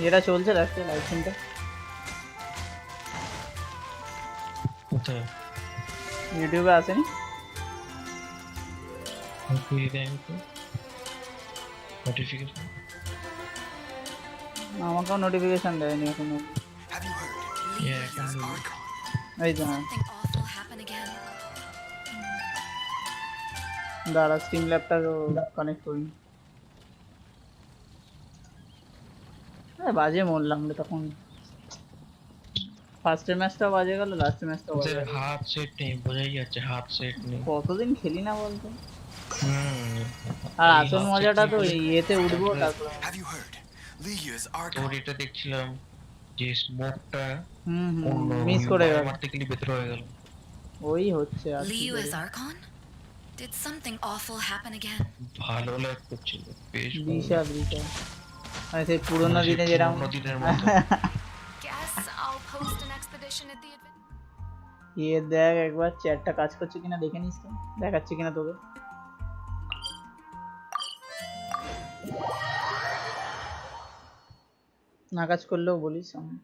এটা চলছে লাস্টে লাইভ স্ট্রিমটা কোথায় ইউটিউবে আসেনি নোটিফিকেশন আমাকেও নোটিফিকেশন দেয়নি এখনো এই তো হ্যাঁ দাঁড়া স্ট্রিম ল্যাবটা কানেক্ট করি বাজে মরলাম রে তখন ফার্স্টের ম্যাচটাও বাজে গেল লাস্টের ম্যাচটাও বাজে গেল হাত সেট নেই বোঝাই যাচ্ছে হাত সেট নেই কতদিন খেলি না বলতো হুম আর এই আসল হাত মজাটা সেট তো নেই ইয়েতে উঠবো তারপর তোর এটা দেখছিলাম যে স্মোকটা অন্য মিস করে গেল মারতে গেলে ভেতরে হয়ে গেল ওই হচ্ছে আর কি করে Did something awful happen again? ভালো লাগ করছিল বেশ দিশা দিশা মানে সেই পুরোনো মানে সেই দিনে যেরকম পুরোনো দিনের মতো Guess I'll post an expedition at the ইয়ে দেখ একবার চ্যাটটা কাজ করছে কিনা দেখে নিস তো দেখাচ্ছে কিনা তোকে না কাজ করলেও বলিস আমি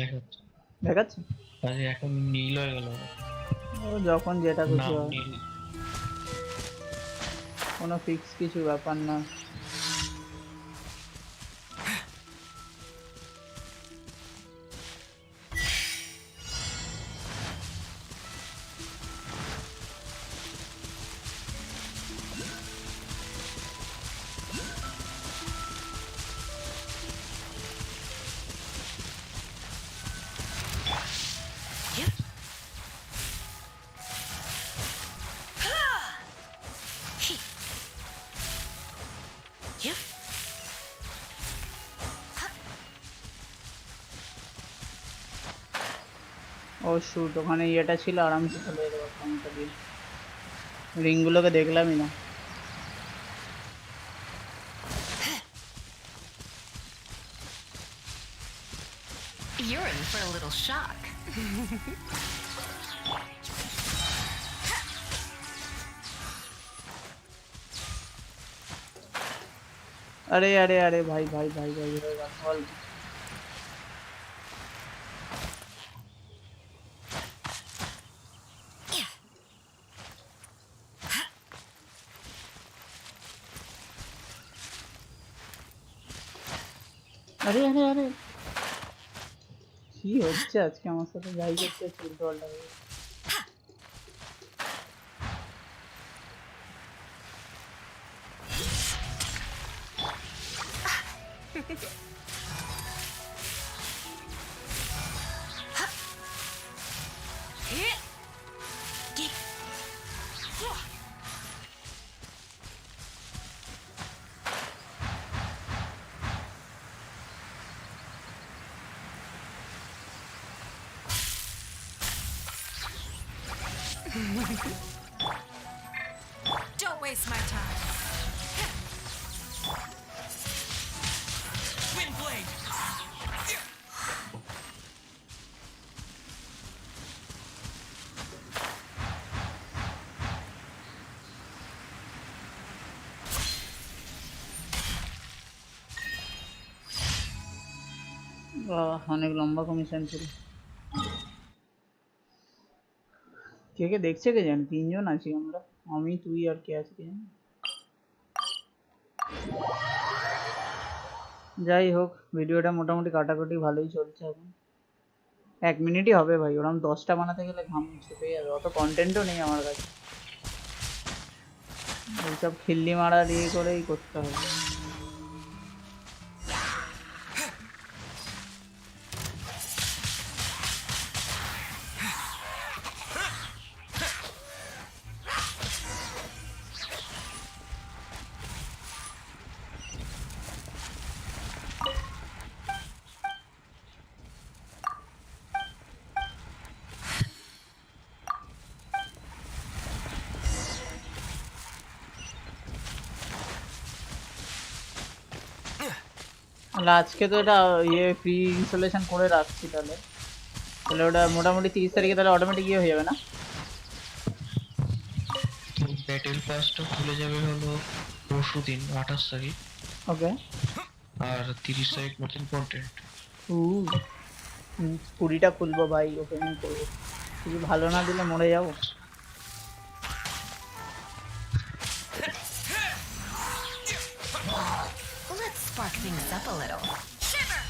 দেখাচ্ছে দেখাচ্ছে আরে এখন নীল হয়ে গেল ও যখন যেটা খুশি নাম হয় নীল কোনো ফিক্স কিছু ব্যাপার না ও শুট ওখানে ইয়েটা ছিল আরামসে চলে যেতে পারতাম ওটা দিয়ে রিংগুলোকে দেখলামই না You're in for a little shock. अरे अरे अरे भाई भाई भाई भाई ऑल अरे अरे अरे কি হচ্ছে আজকে আমার সাথে যাই করতে উল্টো পাল্টা হয়ে Don't waste my time. Windblade. অনেক লম্বা কমিশন ছিল কে কে দেখছে কে জানি তিনজন আছি আমরা আমি তুই আর কে আছি যাই হোক ভিডিওটা মোটামুটি কাটাকুটি ভালোই চলছে এখন 1 মিনিটই হবে ভাই ওরকম 10টা বানাতে গেলে ঘাম ছুটে যাবে অত কন্টেন্টও নেই আমার কাছে এইসব খিল্লি মারা দিয়ে করেই করতে হবে আজকে তো এটা ইয়ে ফ্রি ইনস্টলেশন করে রাখছি তাহলে তাহলে ওটা মোটামুটি 30 তারিখে তাহলে অটোমেটিক ইয়ে হয়ে যাবে না? তো ব্যাটেল পাসটা খুলে যাবে হলো পরশু দিন 28 তারিখ, ওকে। আর 30 তারিখ নতুন কন্টেন্ট। 20টা খুলবো ভাই, ওপেনিং করবো। কিছু ভালো না দিলে মরে যাবো। Let's spark things up a little. Shiver!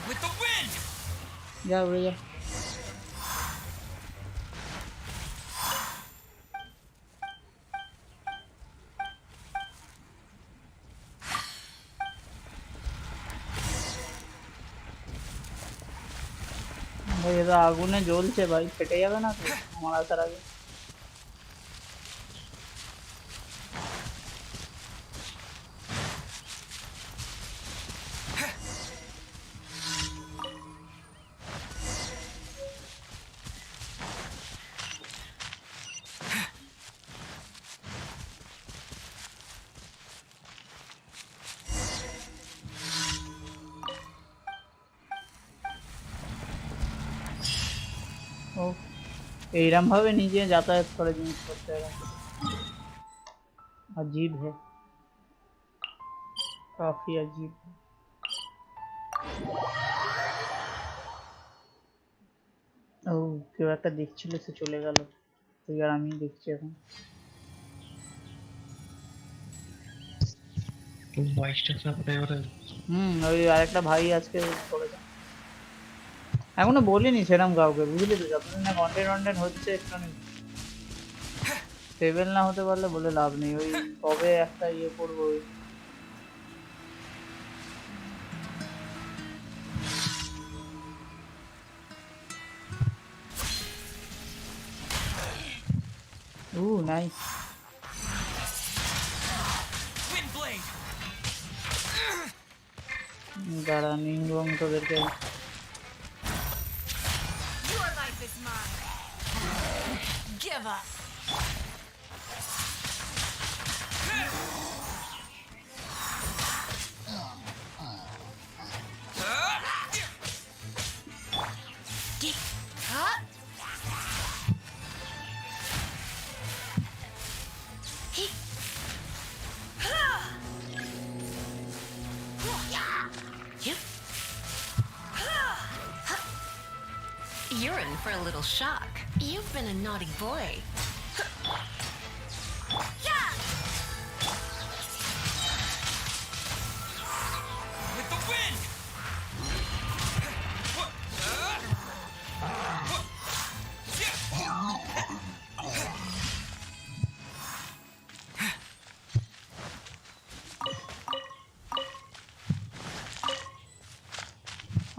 With the wind! যা উড়ে যা। ভাই এটা আগুনে জ্বলছে ভাই, ফেটে যাবে না তো আমার আসার আগে? ও এইরকম ভাবে নিজে যাতায়াত করে জিনিস করতে হবে। अजीब है, काफी अजीब है। ও কেউ একটা দেখছিল, সে চলে গেল, তুই আর আমি দেখছি এখন। 22টা সাবস্ক্রাইবার। ওই আরেকটা ভাই আজকে করেছে। এখনো বলিনি সেরকম কাউকে, বুঝলি তো, যতদিন না কন্টেন্ট হচ্ছে একটু স্টেবল না হতে পারলে বলে লাভ নেই। ওই কবে একটা ইয়ে করবো, ওই নাইস। Wind blade! দাঁড়া নিংবং তোদেরকে। Your life is mine. Give up. Huh? You're in for a little shock. You've been a naughty boy. With the wind!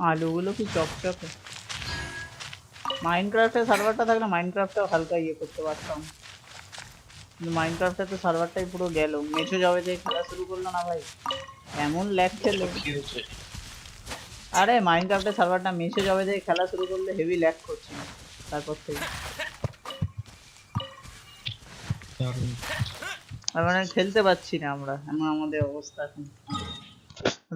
আলুগুলো কি চকচকে। মাইনক্রাফটের সার্ভারটা থাকলে মাইনক্রাফটটাও হালকা ইয়ে করতে পারতাম, কিন্তু মাইনক্রাফটে তো সার্ভারটাই পুরো গেল। মেছো যাবে যে খেলা শুরু করলো না ভাই, এমন ল্যাগ খেলে। আরে মাইনক্রাফটের সার্ভারটা মেছো যাবে যে খেলা শুরু করলে হেভি ল্যাগ করছে তারপর থেকে। আর মানে খেলতে পাচ্ছি না আমরা, এমন আমাদের অবস্থা এখন।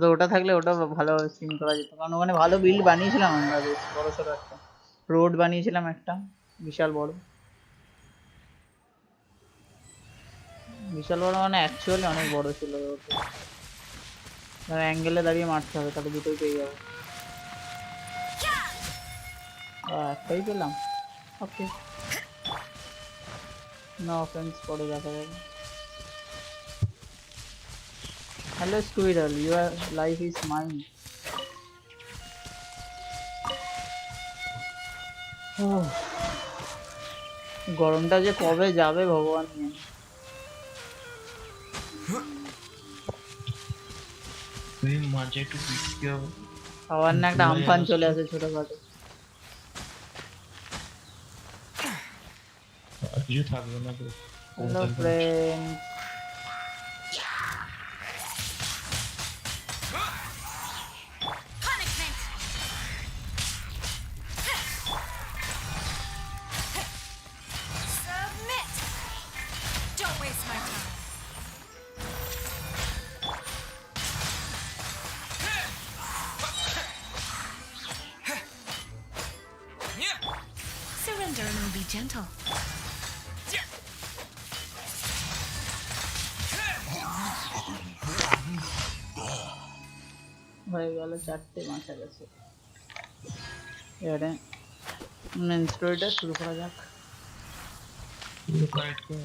তো ওটা থাকলে ওটা ভালোভাবে স্ট্রিম করা যেত, কারণ ওখানে ভালো বিল্ড বানিয়েছিলাম আমরা, বেশ বড় সড়ো একটা রোড বানিয়েছিলাম, একটা বিশাল বড়। বিশাল বড় মানে অ্যাকচুয়ালি অনেক বড় ছিল রোডটা। অ্যাঙ্গেলে দাঁড়িয়ে মারতে হবে, তাহলে দুটোই পেয়ে যাবো। একটাই পেলাম, ওকে, নো অফেন্স, পরে দেখা যাবে। Hello স্কুইডাল, your life is mine. গরমটা যে কবে যাবে ভগবান জানে। মাঝে একটু বৃষ্টি হবে, আবার না একটা আমফান চলে আসে ছোটখাটো। কিছু থাকবে না তো। Hello friend, Punishment. Submit. Don't waste my time. surrender and I'll be gentle. হয়ে গেল 4টে মাছা গেছে। এবারে মেন স্টোরিটা শুরু করা যাক। কারেক্ট করে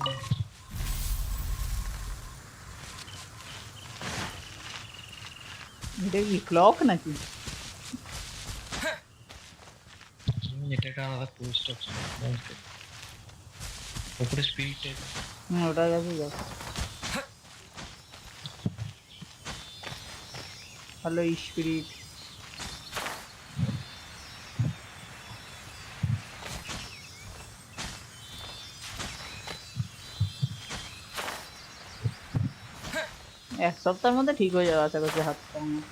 এটা কি ক্লক নাকি? এটা একটা আলাদা পোস্ট আছে উপরে স্পিরিট টাইপ ওটা গেছে যাক। Hello spirit. এক সপ্তাহের মধ্যে ঠিক হয়ে যাবে আশা করছি হাতটা আমার।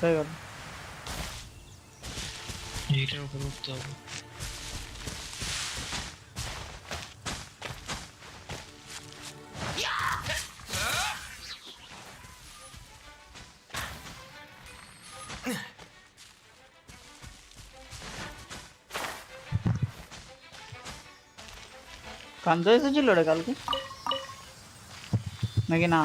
হয়ে গেল। এইটার উপর উঠতে হবে। কান্ত এসেছিল রে কালকে নাকি না?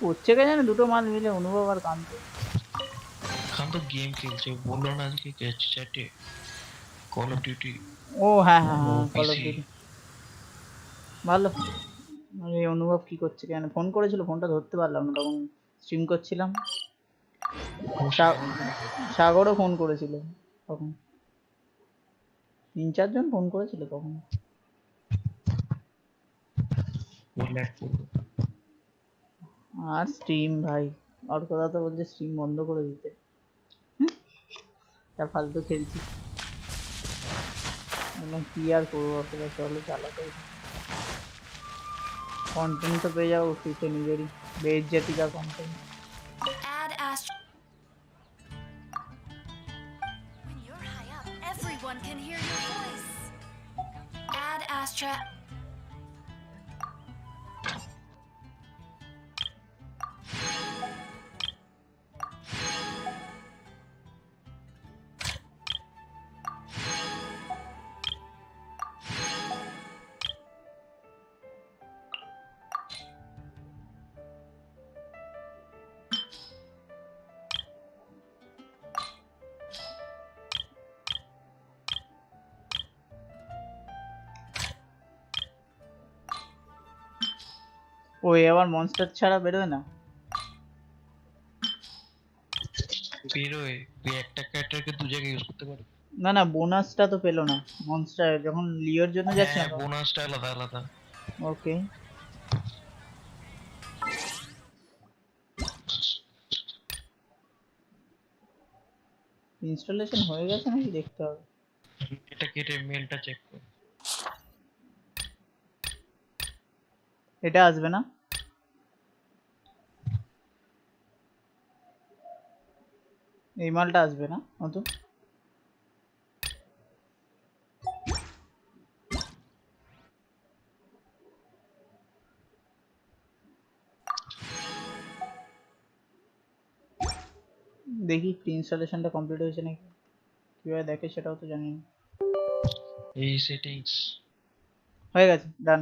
হচ্ছে কে জানে দুটো মাল মিলে অনুভব আর কান্ত। খান তো গেম খেলছে বললো না আজকে চ্যাটে কল অফ ডিউটি। ও হ্যাঁ হ্যাঁ হ্যাঁ কল অফ PC ডিউটি ভালো। এই অনুভব কি করছে কেন? ফোন করেছিল, ফোনটা ধরতে পারলাম না, তখন স্ট্রিম করছিলাম। সাগরও ফোন করেছিল তখন, 3-4 জন ফোন করেছিল তখন। আর স্ট্রিম ভাই, আর কথা তো বলছে স্ট্রিম বন্ধ করে দিতে। তা ফালতু খেলছি, কি আর করবো, আসলে চলো চালাতে। কন্টেন্ট তো পেয়ে যাবো ফ্রিতে নিজেরই, বেইজ্জতি का content. Add Astra. When you're high up, everyone can hear your voice. Add Astra. ওই আবার মনস্টার ছাড়া বেরোয় না? বেরোয়, তুই একটা ক্যারেক্টারকে দু জায়গায় ইউজ করতে পারবি। না না, বোনাসটা তো পেলো না মনস্টার, যখন লিওর জন্য যাচ্ছে হ্যাঁ না। বোনাসটা আলাদা আলাদা। ওকে, ইনস্টলেশন হয়ে গেছে নাকি দেখতে হবে। এটা কেটে মেলটা চেক কর। এটা আসবে না? এই মালটা আসবে না অত? দেখি ইনস্টলেশনটা কমপ্লিট হয়েছে নাকি, কিভাবে দেখে সেটাও তো জানি না। এই সেটিংস হয়ে গেছে, ডান।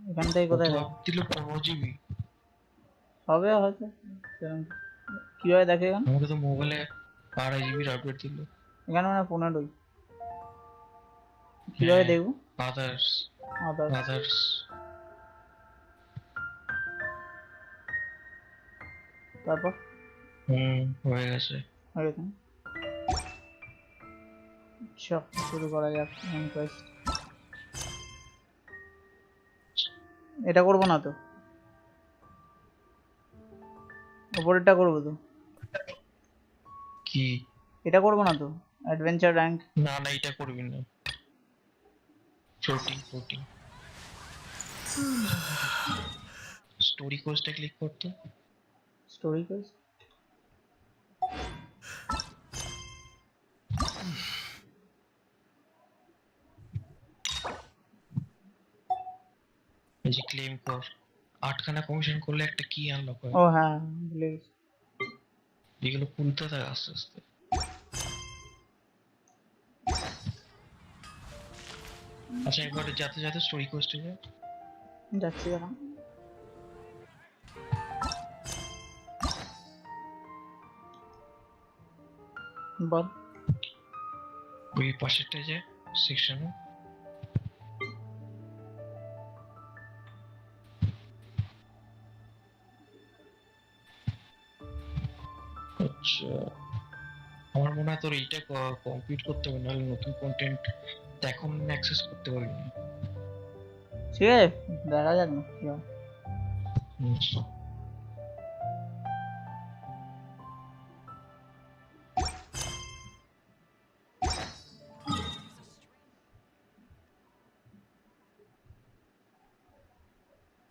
এখান থেকে কোথায় কত দেখে? আপ দিল 15 জিবি। হবে হয়তো সেরকম। কিভাবে দেখে এখানে? আমাকে তো মোবাইলে 2.5 জিবির আপডেট দিল। এখানে মানে 15ই। কিভাবে হ্যাঁ দেখবো? Others others. আদার্স তারপর হয়ে গেছে। হয়ে গেছে। আচ্ছা শুরু করা যাক কোয়েস্ট। এটা করবো না তো, ওপরেরটা করবো তো। কি? এটা করবো না তো, অ্যাডভেঞ্চার র্যাঙ্ক। না না এটা করবি না। ফ্লোটিং ফ্লোটিং স্টোরি কোর্সটা ক্লিক করতে। স্টোরি কোয়েস্ট এই যে ক্লেম কর 8খানা কমিশন করলে একটা কি আনলক হয়, ও হ্যাঁ ভুলে গেছি। এগুলো খুলতে থাকে আস্তে আস্তে। আচ্ছা একবার যাতে যাতে স্টোরি কোস্টে যায়। যাচ্ছি দাঁড়া। বল। ওই পাশেরটা যায় সেকশনে। আচ্ছা আমার মনে হয় তোর এইটা কমপ্লিট করতে হবে, নাহলে নতুন কন্টেন্ট এখন অ্যাক্সেস করতে পারবি না। ঠিক আছে দেখা যাক না কি হয়। হুম।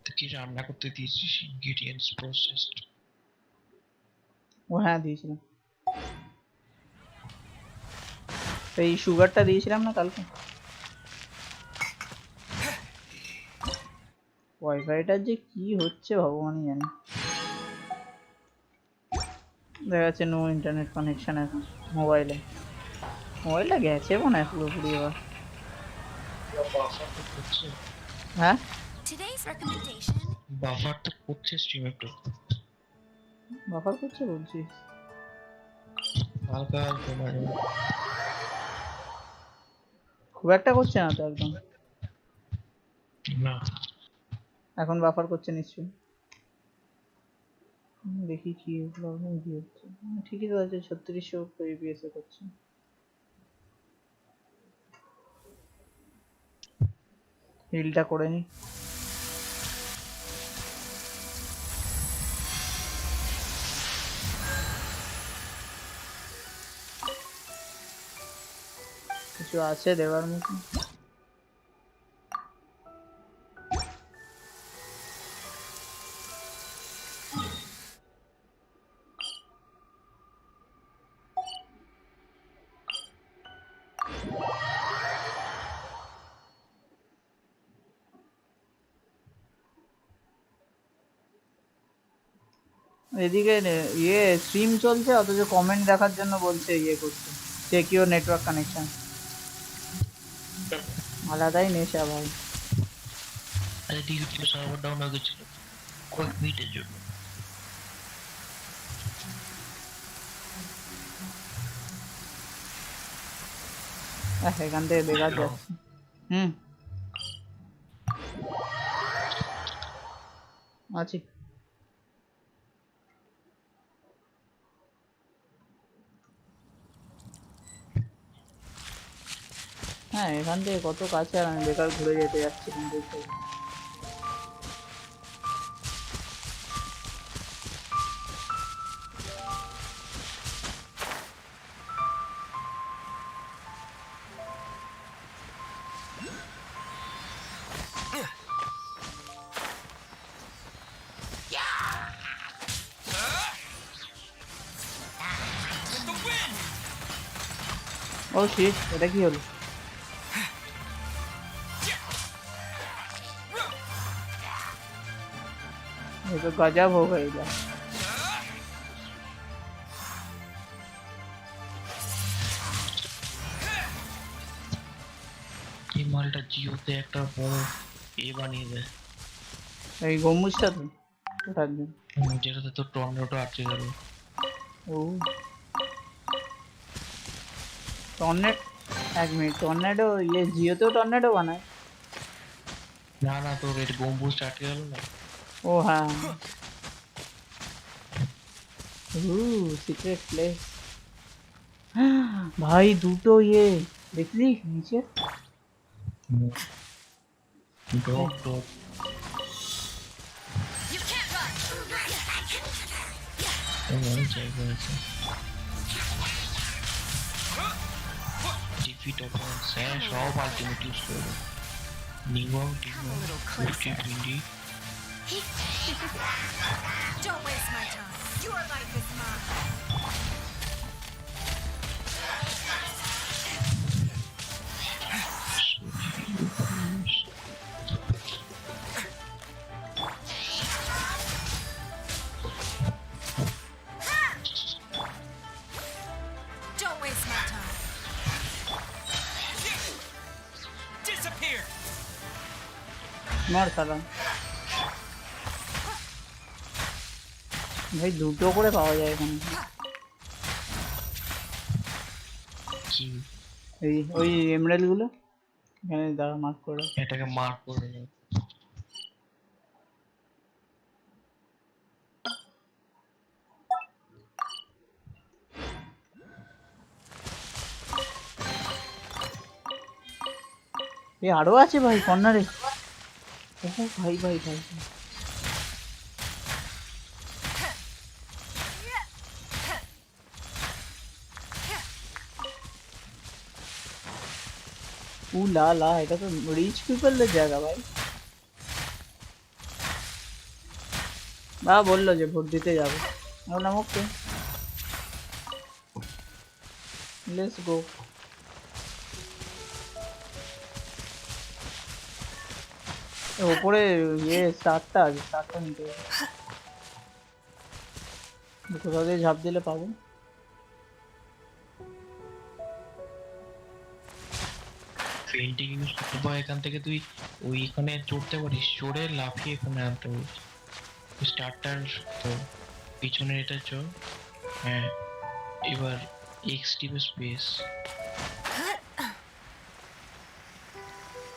তো কি রান্না করতে দিয়েছিস? Ingredients processed. ও হ্যাঁ দিয়েছিলাম, তো এই সুগারটা দিয়েছিলাম না কালকে। ওয়াইফাইটার যে কি হচ্ছে ভগবানই জানে। দেখা যাচ্ছে নো ইন্টারনেট কানেকশন এখন মোবাইলে। মোবাইলটা গেছে মনে হয় পুরোপুরি এবার। বাফার তো করছে, হ্যাঁ Today's recommendation. বাফার তো করছে স্ট্রিম একটু বাফার করছে বলছিস? হালকা হালকা মাঝে মাঝে। খুব একটা করছে না তো একদম। না এখন বাফার করছে নিশ্চয়ই। দেখি কি প্রবলেম কি হচ্ছে। ঠিকই তো আছে, 3600 এবিএস এ করছে। হিলটা করে নি। কিছু আছে দেওয়ার মতো? এদিকে ইয়ে স্ট্রিম চলছে অথচ কমেন্ট দেখার জন্য বলছে ইয়ে করছে, চেক ইউর নেটওয়ার্ক কানেকশন। আলাদাই নেশা ভাই। আরে ধীরে ধীরে সার্ভার ডাউন হয়ে গেছিল কয়েক মিনিটের জন্য। এখান থেকে বেকার যাচ্ছে। হুম আছি। হ্যাঁ এখান থেকে কত কাছে, আর আমি বেকার ঘুরে যেতে যাচ্ছি কিন্তু। With the wind! Oh shit, এটা কি হলো? ये तो गजब हो गई यार। এই মালটা জিওতে একটা বড় এ বানিয়ে দেয়, এই গম্বুজটা তো ওটার জন্য। যেটাতে তো টর্নেডো আটকে গেল। ও টর্নেড, এক মিনিট, টর্নেডো ইয়ে জিওতেও টর্নেডো বানায়? না না তোর এর গম্বুজ আটকে গেল না। ও হ্যাঁ, সিক্রেট প্লেস। ভাই দুটো ইয়ে দেখলি নিচে? Dog dog You can't run. অনেক জায়গা আছে। ডিফিট অপোনেন্টস, হ্যাঁ সব আলটিমেট ইউজ করবে। নিগম Come a little fifty closer. 20। Don't waste my time. Your life is mine. মার সারা ভাই, দুটো করে পাওয়া যায় এখানে। কি এই ওই এমরাল্ড গুলো এখানে দাঁড়া, মার্ক করে রাখ। এটাকে মার্ক করে নে। এই আরো আছে ভাই কর্নারে। ওহো ভাই ভাই ভাই, উ লা লা, এটা তো রিচ পিপলদের জায়গা ভাই। বা বললো যে ভোট দিতে যাবে, আমি বললাম ওকে, লেটস গো। ওপরে ইয়ে স্টারটা আছে, স্টারটা নিতে হবে। কোথাও দিয়ে ঝাঁপ দিলে পাবো। পেইন্টিং ইউজ করতে পারো এখান থেকে, তুই ওইখানে চড়তে পারিস, চড়ে লাফিয়ে এখানে আনতে পারিস। স্টার্টার তো পিছনে এটা চল। হ্যাঁ, এবার এক্স টিপে স্পেস।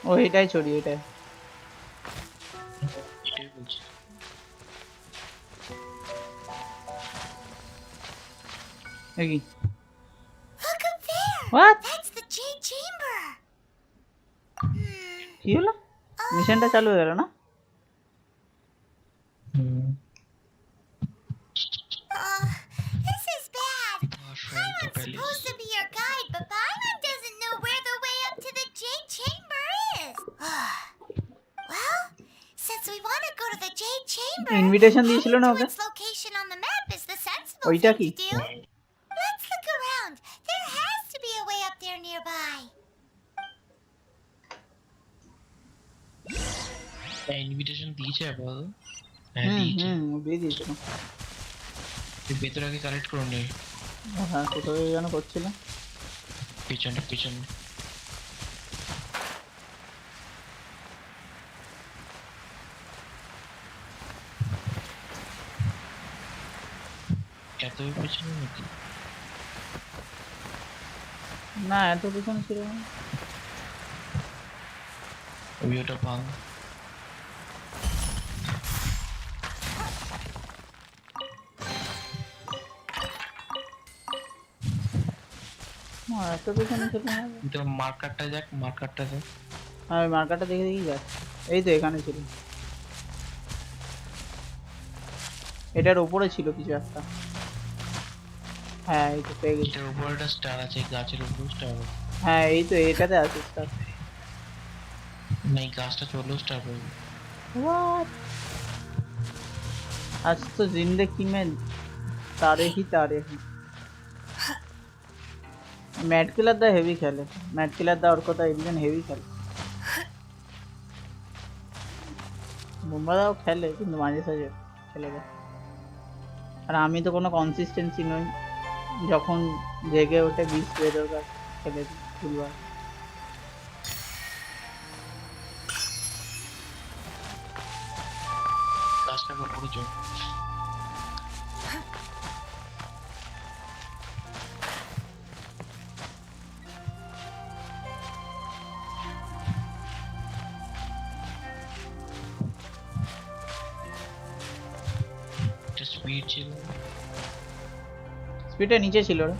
ও এটাই চড়ি, এটাই। এটাই বলছি। দেখি Look up there. What, That's the jade chamber. কি হলো? মিশনটা চালু হয়ে গেল না? This is bad. Painful I'm to supposed to be your guide, but Paimon doesn't know where the way up to the jade chamber is. Well, since we want to go to the jade chamber, invitation দিয়েছিল heading না to okay? its location on the map is the sensible ওইটা thing কি? to do. Let's look around. There has to be a way up there nearby. Invitation দিয়েছে আবার। হ্যাঁ হুম দিয়েছে। হুম, দিয়ে দিয়েছিল। তুই ভেতরে আগে কালেক্ট করে নে। হ্যাঁ, কোথাও যেন করছিল। পিছনে পিছনে। এত পিছনে নাকি? না, এত পিছনে ছিল না। ওই ওটা ভাঙ। না, এত পিছনে ছিল না। তোর মার্কারটা যাক, মার্কারটা যাক। হ্যাঁ, ওই মার্কারটা দেখে দেখি যাক। এই তো এখানে ছিল, এটার উপরে ছিল কিছু একটা। হ্যাঁ, এই তো পেয়ে গেছি। এটার উপরে একটা স্টার আছে, গাছের উপর স্টার। হ্যাঁ, এই তো এটাতে আছে স্টার। না, এই গাছটা চললেও স্টার পাবে। What? आज तो जिंदगी में तारे ही तारे हैं। मैट किलर दा हेवी खेले, मैट किलर दा और कोता इंडियन हेवी खेले। মুম্বাই দাও খেলে কিন্তু মাঝে সাঝে খেলে যায়। আর আমি তো কোনো কনসিস্টেন্সি নই, যখন জেগে ওঠে 20 বেরোর খেলে দিই ফুলবার। গাছটা উপরে চল। স্পিড ছিল, স্পিডটা নিচে ছিল রে।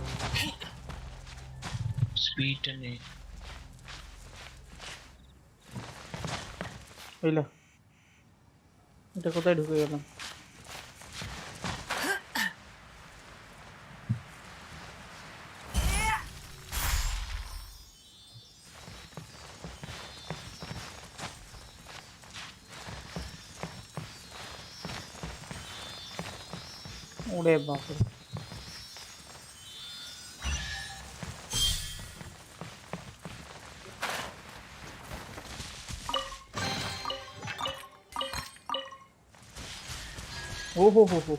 স্পিডটা নেই। বুঝলো, এটা কোথায় ঢুকে গেলাম? ওরে বাপরে, ও হো হো হো,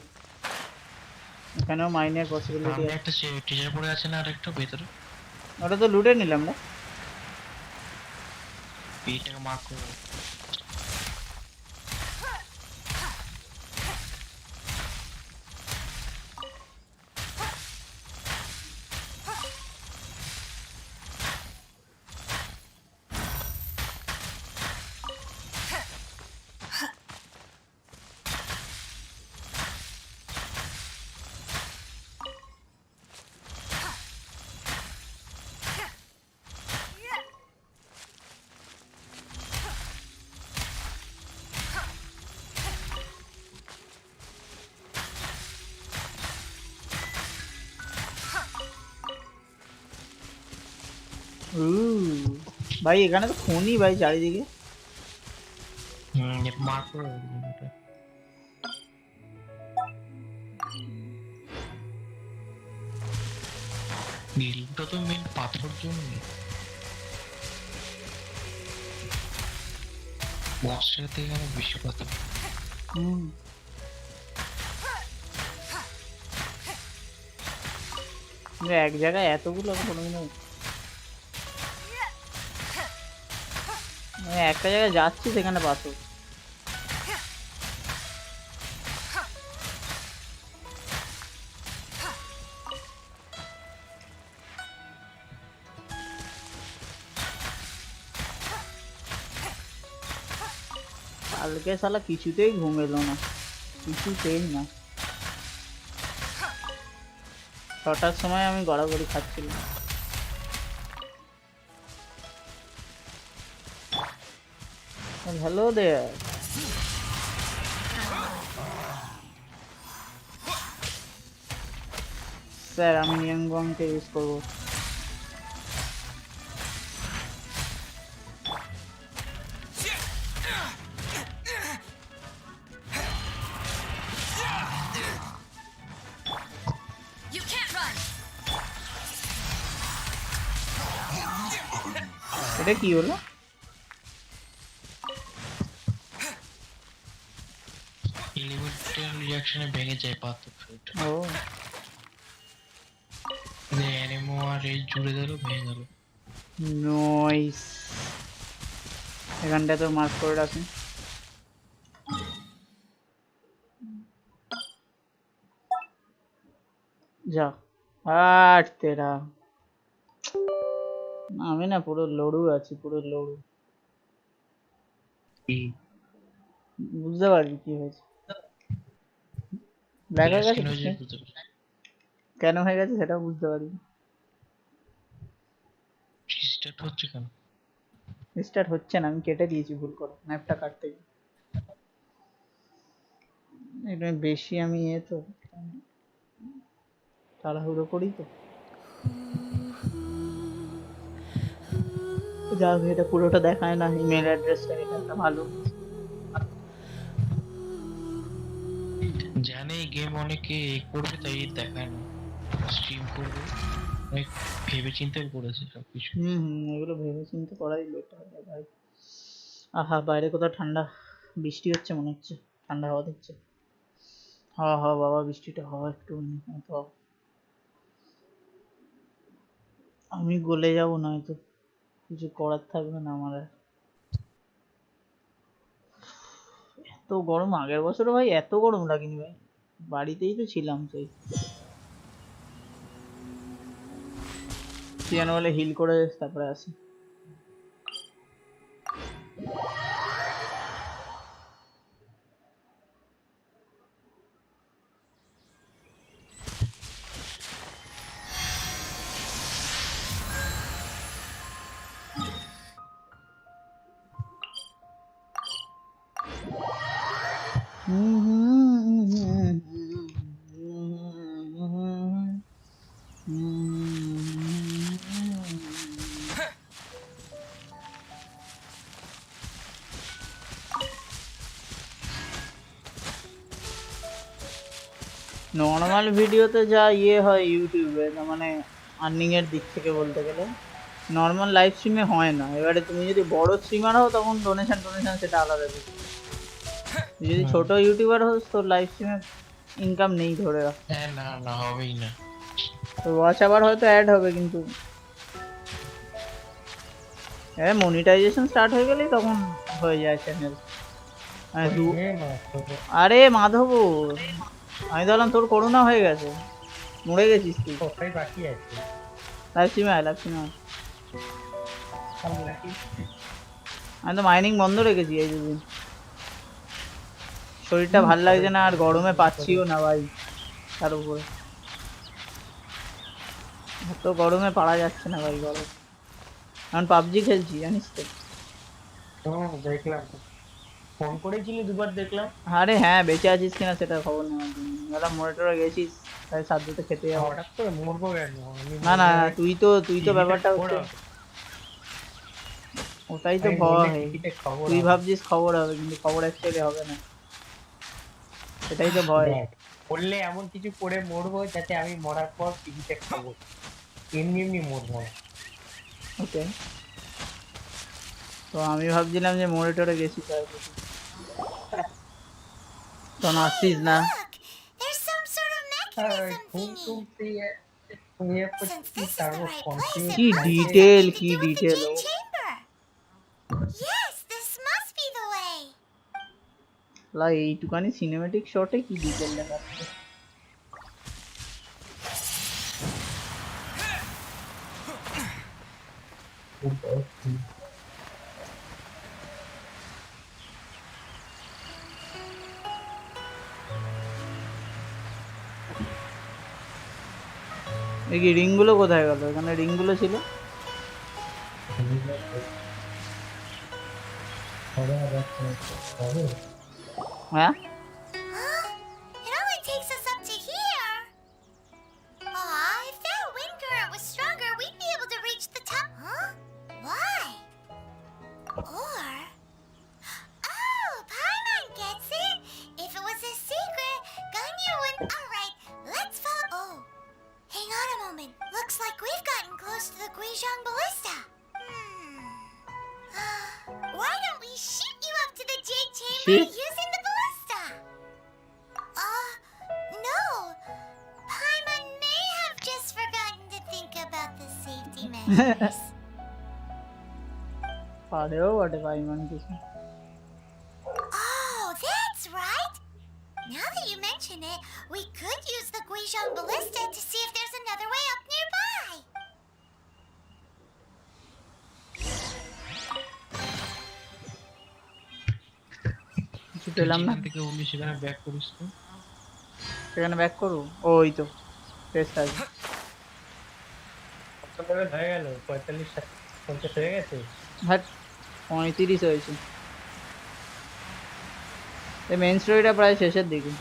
এখানেও মাইনের পসিবিলিটি সামনে আছে। একটা টিচার পড়ে আছে না, আর একটা ভেতরে। ওটা তো লুটে নিলাম রে। এইটাকে মার্ক করে। ভাই এখানে তো খনি ভাই চারিদিকে। মার্ক করে দিলাম এটা। লিঙ্কটা তো মেন পাথর জন্য বক্সের থেকে অনেক বেশি পাথর। এক জায়গায় এতগুলো আমি কোনোদিনও মানে একটা জায়গায় যাচ্ছি সেখানে পাথর। কালকে শালা কিছুতেই ঘুম এলো না, কিছুতেই না। 6টার সময় আমি গড়াগড়ি খাচ্ছিলাম। হ্যালো দেয়ার স্যার, আমি নিয়মকে ইউজ করবো। You can't run. এটা কি হলো? এলিমেন্টাল রিঅ্যাকশনে ভেঙে যায় পাথর। ও অ্যানিমো আর এই জুড়ে দিল, ভেঙে গেল। নইস। এখানটা তো মার্ক করে রাখুন। যা আর তেরা আমি না পুরো লড়ু আছি, পুরো লড়ু। বুঝতে পারবি কি হয়েছে? ব্ল্যাক হয়ে গেছে কেন হয়ে গেছে সেটাও বুঝতে পারবি। স্টার্ট হচ্ছে কেন? স্টার্ট হচ্ছে না, আমি কেটে দিয়েছি ভুল করে ম্যাপটা কাটতে গিয়ে। এটা বেশি আমি তো তাড়াহুড়ো করি তো। যা এটা পুরোটা দেখায় না, ইমেল অ্যাড্রেসটা এটা একটা ভালো। জানে এই গেম অনেকে করবে তাই দেখায় না, স্ট্রিম করবে অনেক ভেবে চিন্তে করেছে সবকিছু। এগুলো ভেবে চিন্তে করাই বেটার ভাই। আহা বাইরে কোথাও ঠান্ডা বৃষ্টি হচ্ছে মনে হচ্ছে, ঠান্ডা হাওয়া দিচ্ছে। হ্যাঁ হ্যাঁ বাবা বৃষ্টিটা হয় একটু, তো আমি গলে যাবো, নয়তো কিছু করার থাকবে না আমার আর। এত গরম আগের বছরে ভাই এত গরম লাগেনি ভাই, বাড়িতেই তো ছিলাম সেই। কি জানো বলে হিল করে তারপরে আসি। নর্মাল ভিডিওতে যা হয় ইউটিউবে, তার মানে আর্নিং এর দিক থেকে বলতে গেলে নর্মাল লাইভ স্ট্রিমে হয় না। এবারে তুমি যদি বড় স্ট্রিমার হও তখন ডোনেশন সেটা আলাদা কিছু। যদি ছোট ইউটিউবার হোস তোর লাইভ স্ট্রিমে ইনকাম নেই ধরে রাখ। হ্যাঁ না না হবেই না। তোর ওয়াচ আবার হয়তো অ্যাড হবে, কিন্তু হ্যাঁ মনিটাইজেশন স্টার্ট হয়ে গেলেই তখন হয়ে যায় চ্যানেল। আরে মাধব, আমি ভাবলাম তোর করোনা হয়ে গেছে, মরে গেছিস তুই। বাকি আছে লাইভ স্ট্রিমে আয়, লাইভ স্ট্রিমে আয়। আমি তো মাইনিং বন্ধ রেখেছি এই দুদিন, শরীরটা ভাল লাগছে না আর গরমে পাচ্ছিও না ভাই। তার উপরে এত গরমে পারা যাচ্ছে না ভাই, গরম। এখন পাবজি খেলছি জানিস তো। দেখলাম ফোন করেছিলি দুবার দেখলাম। আরে হ্যাঁ বেঁচে আছিস কিনা সেটা খবর নেওয়ার জন্য। দাদা মরে টরে গেছিস তাই সাধ্যতে খেতে যাবো। হঠাৎ করে মরবো কেন? না না তুই তো ব্যাপারটা হচ্ছে ওটাই তো আমি বললে ভয়। টিকিটে খবর তুই হবে। ভাবছিস খবর হবে, কিন্তু খবর অ্যাকচুয়ালি হবে না। এটাই তো ভয়। দেখ, বললে এমন কিছু করে মরবো যাতে আমি মরার পর টিভিতে খাবো, এমনি এমনি মরবো না। ওকে, তো আমি ভাবছিলাম যে মোড়ে টোড়ে গেছি তাই বুঝি। তখন আসছিস না। Look, there's some sort of R mechanism ঘুম thingy. টুম পেয়ে শুয়ে Since পড়ছি, this is the তারপর right place, কন্টিনিউ it কি must have detail, something to কি do with the detail! jade ও chamber. Yes, this must be the way. লা, এইটুকানি সিনেমেটিক শটে কি ডিটেল দেখাচ্ছে! এই কি রিং গুলো কোথায় গেল? এখানে রিং গুলো ছিল। হ্যাঁ, Huh? It only takes us up to here. Aw, if that wind current was stronger, we'd be able to reach the top. Huh? Why? Or... Oh, Paimon gets it. If it was a secret, Ganyu wouldn't... Alright, let's follow... Oh, hang on a moment. Looks like we've gotten close to the Guizhong Ballista. Why don't we shoot you up to the jade chamber Shoot? using the ballista? No. Paimon may have just forgotten to think about the safety measures. পারেও বটে পাইমান কিছু। Oh, that's right. Now that you mention it, we could use the Guizhong Ballista to see if there's another way up nearby. কিছু তুই পেলাম না। যেখান থেকে উঠলি সেখানে ব্যাক করিস তো। সেখানে ব্যাক করবো? ও, ওই তো টেস্ট আছে। কত করে হয়ে গেল? 45-50 হয়ে গেছে। হ্যাঁ, 35 হয়েছে। এই মেইন স্টোরিটা প্রায় শেষের দিকে।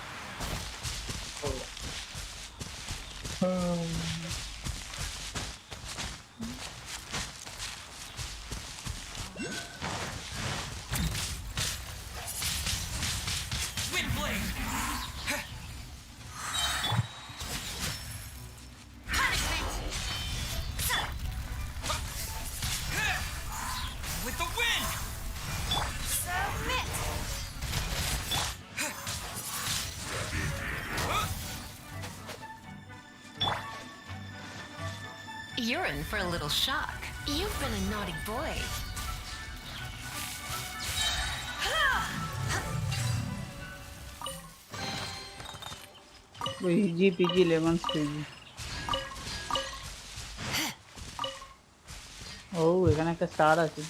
Wind blade. Punishment. With the wind. Submit. You're in for a little shock. You've been a naughty boy. Easy peasy lemon squeezy. ও, এখানে একটা স্টার আছে।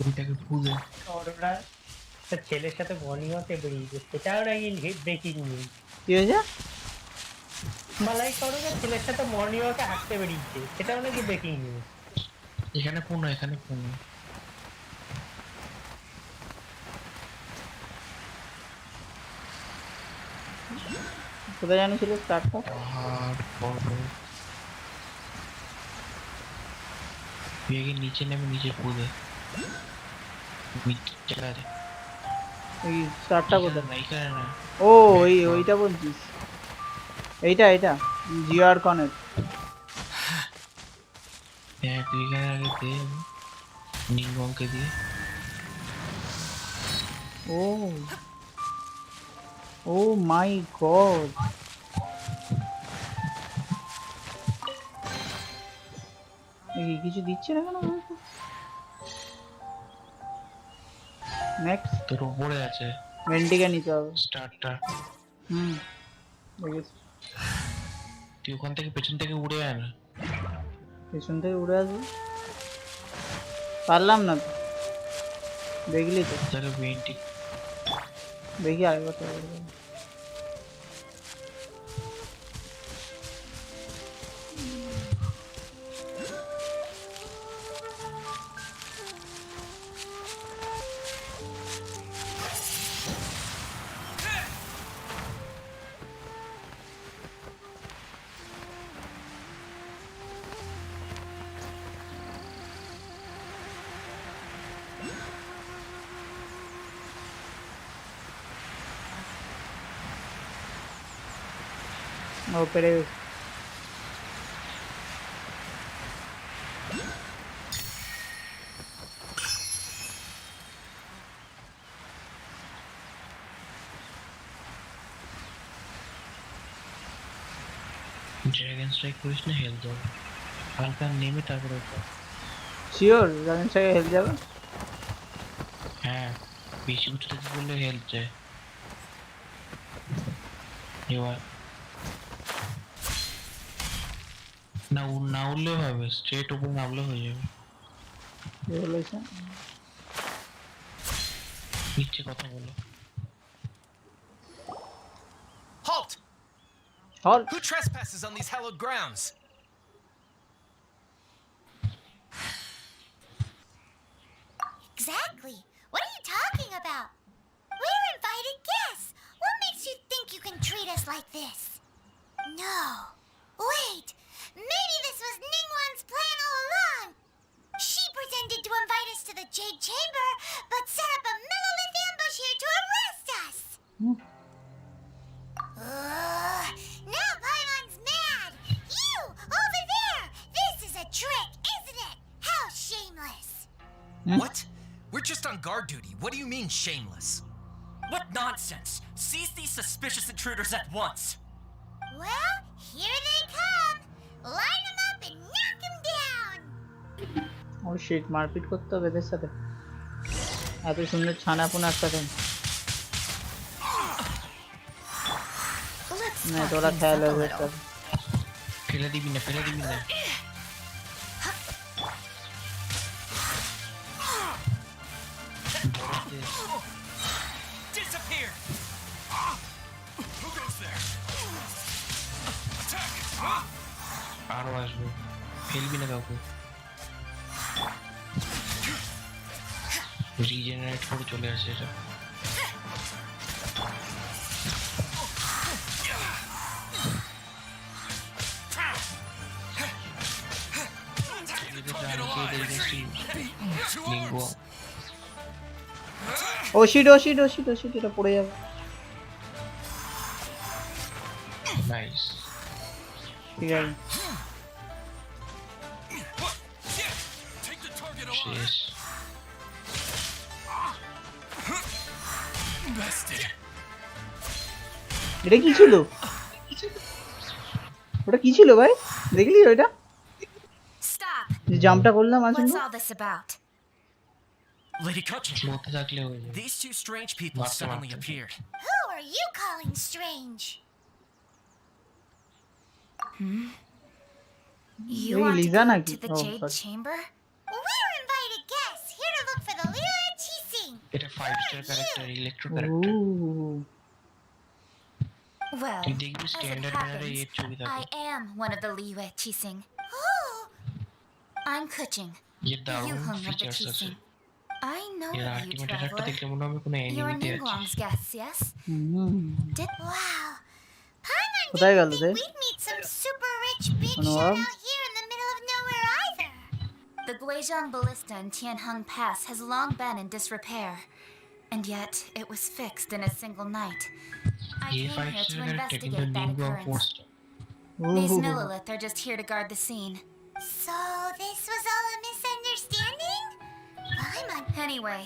ওইটাকে ফুলে ওরা একটা ছেলের সাথে বনিওয়াকে বেরিয়েছে, সেটাও নাকি ব্রেকিং নিউজ। কি হয়েছে? মালাই করোনা ছেলের সাথে মর্নিং ওয়াকে হাঁটতে বেরিয়েছে, সেটাও নাকি ব্রেকিং নিউজ। এখানে পুনো, এখানে পুনো। কোথায় জানি ছিল স্টারটা? পাহাড় পর্বত। তুই আগে নিচে নেমে নিচে পুলে চলে যা। এই স্টারটা কোথায়? না এখানে না। ও, ওইটা বলছিস? এইটা জিআর কনেক্ট। হ্যাঁ, তুই এখানে আগে দে নির্মমকে দিয়ে। ও, ও মাই গড! কিছু দিচ্ছে না কেন? নেক্সট তোর উপরে আছে ভেন্টিকে নিতে হবে। স্টারটা। দেখেছি। তুই ওখান থেকে পেছন থেকে উড়ে আয় না। পেছন থেকে উড়ে আসবে? পারলাম না তো, দেখলি তো। তাহলে ভেন্টি দেখি আরেকবার try করে দেখি। ও পেরে গেছে। ড্রাগন স্ট্রাইক করিস না, হেলথ যাবে হালকা নেমে তারপরে উপর। শিওর ড্রাগন স্ট্রাইকে হেল্প যাবে? হ্যাঁ, বেশি উঁচু থেকে করলে হেলথ যায়। এবার না উঠলেও হবে, স্ট্রেট উপর নামলে হয়ে যাবে। কি বলেছে? নিচে কথা বলো। Halt! হল। Who trespasses on these hallowed grounds? Exactly. What are you talking about? We're invited guests. What makes you think you can treat us like this? No. Wait. Maybe this was Ningguang's plan all along. She pretended to invite us to the Jade Chamber, but set up a millilith ambush here to arrest us. Now Paimon's mad. You, over there. This is a trick, isn't it? How shameless. What? We're just on guard duty. What do you mean, shameless? What nonsense! Seize these suspicious intruders at once! Well, here they come. Line them up and knock them down. Oh shit, মারপিট করতে হবে এদের সাথে। এত সুন্দর ছানাপোনা একসাথে। Let's না talk তোরা things খেয়াল up a হবে little. একসাথে। ফেলে দিবি না, ফেলে দিবি না। Disappear! Who goes there? Attack! আরো আসবে, ফেলবি না কাউকে। রিজেনারেট করে চলে আসে এটা। ও শিট ও শিট ও শিট ও শিট, এটা পড়ে যাবে। নাইস। ঠিক আছে। Take the target alive! শেষ। Bested! এটা কি ছিল? ওটা কি ছিল ভাই? দেখলি ওইটা? Stop! যে জাম্পটা করলাম আছে What's না? all this about? Lady Kutchin, স্লোতে থাকলে হয়ে যাবে। these two strange people Martha, suddenly Martha. appeared. Who are you calling strange? You Hey, want to Lisa go naki? to the Oh, Jade sorry. Chamber? We're invited guests here to look for the Liyue Qixing. এটা 5 star character, electro ও character. Well, তুই দেখবি as it standard ব্যানারে এর ছবি happens, I থাকে। am one of the Liyue Qixing. Oh, I'm Kuching, এর the দারুণ Yuheng of the features আছে। Qixing. I know এর of you, আলটিমেট একটা traveler. দেখলে মনে হবে কোনো You're অ্যানিমেতে আছে। Ningguang's guests, yes? Did wow. Paimon কোথায় গেল didn't রে? think we'd meet some super rich big কোনো shot আম? out here in the middle of nowhere either. The Guizhong Ballista in Tianheng Pass has long been in disrepair, and yet it was fixed in a single night. I এই came 5 here to star character কিন্তু investigate that নিংগুয়াং occurrence. Poster. These Millilith are just here to guard the scene. So this was all a misunderstanding? Paimon, Anyway,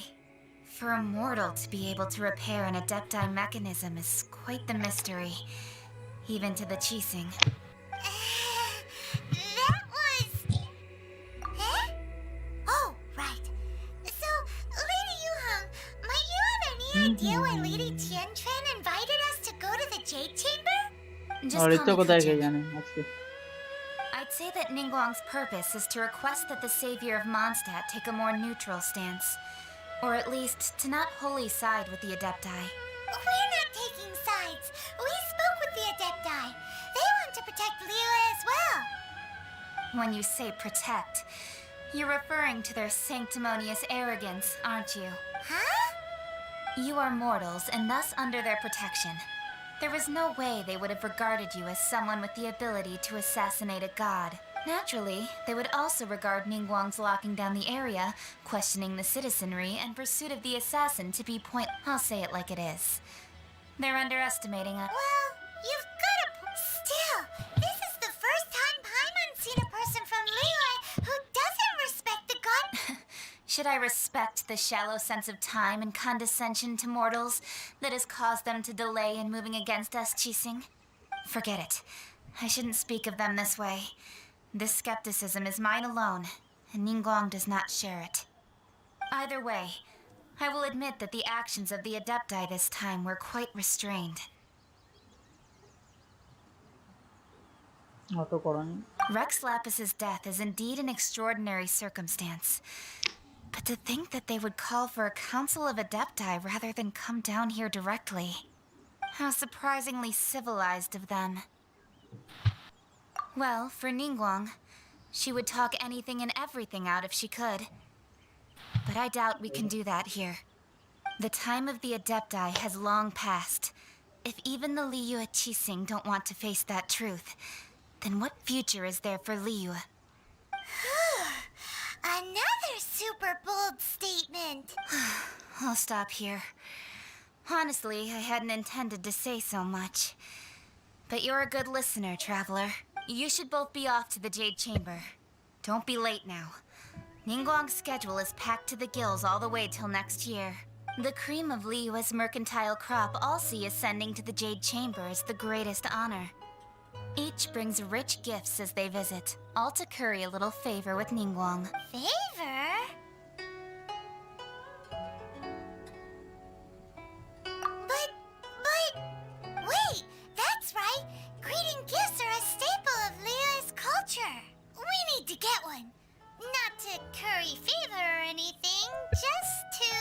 for a mortal to be able to repair an Adepti mechanism is quite the mystery, even to the Qixing. that was... Huh? Oh, right. So, Lady Yuheng, might you have any idea why Lady Tianquan invited us to go to the Jade Chamber? Just আর call এটা me কোথায় কে Kuching. জানে আজকে? I'd say that Ningguang's purpose is to request that the savior of Mondstadt take a more neutral stance. Or at least, to not wholly side with the Adepti. We're not taking sides. We spoke with the Adepti. They want to protect Liyue as well. When you say protect, you're referring to their sanctimonious arrogance, aren't you? Huh? You are mortals and thus under their protection. There is no way they would have regarded you as someone with the ability to assassinate a god. Naturally, they would also regard Ningguang's locking down the area, questioning the citizenry, and pursuit of the assassin to be I'll say it like it is. They're underestimating us. Well, you've got a still, this is the first time Paimon's seen a person from Liyue who doesn't respect the god. Should I respect the shallow sense of time and condescension to mortals that has caused them to delay in moving against us, Qixing? Forget it. I shouldn't speak of them this way. This skepticism is mine alone, and Ningguang does not share it. Either way, I will admit that the actions of the Adepti this time were quite restrained. অত করেনি। Rex Lapis's death is indeed an extraordinary circumstance. But to think that they would call for a council of Adepti rather than come down here directly. How surprisingly civilized of them. Well, for Ningguang, she would talk anything and everything out if she could. But I doubt we can do that here. The time of the Adepti has long passed. If even the Liyue Qixing don't want to face that truth, then what future is there for Liyue? Another super bold statement. I'll stop here. Honestly, I hadn't intended to say so much. But you're a good listener, Traveler. You should both be off to the Jade Chamber. Don't be late now. Ningguang's schedule is packed to the gills all the way till next year. The cream of Liyue's mercantile crop all see ascending to the Jade Chamber is the greatest honor. Each brings rich gifts as they visit, all to curry a little favor with Ningguang. Favor? But, wait, that's right. Greeting gifts are a staple of Liyue's culture. We need to get one. Not to curry favor or anything, just to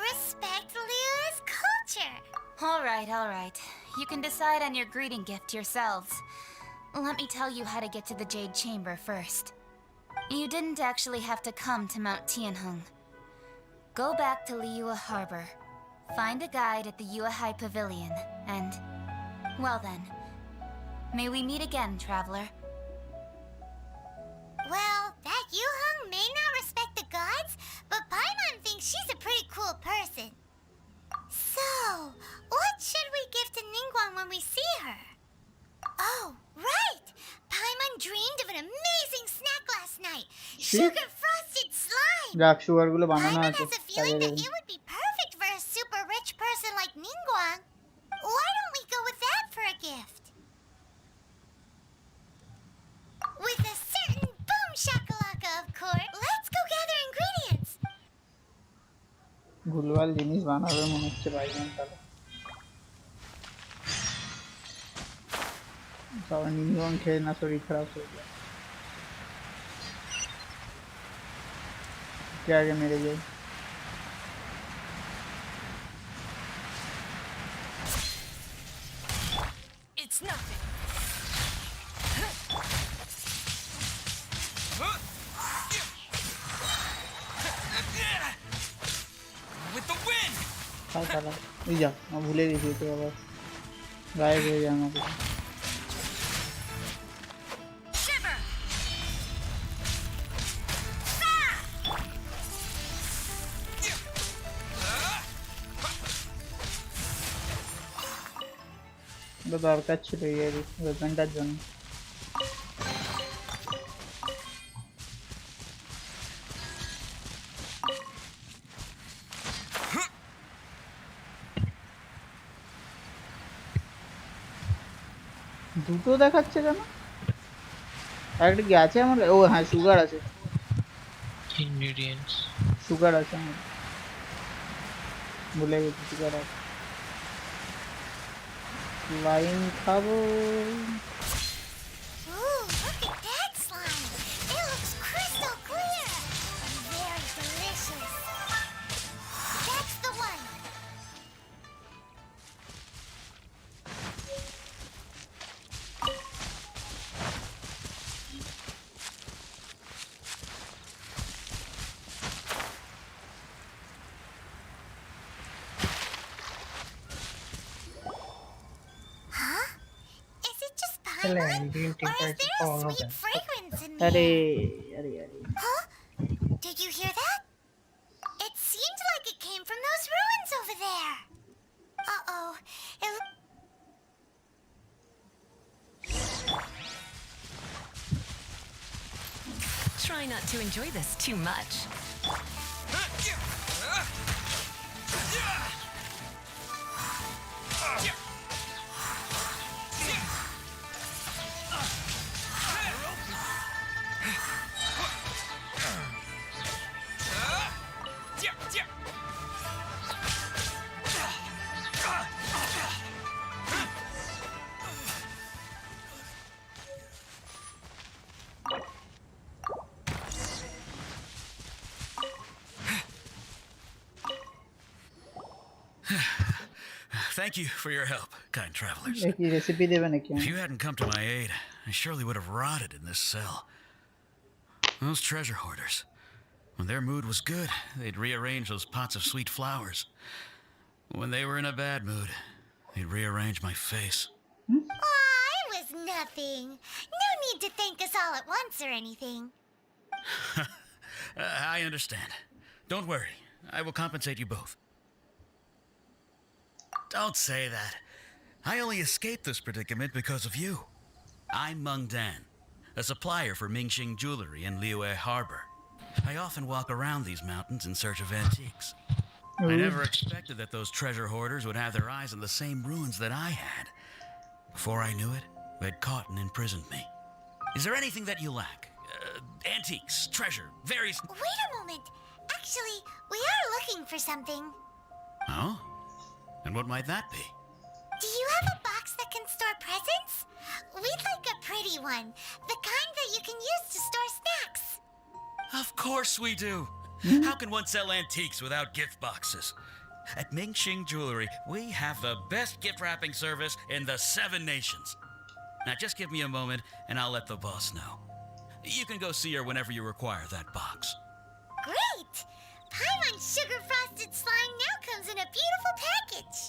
respect Liyue's culture. All right. You can decide on your greeting gift yourselves. Let me tell you how to get to the Jade Chamber first. You didn't actually have to come to Mount Tianheng. Go back to Liyue Harbor. Find a guide at the Yuehai Pavilion, and... well then. May we meet again, Traveler. Well, that Yuheng may not respect the gods, but Paimon thinks she's a pretty cool person. So, what should we give to Ningguang when we see her? Oh, right! Paimon dreamed of an amazing snack last night. Sugar frosted slime! যাক সুগারগুলো বানানো Paimon আছে has a feeling কাজে that দেবে। it would be perfect for a super rich person like Ningguang. Why don't we go with that for a gift? With a certain boom shakalaka, of course. Let's go gather ingredients. ভুলভাল জিনিস বানাবে মনে হচ্ছে ভাইজান তাহলে। সবাই নিমগং খেয়ে না শরীর খারাপ হয়ে যায়। কে আগে মেরে যায়। It's nothing. With the wind. খাও তাহলে এই যা আমি ভুলে গেছি তো আবার গায়েব হয়ে যায় আমাকে। Shiver. এটা দরকার ছিল এই ওয়েপনটার জন্য। দুটো দেখাচ্ছে কেন? আরেকটা কি আছে আমার? ও হ্যাঁ সুগার আছে, Ingredients. সুগার আছে আমার, ভুলে গেছি সুগার আছে। লাইন খাবো। Ooh, look at that slime. It looks crystal clear. Very delicious. That's the one. Huh? Is it just তাহলে Paimon? ambient Or is temperature there a কমানো sweet যায়। fragrance presence in the अरे air. अरे अरे Huh? Did you hear that? It seemed like it came from those ruins over there. Uh-oh. Try not to enjoy this too much. Thank you for your help, kind travelers. एक recipe देवे ना क्या If you hadn't come to my aid, I surely would have rotted in this cell. Those treasure hoarders, when their mood was good, they'd rearrange those pots of sweet flowers. When they were in a bad mood, they'd rearrange my face. Aw, it was nothing. No need to thank us all at once or anything. I understand. Don't worry. I will compensate you both. Don't say that. I only escaped this predicament because of you. I'm Meng Dan, a supplier for Mingxing Jewelry in Liyue Harbor. I often walk around these mountains in search of antiques. I never expected that those treasure hoarders would have their eyes on the same ruins that I had. Before I knew it, they'd caught and imprisoned me. Is there anything that you lack? Antiques, treasure, various... Wait a moment. Actually, we are looking for something. Oh? And what might that be? Do you have a box that can store presents? We'd like a pretty one. The kind that you can use to store snacks. Of course we do. How can one sell antiques without gift boxes? At Mingxing Jewelry, we have the best gift wrapping service in the 7 nations. Now just give me a moment and I'll let the boss know. You can go see her whenever you require that box. Great! Paimon Sugar Frosted Slime now comes in a beautiful package.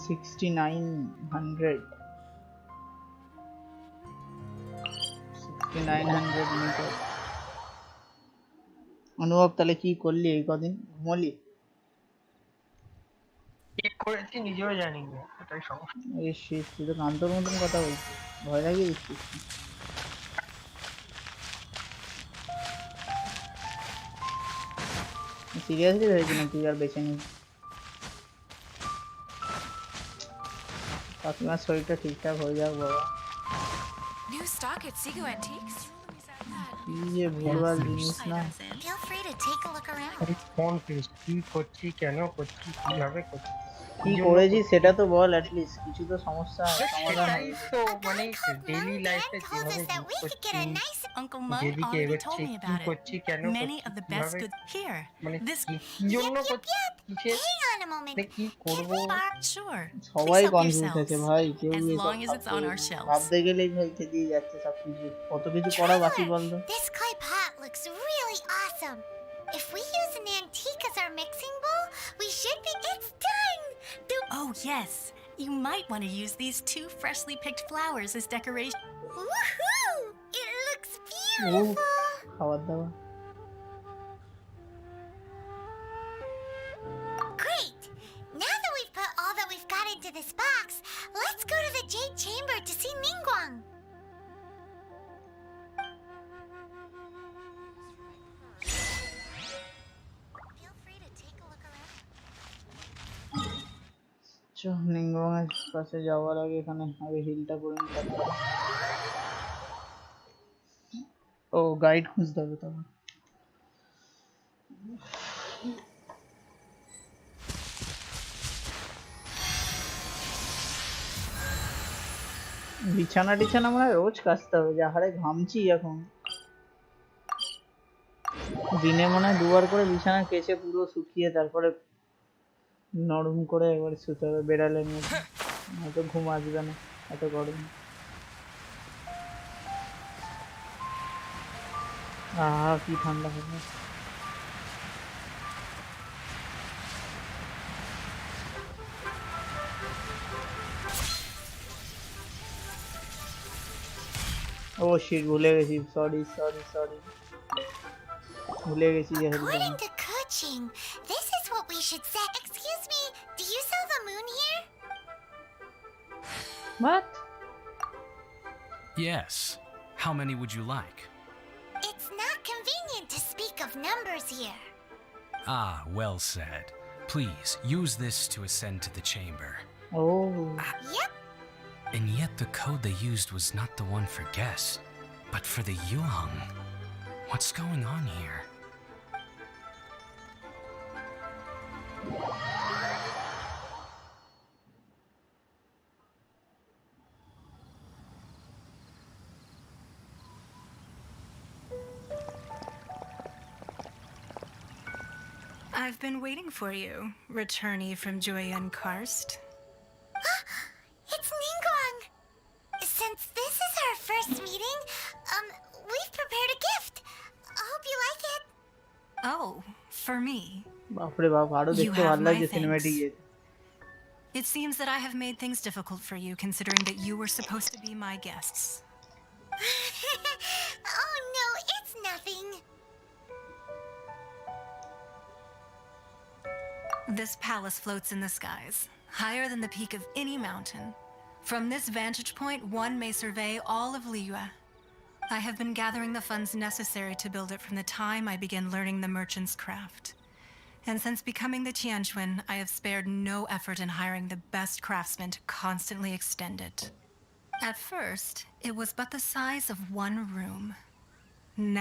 6900 metre. অনুভব তাহলে কি করলি এই কদিন? ঘুমলি? কি করেছি নিজেও জানি না, এটাই সমস্যা। এই শীত, তুই তো কান্তর মতন কথা বলছিস, ভয় লাগিয়ে দিচ্ছিস। সিরিয়াসলি হয়েছে না তুই আর বেছে নিস? কাকিমার শরীরটা ঠিকঠাক হয়ে যাক বাবা। New stock at Sigo Antiques? কি যে ভুলভাল জিনিস না। Feel free to take a look around. আরে কোন ফেস কি করছি, কেন করছি, কিভাবে করছি, কি করেছিস সেটা তো বল, অ্যাটলিস্ট কিছু তো সমস্যা সমাধান সেটাই হবে। তো মানে ডেইলি লাইফে told us যেভাবে that we could get a করছি, nice Uncle Mung যেদিকে already এগোচ্ছি, told me কি about it. করছি, কেন Many করছি, of the best কিভাবে, goods here. মানে This কি জন্য করছি, কিসের, Hang on a moment. মানে কি করবো, sure. সবাই Please help কনফিউজ আছে yourselves. ভাই, কেউ As এসব long as it's on our shelves. ভাবতে গেলেই ভাই দিয়ে যাচ্ছে সবকিছু। কত কিছু করা বাকি বলতো। This clay pot looks really awesome. If we use an antique as our mixing bowl, we should be... It's done! Oh, yes. You might want to use these 2 freshly picked flowers as decoration. Woohoo! It looks O beautiful! খাবার দাবার। Great! Now that we've put all that we've got into this box, let's go to the Jade Chamber to see Ningguang. Feel free to take a look around. নিংগংয়ের কাছে যাওয়ার আগে এখানে আগে হিলটা করে নিতে হবে। ও গাইড খুঁজতে হবে তখন। বিছানা টিছানা মনে হয় রোজ কাচতে হবে, যা হারে ঘামছি এখন। দিনে মনে হয় 2 বার করে বিছানা কেচে পুরো শুকিয়ে তারপরে নরম করে একবার শুতে হবে বেড়ালের মধ্যে, হয়তো ঘুম আসবে না এত গরম। আহা কি ঠান্ডা হবে। ও শিট, ভুলে গেছি, সরি সরি সরি, ভুলে গেছি যে হেলতাম। According to Kuching, this is what we should say. Excuse me, do you sell the moon here? But Yes. How many would you like? It's not convenient to speak of numbers here. Ah, well said. Please, use this to ascend to the chamber. Oh Yep. And yet the code they used was not the one for guests, but for the Yuheng. What's going on here? I've been waiting for you, returnee from Joyen Karst. It's Ningguang. Since this is our first meeting, we've prepared a gift. I hope you like it. Oh, for me. বাপরে বাপ, আরো You দেখতে have ভালো my লাগছে thanks. Cinematic A. It seems that I have made things difficult for you, considering that you were supposed to be my guests. Oh no, it's nothing. This palace floats in the skies, higher than the peak of any mountain. From this vantage point, one may survey all of Liyue. I have been gathering the funds necessary to build it from the time I began learning the merchant's craft. And since becoming the Tianquan, I have spared no effort in hiring the best craftsmen to constantly extend it. At first, it was but the size of one room.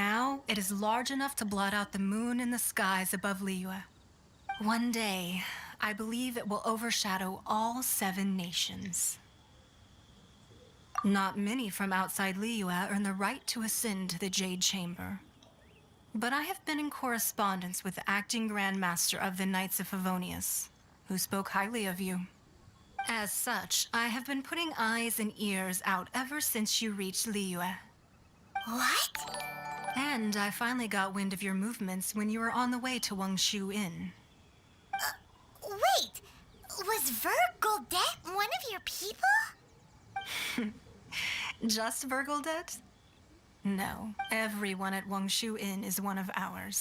Now, it is large enough to blot out the moon in the skies above Liyue. One day, I believe it will overshadow all 7 nations. Not many from outside Liyue earn the right to ascend to the Jade Chamber. But I have been in correspondence with the acting Grand Master of the Knights of Favonius, who spoke highly of you. As such, I have been putting eyes and ears out ever since you reached Liyue. What? And I finally got wind of your movements when you were on the way to Wangshu Inn. Wait, was Vergoldet one of your people? Just Vergoldet? No, everyone at Wangshu Inn is one of ours.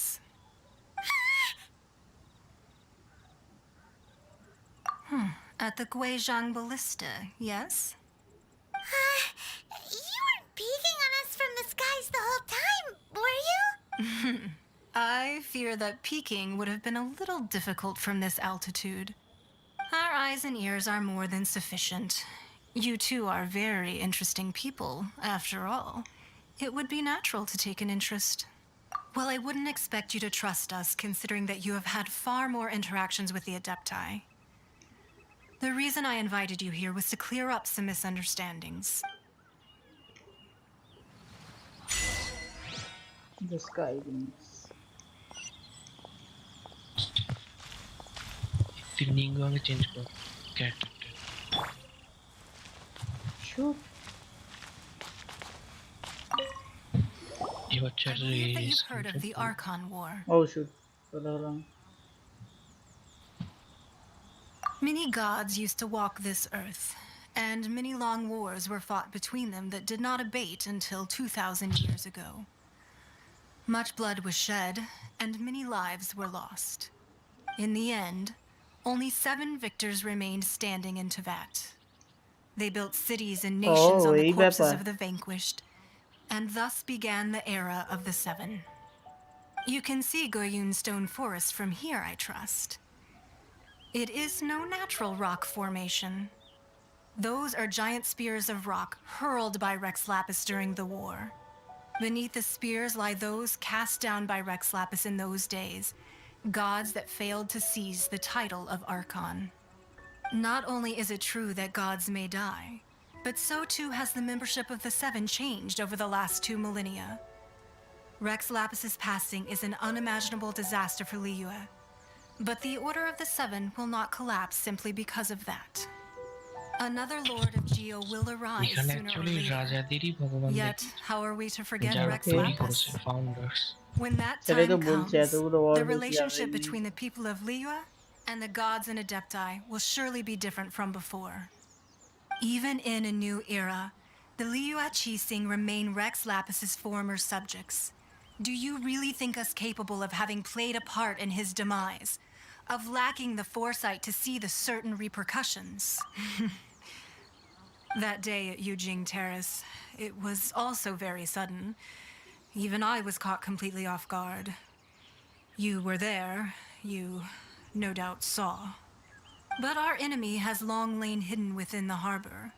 At the Guizhang Ballista, yes? You weren't peeking on us from the skies the whole time, were you? I fear that peeking would have been a little difficult from this altitude. Our eyes and ears are more than sufficient. You two are very interesting people, after all. It would be natural to take an interest. Well, I wouldn't expect you to trust us, considering that you have had far more interactions with the Adepti. The reason I invited you here was to clear up some misunderstandings. The sky wings. তুই নিঙ্গুয়াকে change কর ক্যারেক্টারটা। Sure. I এই বাচ্চার believe that you've heard of the Archon War. Oh shoot. চলে হলাম। Many gods used to walk this earth, and many long wars were fought between them that did not abate until 2,000 years ago. Much blood was shed, and many lives were lost. In the end, only 7 victors remained standing in Teyvat. They built cities and nations on the এই corpses ব্যাপার। of the vanquished, and thus began the era of the 7. You can see Goyun Stone Forest from here, I trust. It is no natural rock formation. Those are giant spears of rock hurled by Rex Lapis during the war. Beneath the spears lie those cast down by Rex Lapis in those days, gods that failed to seize the title of Archon. Not only is it true that gods may die, but so too has the membership of the 7 changed over the last 2 millennia. Rex Lapis's passing is an unimaginable disaster for Liyue, but the Order of the 7 will not collapse simply because of that. Another Lord of Geo will arise এখানে sooner or actually later. রাজাদেরই ভগবান Yet, how are we to forget যারা Rex তৈরি Lapis? করেছে founders. When that সেটাই time তো comes, বলছি, এতগুলো war the হয়েছে, relationship আর এই- between the people of Liyue and the gods and Adepti will surely be different from before. Even in a new era, The Liyue Qixing remain Rex Lapis's former subjects. Do you really think us capable of having played a part in his demise? Of lacking the foresight to see the certain repercussions? That day at Yujing Terrace, it was also very sudden. Even I was caught completely off guard. You were there. You no doubt saw. But our enemy has long lain hidden within the harbor.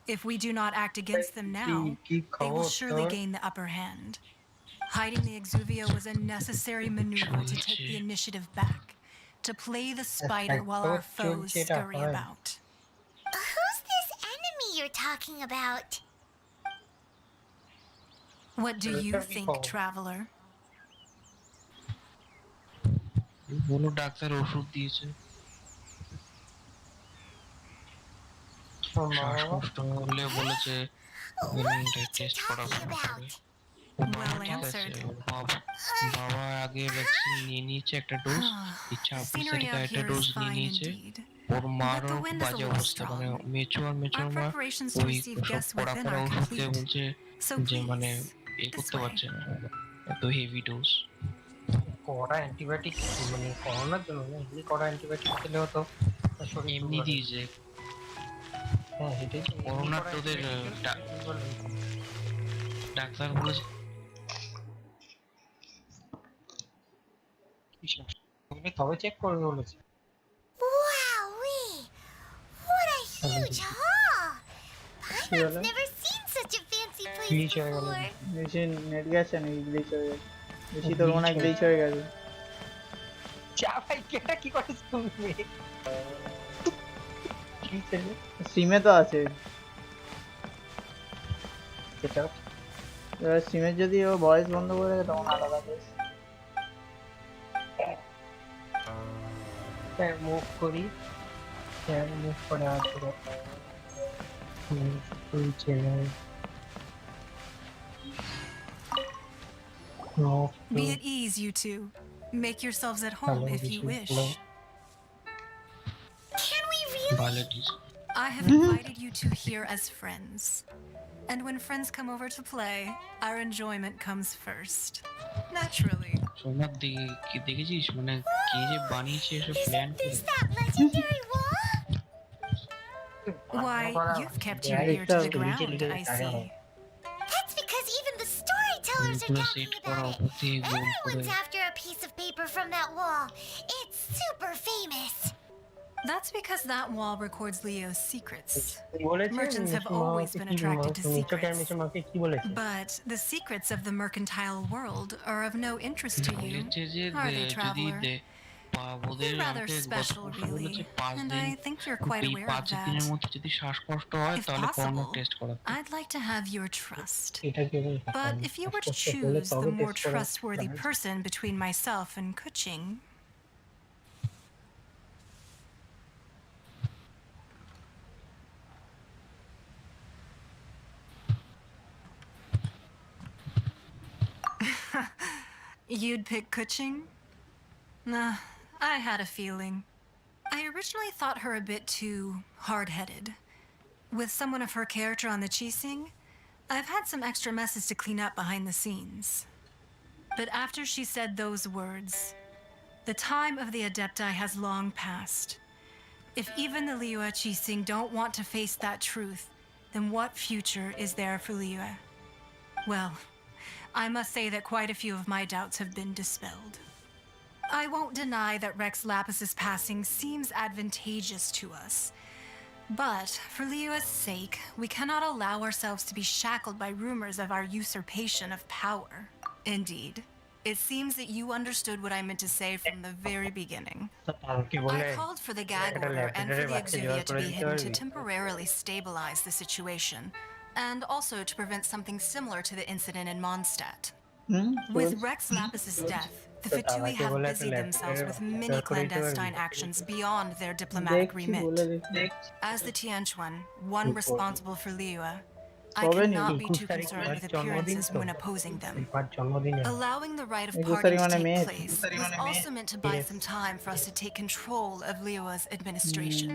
If we do not act against them now, they will surely gain the upper hand. Hiding the Exuvia was a necessary maneuver to take the initiative back, to play the spider while our foes scurry about. Who's this enemy you're talking about? What do you think, traveler? বলো doctor ওষুধ দিয়েছে শ্বাসকষ্ট হলে বলেছে test করা হবে Well answered. বাবা আগে ভ্যাকসিন নিয়ে নিয়েছে একটা ডোজ ইচ্ছা Scenery অফিসার out একটা here ডোজ is নিয়ে fine নিয়েছে indeed. ওর মারও But the wind is a বাজে little অবস্থা মানে strong. মেচুর Our মা preparations to ওই receive সব guests পড়া within করা are ওষুধ দিয়ে complete. বলছে So যে মানে please, করতে this way. পারছে না এত হেভি ডোজ কড়া অ্যান্টিবায়োটিক মানে করোনার জন্য না, এমনি কড়া অ্যান্টিবায়োটিক খেলেও তো শরীর এমনি দুর্বল দিয়েছে হয়। হ্যাঁ সেটাই তো, এমনি করোনার কড়া তোদের antibiotic খেলে শরীর দুর্বল হয়ে যায়। ডাক্তার বলেছে আপনি কবে চেক করবে বলেছে? Wowee! What a huge haul! Paimon's never seen such a fancy place Glitch হয়ে গেল। before. বেশি নেট গেছে নাকি গ্লিচ হয়ে গেছে? বেশি তোর মনে হয় গ্লিচ হয়ে গেছে। চা ভাই কেটা কি করে শুনবে? কি ছেলে? সিমে তো আছে। সেটা এবার সিমের যদি ও ভয়েস বন্ধ করে দেয় তখন আলাদা কেস। মুভ করি, মুভ করে আসবো। Channel Be at ease, you two. Make yourselves at home if you wish. Can we really? ভালোটিস I have invited you two here as friends. And when friends come over to play, our enjoyment comes first. Naturally. Somnath দেখেছিস মানে কে যে বানিয়েছে এসব plan Isn't করে this that legendary wall? Why, you've kept your ear to the ground, I see. That's because even the storytellers are পুরো talking set করা about it. ওপর থেকে গোল করে Everyone's after a piece of paper from that wall. It's super famous. That's because that wall records Leo's secrets. বলেছে Merchants have always been attracted to secrets. আমাকে কি বলেছে? But the secrets of the mercantile world are of no interest to you, বলেছে যে are they, যদি traveler? ওদের You're rather আমাকে special, বলেছে really, পাঁচ and দিন I think you're quite এই aware of 5 দিনের that. মধ্যে যদি শ্বাসকষ্ট হয় If তাহলে করোনা possible, টেস্ট করাতে I'd like to have your trust. এটা কি বলে? But if you were to choose the more trustworthy person between myself and Kuching, you'd pick Kuching? Nah, I had a feeling. I originally thought her a bit too hard-headed. With someone of her character on the Qixing, I've had some extra messes to clean up behind the scenes. But after she said those words, the time of the Adepti has long passed. If even the Liyue Qixing don't want to face that truth, then what future is there for Liyue? Well, I must say that quite a few of my doubts have been dispelled. I won't deny that Rex Lapis's passing seems advantageous to us. But for Liyue's sake, we cannot allow ourselves to be shackled by rumors of our usurpation of power. Indeed, it seems that you understood what I meant to say from the very beginning. I called for the gag order and for the Exuvia to be hidden to temporarily stabilize the situation, and also to prevent something similar to the incident in Mondstadt. With Rex Lapis's death, the Fatui have busied themselves with many clandestine actions beyond their diplomatic remit. As the Tianquan, one responsible for Liyue, I cannot be too concerned with appearances when opposing them. Allowing the right of party to take place was also meant to buy some time for us to take control of Liyue's administration.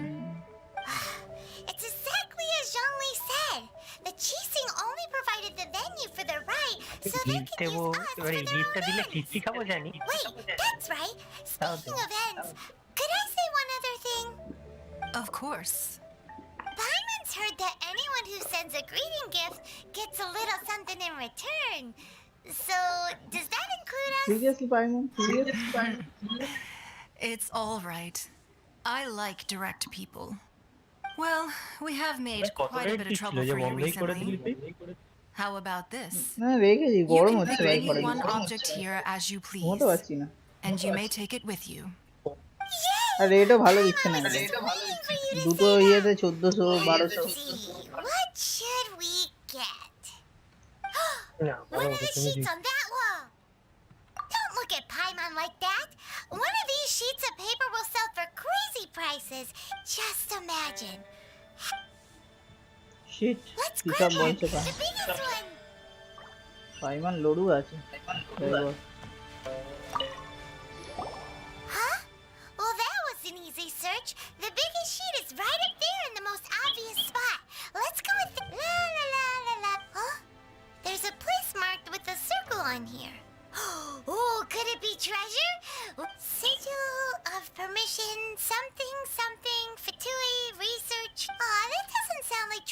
It's exactly as Zhongli said. The cheesing only provided the venue for the rite, so they gift could দেবো, use us for এবারে their গিফটটা own দিলে ends. খিস্তি খাবো জানি। Wait, that's right. তাও Speaking দেবো। of ends, could I say one other thing? Of course. Paimon's heard that anyone who sends a greeting gift gets a little something in return. So, does that include us? Seriously Paimon, seriously Paimon. It's all right. I like direct people. Well, we have made quite a bit of trouble for you recently. How about this? না রেখেছি, You গরম can হচ্ছে bring ভাই any ঘরে, one object here as you ঘুমোতে please, পারছি না। and you may take it with you. আর রেটও ভালো দিচ্ছে না, Waiting for you to দুটো say ইয়েতে that. 1400 Let's see, what should we get? না, One বলো, of the তুমি sheets on that wall. Don't look at Paimon like that. One of these sheets of paper will sell for crazy prices. Just imagine. Shit, Let's কি grab সব it. বলছে The biggest one. পাইমান লড়ু আছে। Huh? Well, that was an easy search. The biggest sheet is right up there in the most obvious spot. Let's go with the la la la la la. Huh? There's a place marked with a circle on here. Oh, could it be treasure? Sigil of permission, something, something, Fatui, research. Aw, that doesn't sound like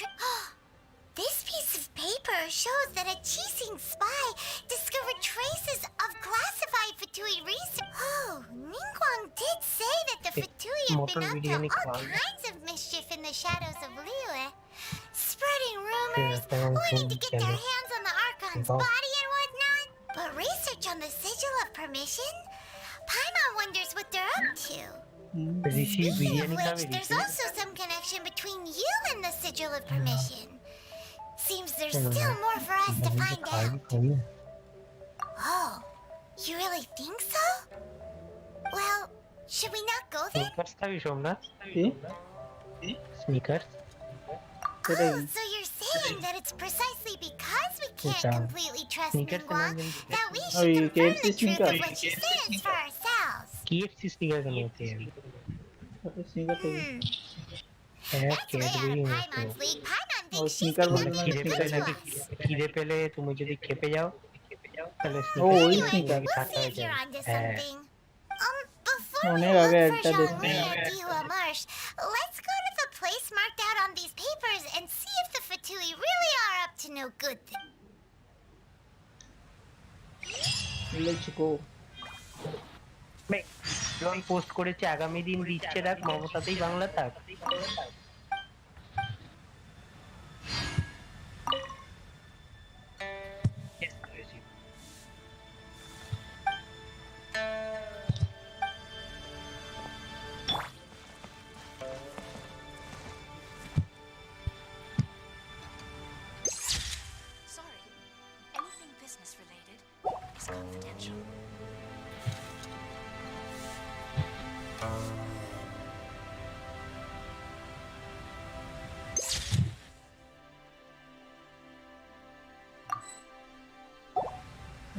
This piece of paper shows that a cheating spy discovered traces of classified Fatui research. Oh, Ningguang did say that the Fatui have been Mutton up to biryani all খাওয়াবে। kinds of mischief in the shadows of Liyue. Spreading rumors, তেমন wanting to get কেন? their hands on the Archon's বাহ। body and whatnot. But research on the Sigil of Permission? Paimon wonders what they're up to. Rishi Speaking of biryani খাবে which, there's Rishi? also some connection between you and the Sigil of Permission. Seems there's কেন still না? more for us to আমি তো find খাইনি, out. খাইনি। Oh, you really think so? Well, should we not go there? Snickers খাবি সোমনাথ? কি sneakers? সেটা Oh, কি? so you're saying that it's precisely because we can't এটা completely trust sneakers Ningguang কেনার জন্য that we ওই should confirm KFC the truth of sneakers? what she says for ourselves. KFC Snickers নিয়েছি আমি। Sneaker থেকে হ্যাঁ, That's way out Cadbury of নিয়েছি। Paimon's league. Paimon ও thinks she's sneaker বলতে becoming মানে খিদে good পেলে to নাকি us. খিদে পেলে তুমি যদি খেপে যাও তাহলে ও ওই স্নিকার্স স্নিকার। We'll ঠান্ডা see হয়ে if you're যাবে। onto হ্যাঁ। something. Before we অনেক look আগে for একটা Zhongli দেখছি। at Dihua Marsh, let's go to the place marked out on these papers and see if the Fatui really are up to no good thing. Let's go. যখন post করেছে আগামী দিন দিচ্ছে রাখ মমতাতেই বাংলা থাক। Sorry. Anything business related is confidential.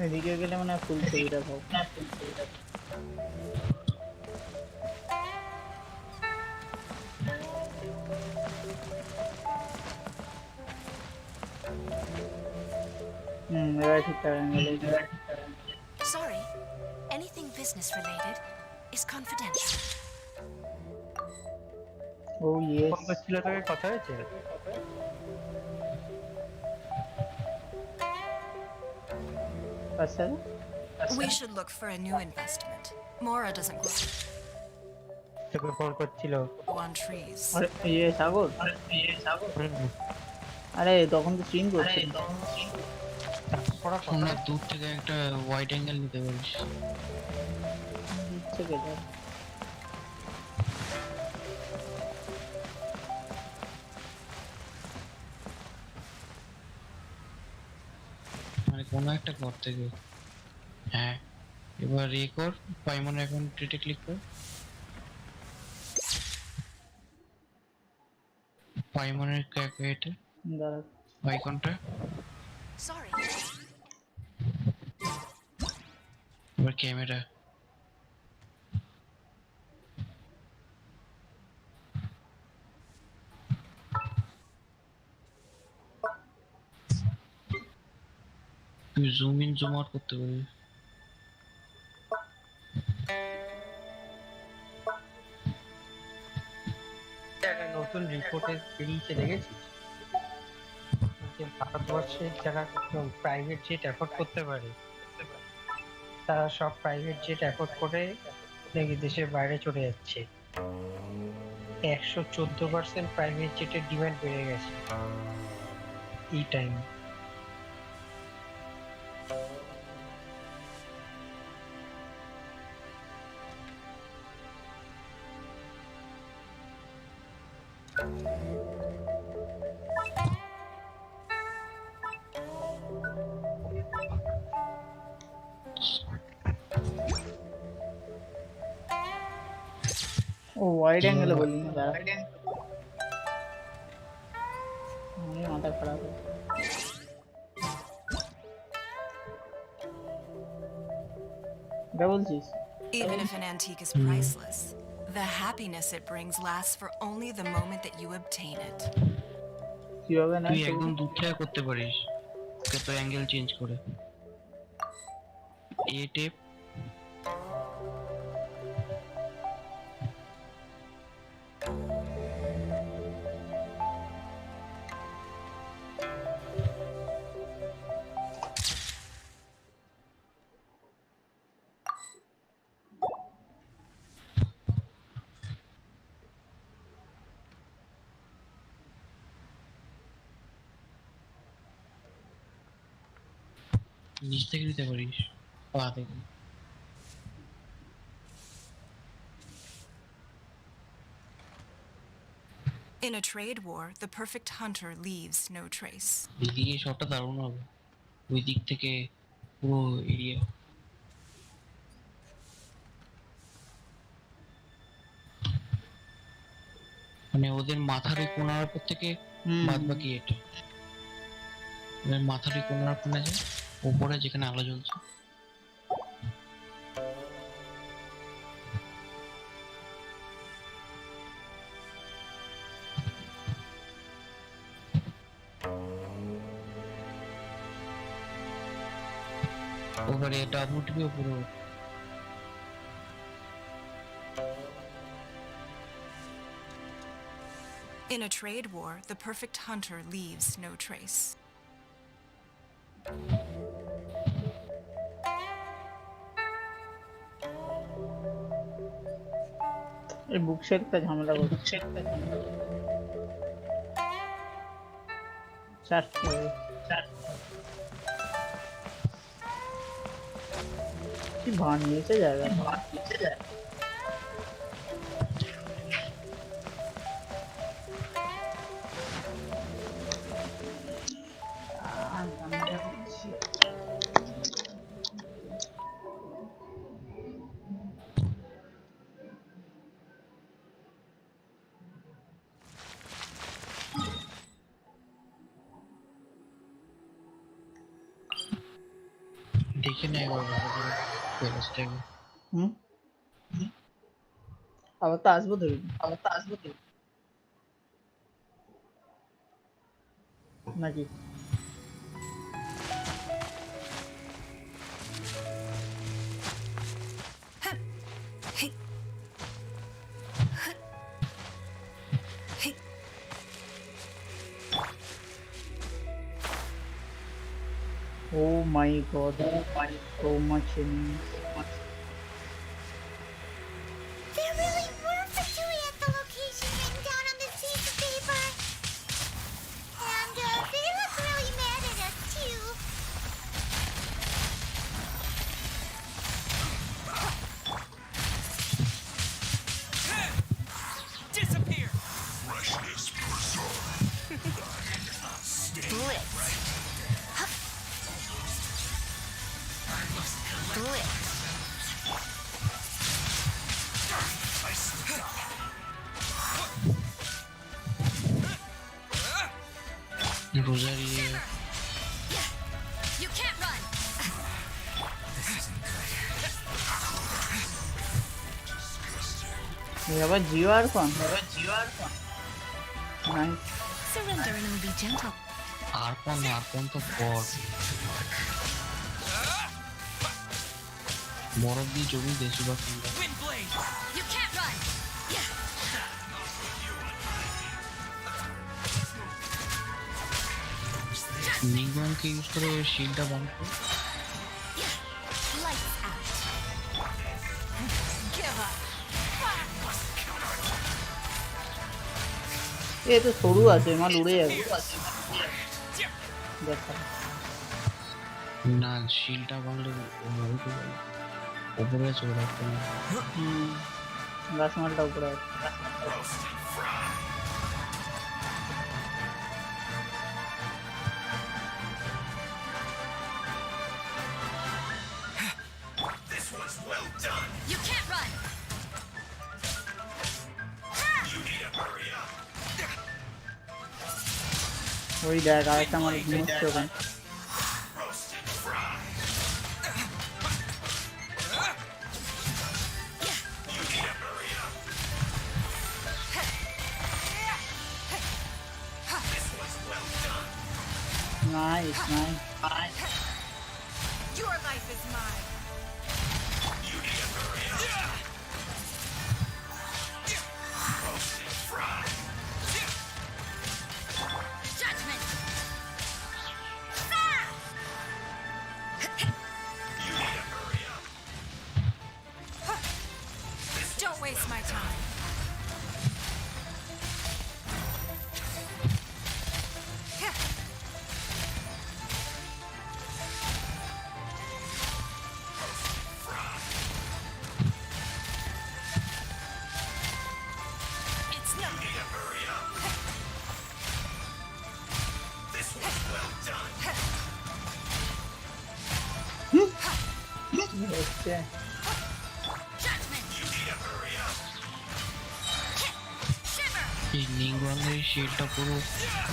এদিকে গেলে মানে ফুল ছবিটা পাবো। এবার ঠিকঠাক অ্যাঙ্গেলে Sorry. Anything business related is confidential. Oh yes. Phone করছিল তোকে কথা হয়েছে? আচ্ছা We should look for a new investment. Mora doesn't grow তোকে ফোন করছিল? on trees. আরে ইয়ে সাগর, হুম। আরে তখন তো স্ট্রিম করছি। আমরা দূর থেকে একটা ওয়াইড অ্যাঙ্গেল নিতে পারিস। দিচ্ছে কেটে মানে কোনো একটা ঘর থেকে। হ্যাঁ, এবার এ কর, পাইমন অ্যাকাউন্টে ক্লিক কর। পাইমনের এটা দাঁড়া। আইকনটা Sorry. এবার ক্যামেরা তুমি জুম ইন জুম আউট করতে পারবে। একটা নতুন রিপোর্টে বেরিয়েছে দেখেছিস, যে ভারতবর্ষের যারা প্রাইভেট জেট অ্যাফোর্ড করতে পারে তারা সব প্রাইভেট জেট অ্যাফোর্ড করে নাকি দেশের বাইরে চলে যাচ্ছে। 114% প্রাইভেট জেটের ডিমান্ড বেড়ে গেছে এই টাইম। ও ওয়াইড অ্যাঙ্গেলে বললি না, দাঁড়া আমি মাথা খারাপ হয়ে এটা বলছিস। Even if an antique is priceless, the happiness it brings lasts for only the moment that you obtain it. কিভাবে না তুই একদম দূর থেকে করতে পারিস, কত অ্যাঙ্গেল চেঞ্জ করে। এ টেপ নিচ থেকে দিতে পারিস, পা থেকে। In a trade war, the perfect hunter leaves no trace. এদিকে শটটা দারুণ হবে, ওই দিক থেকে পুরো এরিয়া। মানে ওদের মাথার ওই কোনার উপর থেকে বাদ বাকি এটা, ওদের মাথার ওই কোনার উপর আছে উপরে যেখানে আলো জ্বলছে। ওখানে এটা উঠবে পুরো। In a trade war, the perfect hunter leaves no trace. এই বুক শেলটা ঝামেলা করছে। কি বানিয়েছে জায়গা, দেখে নেয় একবার ভালো করে প্যালেসটাকে। আবার তো আসবো নাকি? Oh my god, so much enemies. There really were Fatui at the location written down on this piece of paper. And they look really mad at us too. Disappear! Blitz. Blitz. রোজারিয়ে You can't run. আবার জিও আর কোন Surrendering will be gentle. আর কোন তো বড় বরফ দিয়ে জমি দেশি বা ঠান্ডা। Wind blade. You can't run. নিগমকে ইউজ করে শিলটা বানাবো। Lights out. Give up. এ তো সরু আছে, মাল উড়ে যাবে। দেখা না শিলটা বানলে উপরে চলে রাখতে না। গাছ মালটা উপরে আছে। You can't run. ওই দেখ আরেকটা মাল ঘুমোচ্ছে ওখানে। Nice, nice. Your life is mine. Judgment. Don't waste my time. It's no. হচ্ছে Judgment. Shiver. এই নিগমের শিলটা পুরো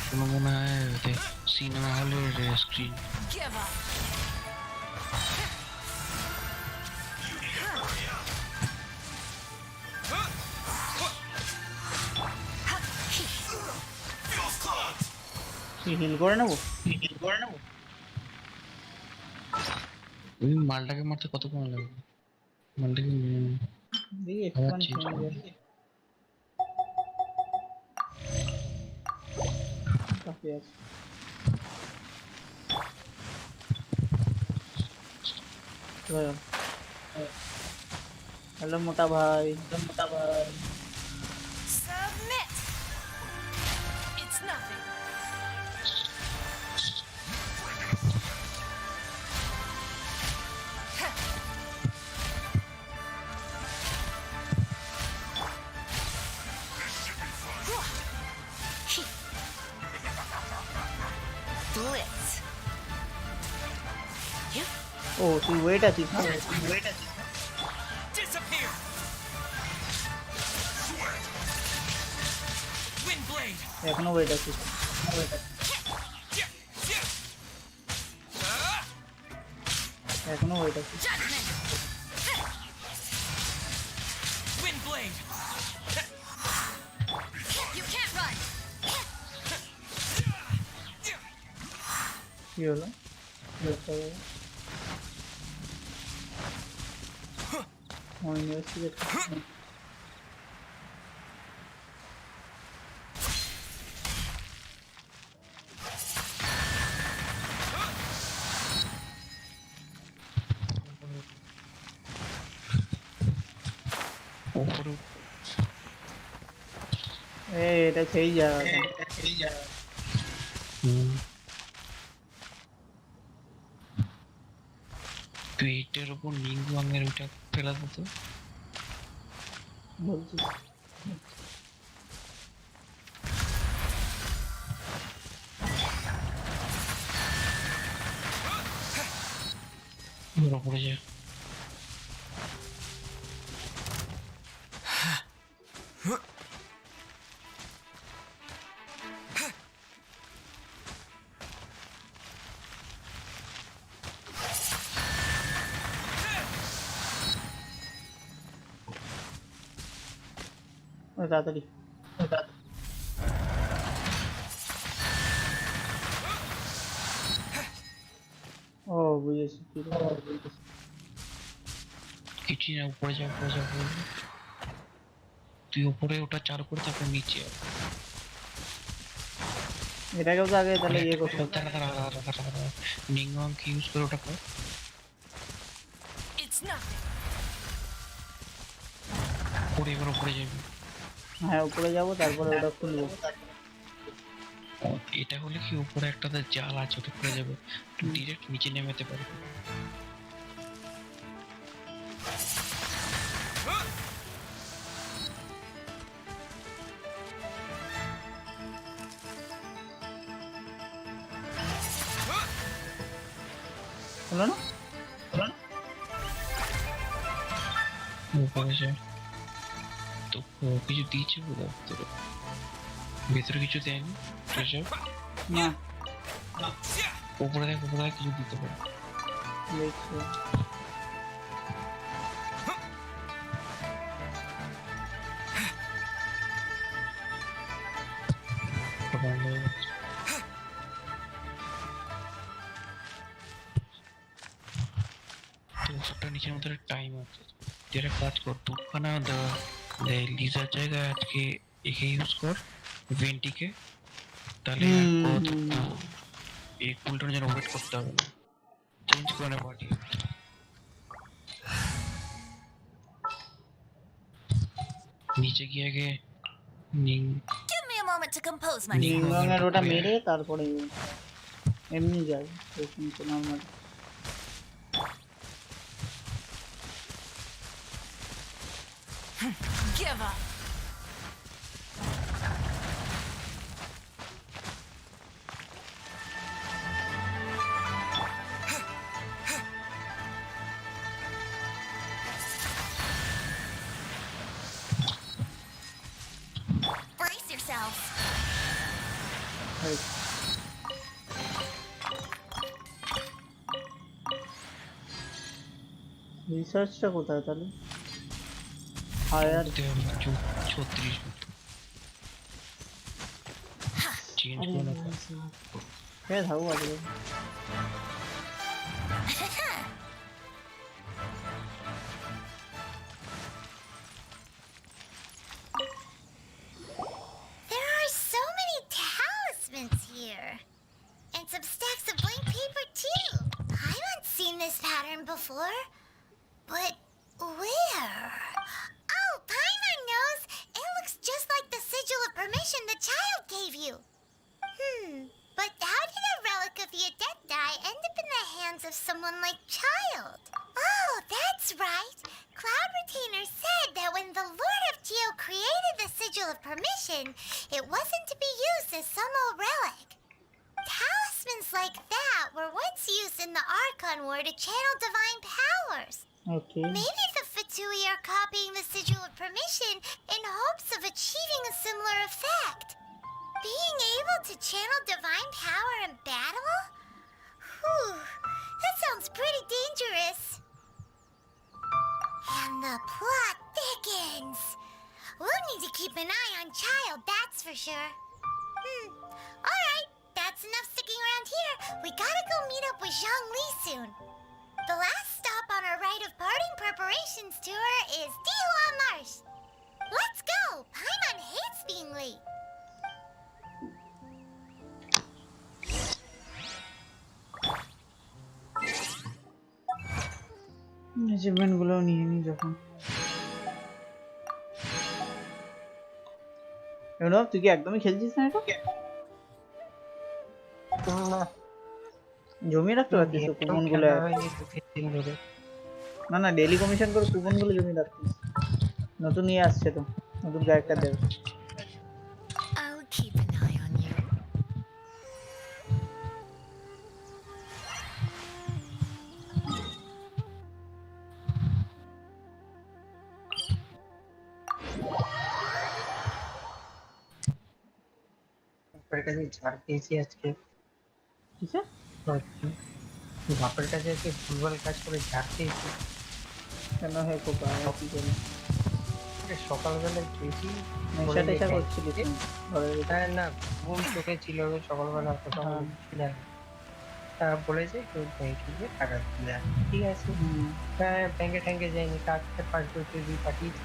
কোনো মনে হয় সিনেমা হলের স্ক্রিন। Give up. কি হিল করে নেবো? ওই মালটাকে মারতে কতক্ষণ লাগবে? মালটাকে দেখি একটুখানি থেমে যাবে। কাফি আছে। হ্যালো মোটা ভাই। Submit. It's nothing. Blitz. ও তুই ওয়েট আছিস না? Disappear. Wind blade. এখনো ওয়েট আছিস? এখনো ওয়েট আছিস? Judgment. Wind blade. You can't run. কি হলো? ইনভেস্টিগেট উপরে এটা সেই জায়গা। পেটের উপর নিগমের ওটা ফেলা দিত। বলছিস উপরে যা। তাড়াতাড়ি। ও বুঝেছি। কিছু না, উপরে যা, উপরে যা, উপরে যা। তুই উপরে ওটা চালু করে তারপর নিচে আয়। এটাকেও তো আগে তাহলে ইয়ে করতে হবে। দাঁড়া, দাঁড়া, দাঁড়া, দাঁড়া, দাঁড়া। নিংওয়াংকে ইউজ করে ওটা কর। It's nothing. উপরে, এবার উপরে যাবি। হ্যাঁ উপরে যাবো তারপরে ওটা খুলবো। এটা হলে কি উপরে একটা জাল আছে, ওটা খুলে যাবে, তুই ডিরেক্ট নিচে নেমেতে পারবি। হলো না? উপরে যা। তো কিছু দিয়েছে বোধহয় ভিতরে। ভেতরে কিছু দেয়নি? ট্রেজার? না উপরে দেখ, উপরে দেখ, কিছু দিতে পারে। দেখছি। ওটা বন্ধ হয়ে গেছে। তো ওটা নিচের মধ্যে টাইম আছে। তুই একটা কাজ কর, দুখানা লিজার জায়গায় আজকে একে ইউজ কর, ভেন্টিকে। তাহলে এই কুলটার জন্য ওয়েট করতে হবে না, চেঞ্জ করে না পার্টি। নিচে গিয়ে আগে Ning Give me a moment to compose myself. নিংওয়াংয়ের ওটা মেরে তারপরে এমনি যায় normal. Give up. Brace yourself. রিসার্চটা কোথায় তাহলে? হায়ার 36 চেঞ্জ করে না। হ্যাঁ থাকবো আগে। There are so many talismans here. And some stacks of blank paper too. I haven't seen this pattern before. But where? Oh, Paimon knows. It looks just like the sigil of permission the child gave you. But how did a relic of your dead die end up in the hands of someone like Child? Oh, that's right. Cloud Retainer said that when the Lord of Geo created the sigil of permission, it wasn't to be used as some old relic. Talismans like that were once used in the Archon War to channel divine powers. Okay Maybe the Fatui are copying the sigil of permission in hopes of achieving a similar effect. Being able to channel divine power in battle? Whew, that sounds pretty dangerous. And the plot thickens. We'll need to keep an eye on Child, that's for sure. Alright, that's enough sticking around here. We gotta go meet up with Zhongli soon. The last stop on our rite of parting preparations tour is Dihua Marsh. Let's go! Paimon hates being late. Achievement গুলো নিয়ে নি যখন। এগুলো তুই কি একদমই খেলছিস না এটা? না জমিয়ে রাখতে পারছিস তো কুপন গুলো? না না ডেইলি কমিশন করে কুপন গুলো জমিয়ে রাখতিস। নতুন নিয়ে আসছে তো, নতুন ক্যারেক্টার দেবে। I'll keep an eye on you. বাপের কাছে ঝাড় দিয়েছি আজকে। কিসে? বাপের কাছে আজকে ভুলভাল কাজ করে ঝাড় দিয়েছি। কেন হে কোপা কি করি? সকালবেলায় গেছি নেশা টেশা করছিলিস ঘরে? হ্যাঁ না ঘুম চোখে ছিল সকালবেলা কোথাও ছিলাম। তারা বলেছে কেউ ব্যাংকে গিয়ে টাকা তুলে আন। ঠিক আছে, ব্যাংকে ট্যাঙ্কে যাইনি, কাককে পাসবই টসবই পাঠিয়েছি।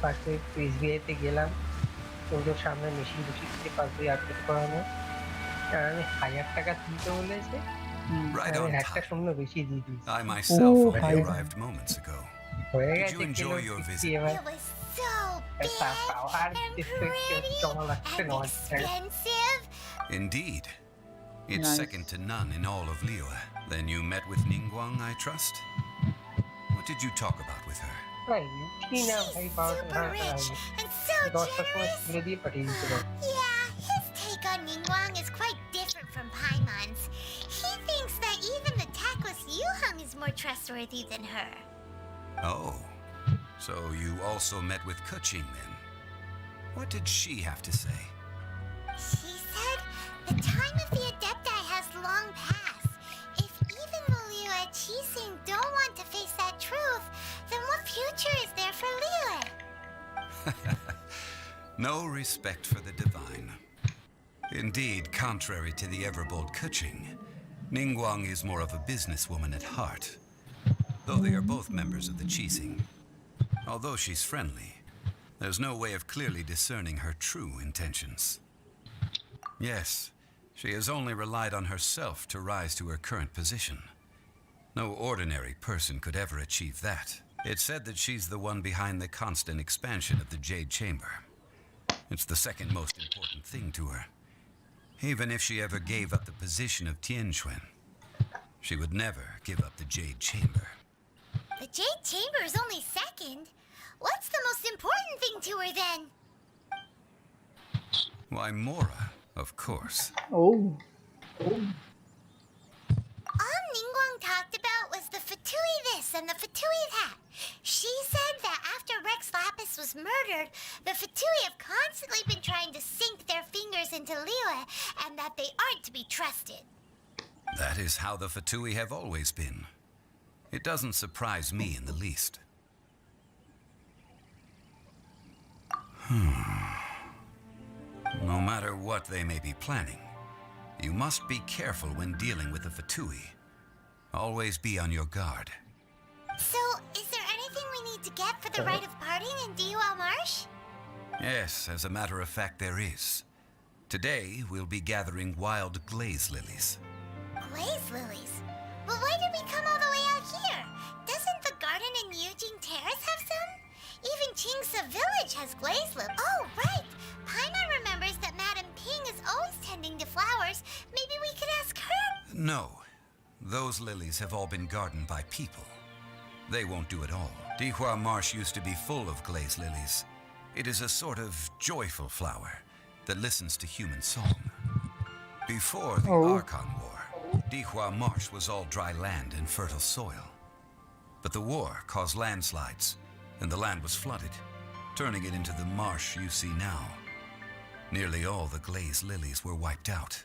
পাসবই SBI-তে গেলাম, ওদের সামনে মেশিন বসিয়ে পাসবই আপডেট করানো। আর আমি 1000 টাকা তুলতে বলেছে, Right আমি on একটা time. শূন্য বেশি দিয়ে দিয়েছি। I myself Oh, only hi. arrived moments ago. হয়ে Did গেছে you enjoy your visit? এবার It was so big R and pretty জমা লাগছে and 9 টাকা। expensive. Indeed. It's Nice. second to none in all of Liyue. Then you met with Ningguang, I trust? What did you talk about with her? ভাই বুঝি না ভাই, He's 12 super টাকা rich and so 10টার সময় generous. তুলে দিয়ে পাঠিয়ে দিতে পারে। Yeah, his take on Ningguang is quite different from Paimon's. He thinks that even the tactless Yuheng is more trustworthy than her. Oh. So you also met with Kuching then? What did she have to say? She said the time of the Adepti has long passed. If even the Liyue Qixing don't want to face that truth, then what future is there for Liyue? No respect for the divine. Indeed, contrary to the ever-bold Kuching, Ningguang is more of a businesswoman at heart, though they are both members of the Qixing. Although she's friendly, there's no way of clearly discerning her true intentions. Yes, she has only relied on herself to rise to her current position. No ordinary person could ever achieve that. It's said that she's the one behind the constant expansion of the Jade Chamber. It's the second most important thing to her. Even if she ever gave up the position of Tianquan, she would never give up the Jade Chamber. The Jade Chamber is only second. What's the most important thing to her then? Why, Mora, of course. Oh. All Ningguang talked about was the Fatui this and the Fatui that. She said that after Rex Lapis was murdered, the Fatui have constantly been trying to sink their fingers into Liyue and that they aren't to be trusted. That is how the Fatui have always been. It doesn't surprise me in the least. No matter what they may be planning, you must be careful when dealing with the Fatui. Always be on your guard. So, is there anything we need to get for the rite of parting in Dihua Marsh? Yes, as a matter of fact, there is. Today, we'll be gathering wild glaze lilies. Glaze lilies? But why did we come all the way out here? Doesn't the garden in Yujing Terrace have some? Even Qingsa Village has glaze lilies. Oh, right! Paimon remembers that Madame Ping is always tending to flowers. Maybe we could ask her? No, those lilies have all been gardened by people. They won't do it all. Dihua Marsh used to be full of glaze lilies. It is a sort of joyful flower that listens to human song. Before the Archon War, Dihua Marsh was all dry land and fertile soil. But the war caused landslides, and the land was flooded, turning it into the marsh you see now. Nearly all the glaze lilies were wiped out.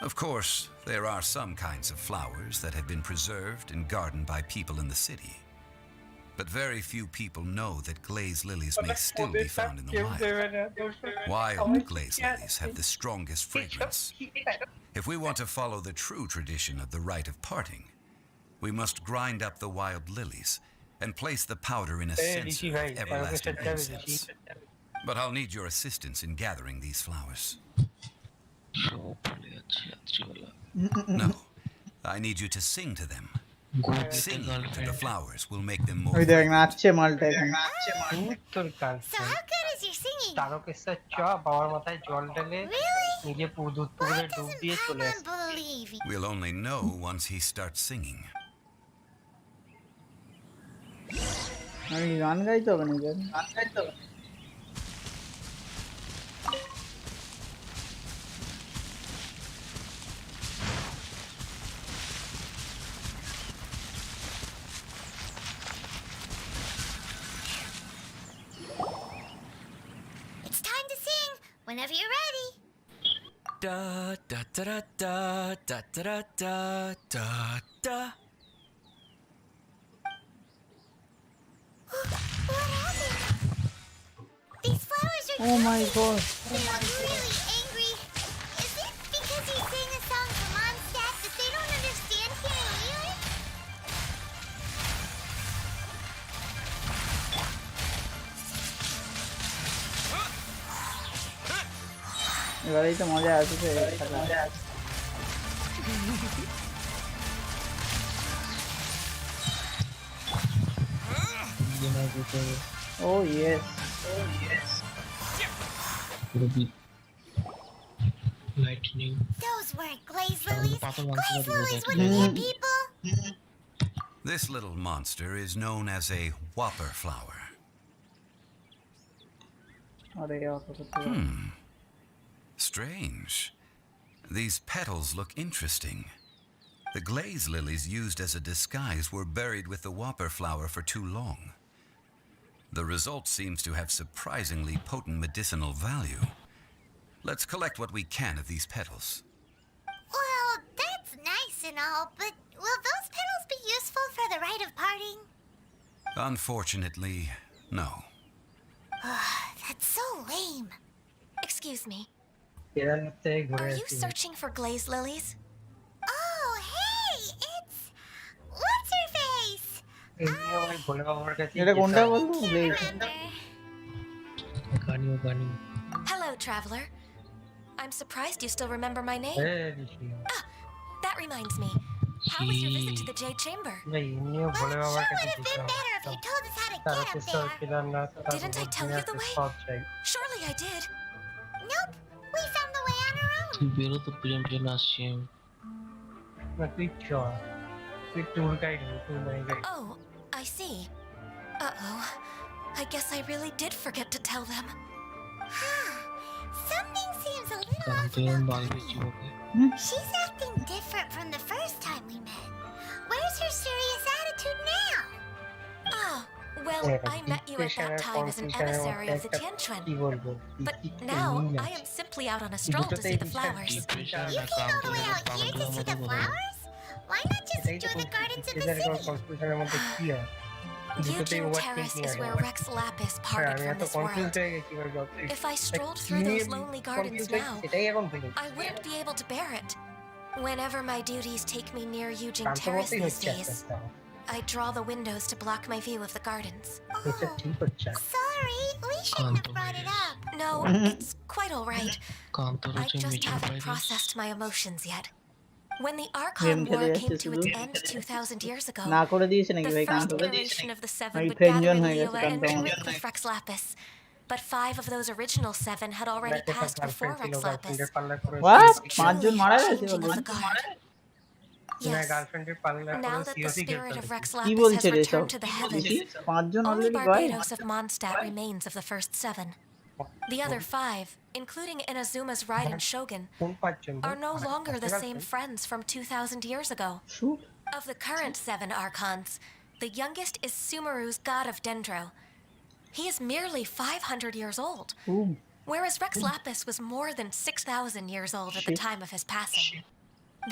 Of course, there are some kinds of flowers that have been preserved and gardened by people in the city. But very few people know that glaze lilies may still be found in the wild. Wild glaze lilies have the strongest fragrance. If we want to follow the true tradition of the rite of parting, we must grind up the wild lilies and place the powder in a censer of everlasting incense. But I'll need your assistance in gathering these flowers. No, I need you to sing to them. Singing to the flowers will make them more ওই দেখ fragrant. নাচছে মালটা এখানে। তোর কাল So how good is your singing? Tarakeswar চ বাবার মাথায় জল ঢেলে Really? নিজে দুধ Why পুকুরে ডুব doesn't দিয়ে চলে Paimon আসে। believe you? We'll only know once he starts singing. আমি গান গাইতে হবে নাকি? গান গাইতে হবে? It's time to sing whenever you're ready. Da da da da da da da da da da. What happened? These flowers are Oh my dripping. god. They're really angry. Is it because you sang a song for Mondstadt এবারেই তো মজা আসছে খেলা। Oh yes, lightning Those weren't glaze lilies. পাথর ভাঙতে Glaze পারি lilies wouldn't hit people. This little monster is known as a whopper flower. আরে অত করতে পারি। Strange. These petals look interesting. The glaze lilies used as a disguise were buried with the whopper flower for too long. The result seems to have surprisingly potent medicinal value. Let's collect what we can of these petals. Well, that's nice and all, but will those petals be useful for the rite of parting? Unfortunately, no. That's so lame. Excuse me. Kedarnath থেকে ঘুরে Are you আসছি। searching for glaze lilies? Oh, hey, it's what's her face? এমনি আমার ভোলে বাবার কাছে এটা কোনটা যেতাম। বলতো? Glaze। Remember? Ghani Hello, traveler. I'm surprised you still remember my name. Rishi. That reminds me. How was your visit to the Jade Chamber? ভাই এমনিও Well, ভোলে it বাবার sure কাছে would have been যেতাম। better if you told us how to get Tarakeswar, up there. Kedarnath, Didn't I tell you the way? সব চাই। Surely I did. Nope, we found the way on our own. তুই বেরো তো প্রেম আসছি না তুই চ। তুই tour guide hobby, tour guide. Oh, I see. Uh-oh. I guess I really did forget to tell them. Something seems a little কারণ off তুই about বাল Lily. বেশি ওকে She's acting different from the first time we met. Where's her serious attitude now? Ah, well, I met you at that time as an emissary of the কি Tianquan. বলবো? But now I am simply out on a stroll to see the flowers. Depression You না came all the way out কারণ here to see the flowers? Why not just এটাই তো enjoy the gardens of the এদের city? কনফিউশনের মধ্যে কি হয়? দুটোতেই Eugene over Terrace thinking is আছে। where Rex Lapis আর parted আমি from এত this কনফিউজ world. হয়ে গেছি এবার ভাবছি If I strolled through those lonely gardens now, সেটাই এখন ভুলে I wouldn't be able to bear it. Whenever my duties take me near Eugene Shanto Terrace মতোই these হচ্ছে days, একটা। I draw the windows to block my view of the gardens. এটা ঠিক হচ্ছে। Sorry, we shouldn't have brought it up. No, it's quite all right. কান্তর I হচ্ছে just মিচুর haven't বাইরে processed my emotions yet. When the Archon Game War খেলে came যাচ্ছে to শুধু। its end 2000 years ago, না করে দিয়েছে নাকি the ভাই first কান্টকে? iteration of the Seven ভাই would friend gather zone in হয়ে গেছে Liyue and কান্ট drink আমার। with Rex Lapis. But 5 of those original 7 had already একটা passed before গার্লফ্রেন্ড ছিল, Rex Lapis. গার্লফ্রেন্ডের পাল্লা করে What? Truly পাঁচজন a মারা গেছে changing of বলে? the guard. না Yes, গার্লফ্রেন্ডের পাল্লা করে now that the COC spirit খেলতে of Rex কি Lapis has বলছে রে সব? returned to the heavens, পাঁচজন only অলরেডি গায়? Barbados of Mondstadt remains of the first 7. The other 5, including Inazuma's Raiden Shogun, কোন পাঁচজন are no longer the same friends from 2000 years ago. Shoot. Of the current 7 Archons, the youngest is Sumeru's god of Dendro. He is merely 500 years old, Boom. whereas Rex Lapis was more than 6,000 years old at the Shit. time of his passing.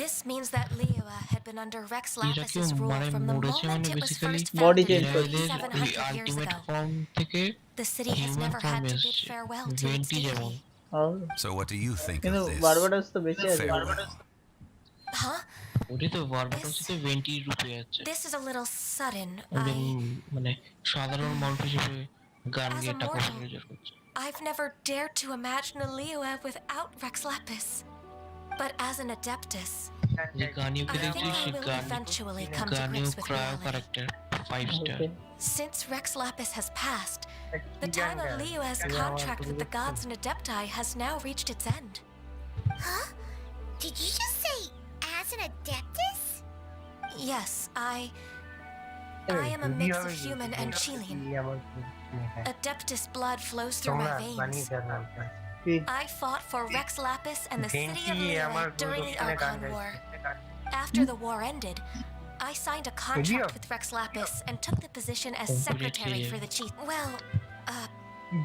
This means that Liyue had been under Rex Lapis's কেউ rule মারে from the মরেছে moment মানে it was basically first Body founded change করছে। ওই 700 years ultimate ago. Form থেকে The city has human never form had to bid এসেছে farewell to its ভেন্টি যেমন deity. So what do you think কিন্তু of this? বারবাডাস তো বেঁচে আছে। Farewell. Huh? ওটাই তো বারবাডোসে ভেন্টির রূপে যাচ্ছে This is a little sudden. মানে সাধারণ মানুষ হিসেবে গান As গিয়ে a টাকা mortal, রোজগার করছে I've never dared to imagine a Liyue without Rex Lapis. But as an Adeptus, যে গানিওকে I think দেখছিস I সে will গান eventually come to গানিও grips with cryo reality. Character 5 star Okay. Since Rex Lapis has passed, the time of Liyue's contract with the gods and Adepti has now reached its end. Huh? Did you just say as an adeptus? Yes, I am a mix of human and Chilean. Adeptus blood flows through তোমরা my বানিয়ে veins. দেওয়ার নামটা কি? I fought for Rex Lapis and the city of ভেন্টি আমার Liyue during the দূরদর্শনে গান Archon War. গাইছে After the war ended, I signed a contract with Rex Lapis and took the position as secretary for the chief. Well,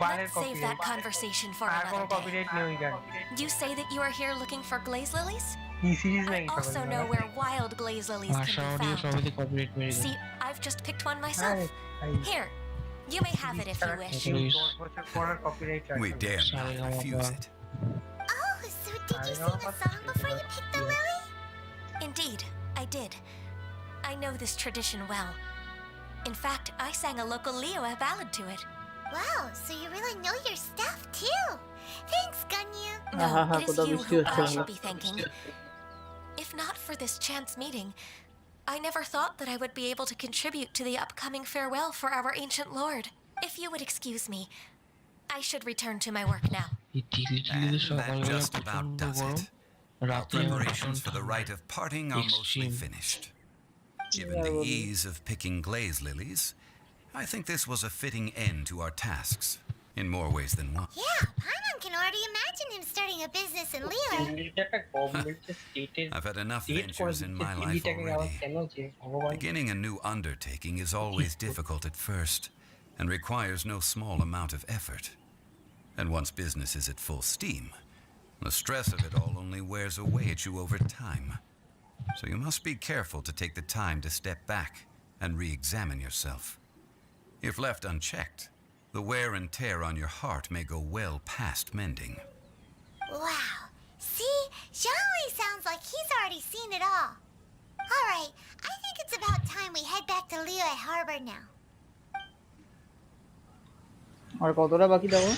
বালের let's save that copyright conversation for আর কোনো another day. Copyright নেই ওই গান You say that you are here looking for glaze lilies? কি series I নাকি also know where wild glaze lilies আশা can audio be found. সবাইতে copyright মেরে দেয় See, I've just picked one myself. Here, you may have it if you wish. Please. 10 বছর পর copyright We dare not refuse it. Oh, so did you sing a song before you picked the lily? Indeed, I did. I know this tradition well. In fact, I sang a local Liyue ballad to it. Wow, so you really know your stuff too. Thanks, Ganyu. আহা হা No, it কোথাও is you বৃষ্টি who হচ্ছে I ভালো। should be thanking. If not for this chance meeting, I never thought that I would be able to contribute to the upcoming farewell for our ancient lord. If you would excuse me, I should return to my work now. এই Titli টিতলি And that সকালবেলা just about প্রচন্ড does গরম, it. Our রাতে আবার preparations ভীষণ for the ঠান্ডা। rite of parting are mostly Extreme. finished. Given the ease of picking glaze lilies, I think this was a fitting end to our tasks, in more ways than one. Yeah, Paimon can already imagine him starting a business in Liyue. দিল্লিটা একটা গভর্নমেন্টের স্টেটের I've had enough state করে ventures in দিচ্ছে my life দিল্লিটাকে আবার already. কেন যে ভগবান Beginning a new undertaking is always difficult at first and requires no small amount of effort. And once business is at full steam, the stress of it all only wears away at you over time. So you must be careful to take the time to step back and re-examine yourself. If left unchecked, the wear and tear on your heart may go well past mending. Wow. See, Zhongli sounds like he's already seen it all. Alright, I think it's about time we head back to Liyue Harbor now. আর কতটা বাকি যাবো?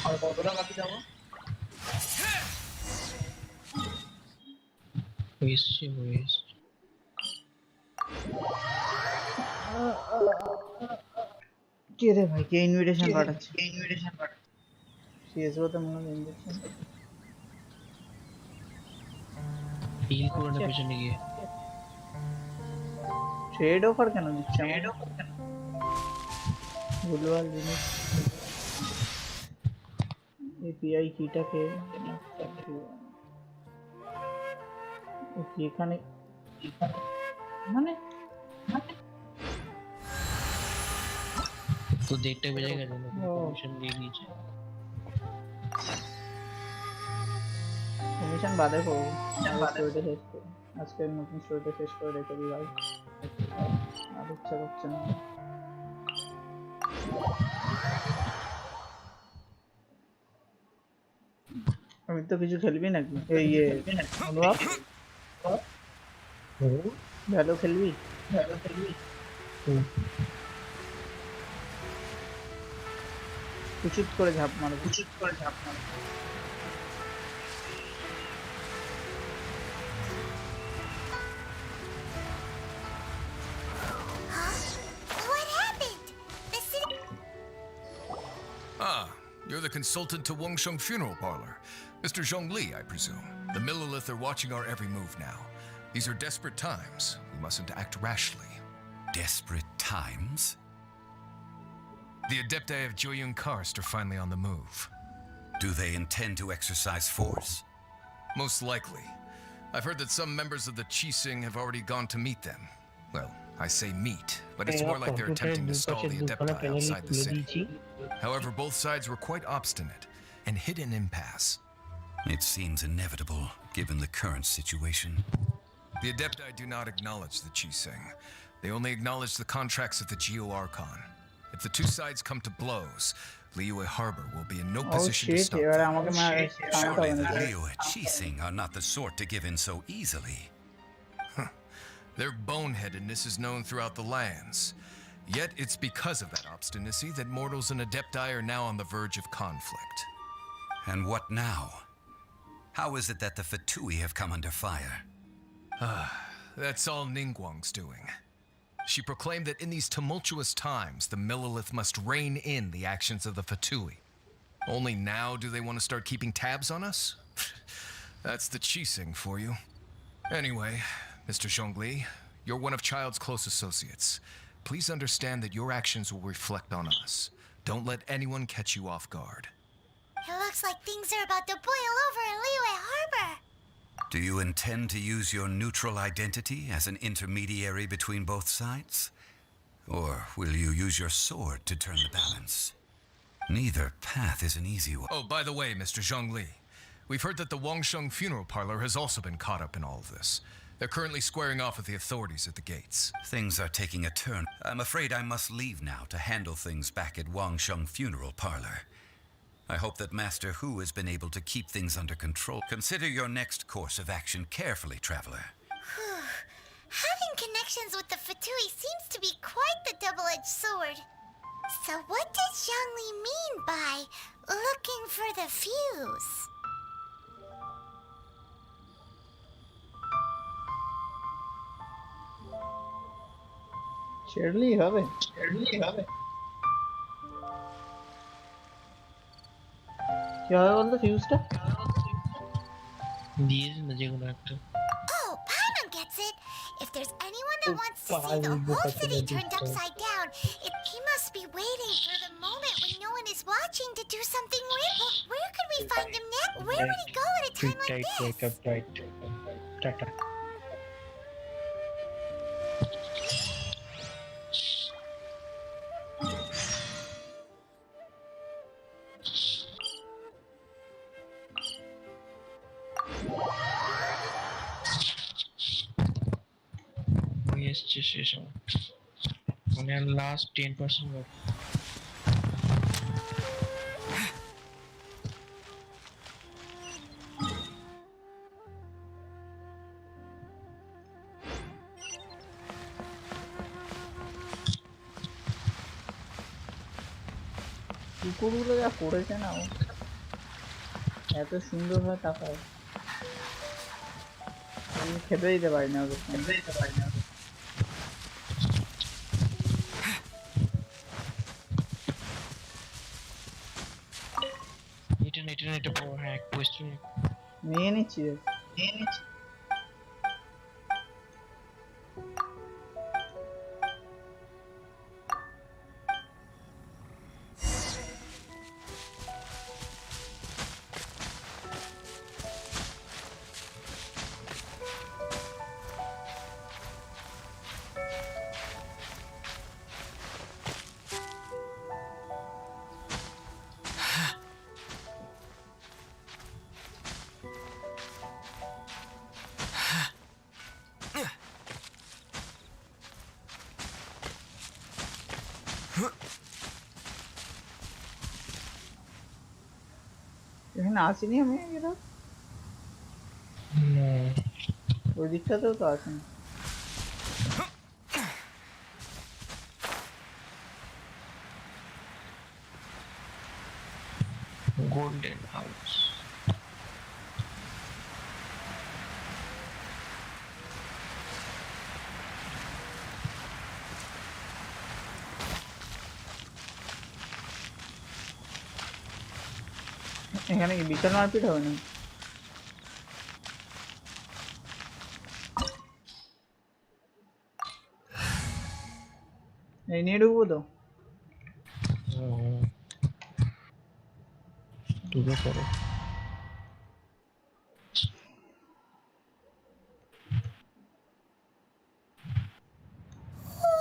এসছে হয়ে এসছে। কে রে ভাই, কে invitation পাঠাচ্ছে? CSO তে মনে হয় ইনভিটেশন। হিল করে না পেছনে গিয়ে। ট্রেড অফার কেন দিচ্ছে? ভুলভাল জিনিস। এপিআই কিটাকে এখানে মানে তো 1:30 বেজে গেছে, কমিশন দিয়ে দিয়েছে। কমিশন বাদে করবো, স্টোরিটা শেষ করে আজকে নতুন স্টোরিটা শেষ করে রেখে দিই ভাই, আর ইচ্ছা করছে না। আমি তো কিছু খেলবি নাকি? এই অনুভব ভ্যালো খেলবি? কুচুত করে ঝাঁপ মারো। What happened? The city... Ah, you're the consultant to Wangsheng Funeral Parlor. Mr. Zhongli, I presume. The Millilith are watching our every move now. These are desperate times. We mustn't act rashly. Desperate times? The Adepti of Joyun Karst are finally on the move. Do they intend to exercise force? Most likely. I've heard that some members of the Qixing have already gone to meet them. Well, I say meet, but it's more like they're attempting to stall the Adepti outside the city. However, both sides were quite obstinate and hit an impasse. It seems inevitable, given the current situation. The Adepti do not acknowledge the Qixing. They only acknowledge the contracts of the Geo-Archon. If the two sides come to blows, Liyue Harbor will be in no position to stop them. Surely the Liyue Qixing are not the sort to give in so easily. Their boneheadedness is known throughout the lands. Yet it's because of that obstinacy that mortals and Adepti are now on the verge of conflict. And what now? How is it that the Fatui have come under fire? That's all Ningguang's doing. She proclaimed that in these tumultuous times, the Millilith must rein in the actions of the Fatui. Only now do they want to start keeping tabs on us? That's the Qixing for you. Anyway, Mr. Zhongli, you're one of Child's close associates. Please understand that your actions will reflect on us. Don't let anyone catch you off guard. It looks like things are about to boil over in Liyue Harbor. Do you intend to use your neutral identity as an intermediary between both sides? Or will you use your sword to turn the balance? Neither path is an easy one. Oh, by the way, Mr. Zhongli, we've heard that the Wangsheng Funeral Parlor has also been caught up in all of this. They're currently squaring off with the authorities at the gates. Things are taking a turn. I'm afraid I must leave now to handle things back at Wangsheng Funeral Parlor. I hope that Master Hu has been able to keep things under control. Consider your next course of action carefully, traveler. Having connections with the Fatui seems to be quite the double-edged sword. So what does Zhongli mean by looking for the fuse? ছেড়লেই হবে। কি হবে বলতো ফিউজটা? দিয়েছে না যেগুলো একটা। Oh, Paimon gets it. If there's anyone that Oh, wants to see the whole city turned upside down, he must be waiting for the moment when no one is watching to do something real. Well, where could we find him next? Where would he go at a time like this? wake up, right. Tata. ওই এসছে শেষ আমার। মানে last 10% বাকি। কুকুরগুলো যা করেছে না ও, এত সুন্দর ভাবে তাকায়, আমি খেতে দিতে পারি না ওদের। এটা বড়, হ্যাঁ কোয়েশ্চেন নিয়ে নিচ্ছি। এখানে আসিনি আমি, এরা ওই দিকটাতেও তো আসেনি। Golden house. এখানে কি বিশাল মারপিট হবে না? এই নিয়ে ঢুকবো তো? ঢুকে পড়ো।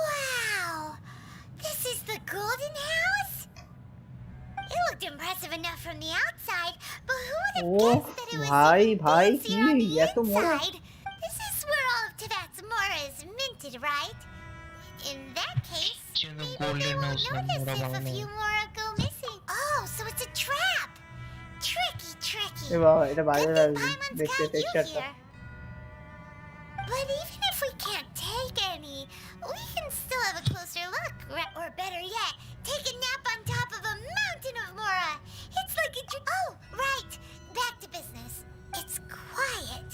Wow! This is the Golden House? It looked impressive enough from the outside, but who would have Oh, guessed that it was ভাই even ভাই fancier কি on the এত মোড়া! inside? This is where all of Tibet's Mora is minted, right? In that case, যেন maybe they golden won't house না notice মোড়া if a বানানো। few Mora go missing. Oh, so it's a trap! Tricky. এ বাবা, এটা বাইরে Good thing লাগবে Paimon's দেখতে got you টেক্সচারটা। here. But even if we can't take any, we can still have a closer look. Or better yet, take a nap on top of a mountain of Mora. It's like a oh, right. Back to business. It's quiet.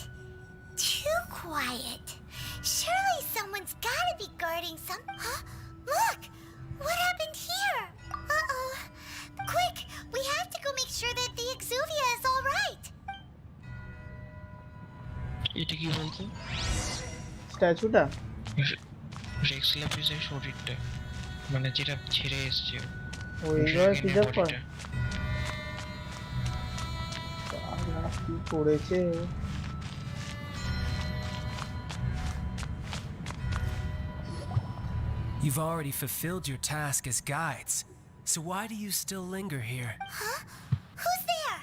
Too quiet. Surely someone's gotta be guarding some... Huh? Look! What happened here? Uh-oh. Quick! We have to go make sure that the Exuvia is all right. এটা কি বলতো? স্ট্যাচুটা Rex ল্যাপিসের শরীরটা, মানে যেটা ছেড়ে এসছে ওইভাবে preserve করে। কি করেছে? You've already fulfilled your task as guides, so why do you still linger here? Huh? Who's there?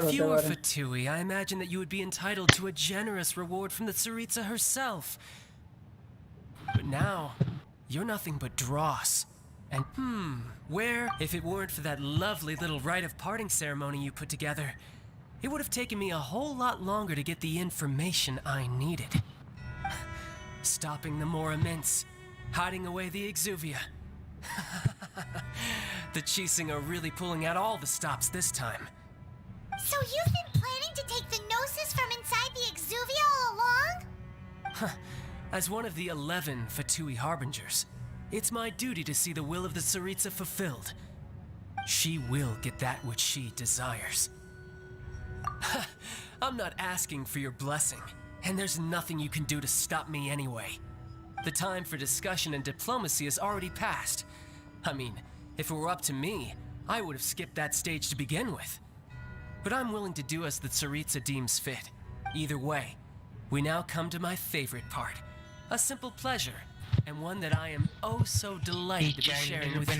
If you were Fatui, I imagine that you would be entitled to a generous reward from the Tsaritsa herself. But now, you're nothing but dross. And where, if it weren't for that lovely little rite of parting ceremony you put together, it would have taken me a whole lot longer to get the information I needed. Stopping the Mora mints, hiding away the Exuvia, The Chising are really pulling out all the stops this time. So you've been planning to take the Gnosis from inside the Exuvia all along? As one of the 11 Fatui Harbingers, it's my duty to see the will of the Tsaritsa fulfilled. She will get that which she desires. I'm not asking for your blessing, and there's nothing you can do to stop me anyway. The time for discussion and diplomacy has already passed. I mean, if it were up to me, I would have skipped that stage to begin with. But I'm willing to do as the Tsaritsa deems fit. Either way, we now come to my favorite part. A simple pleasure, and one that I am oh so delighted to be sharing with you.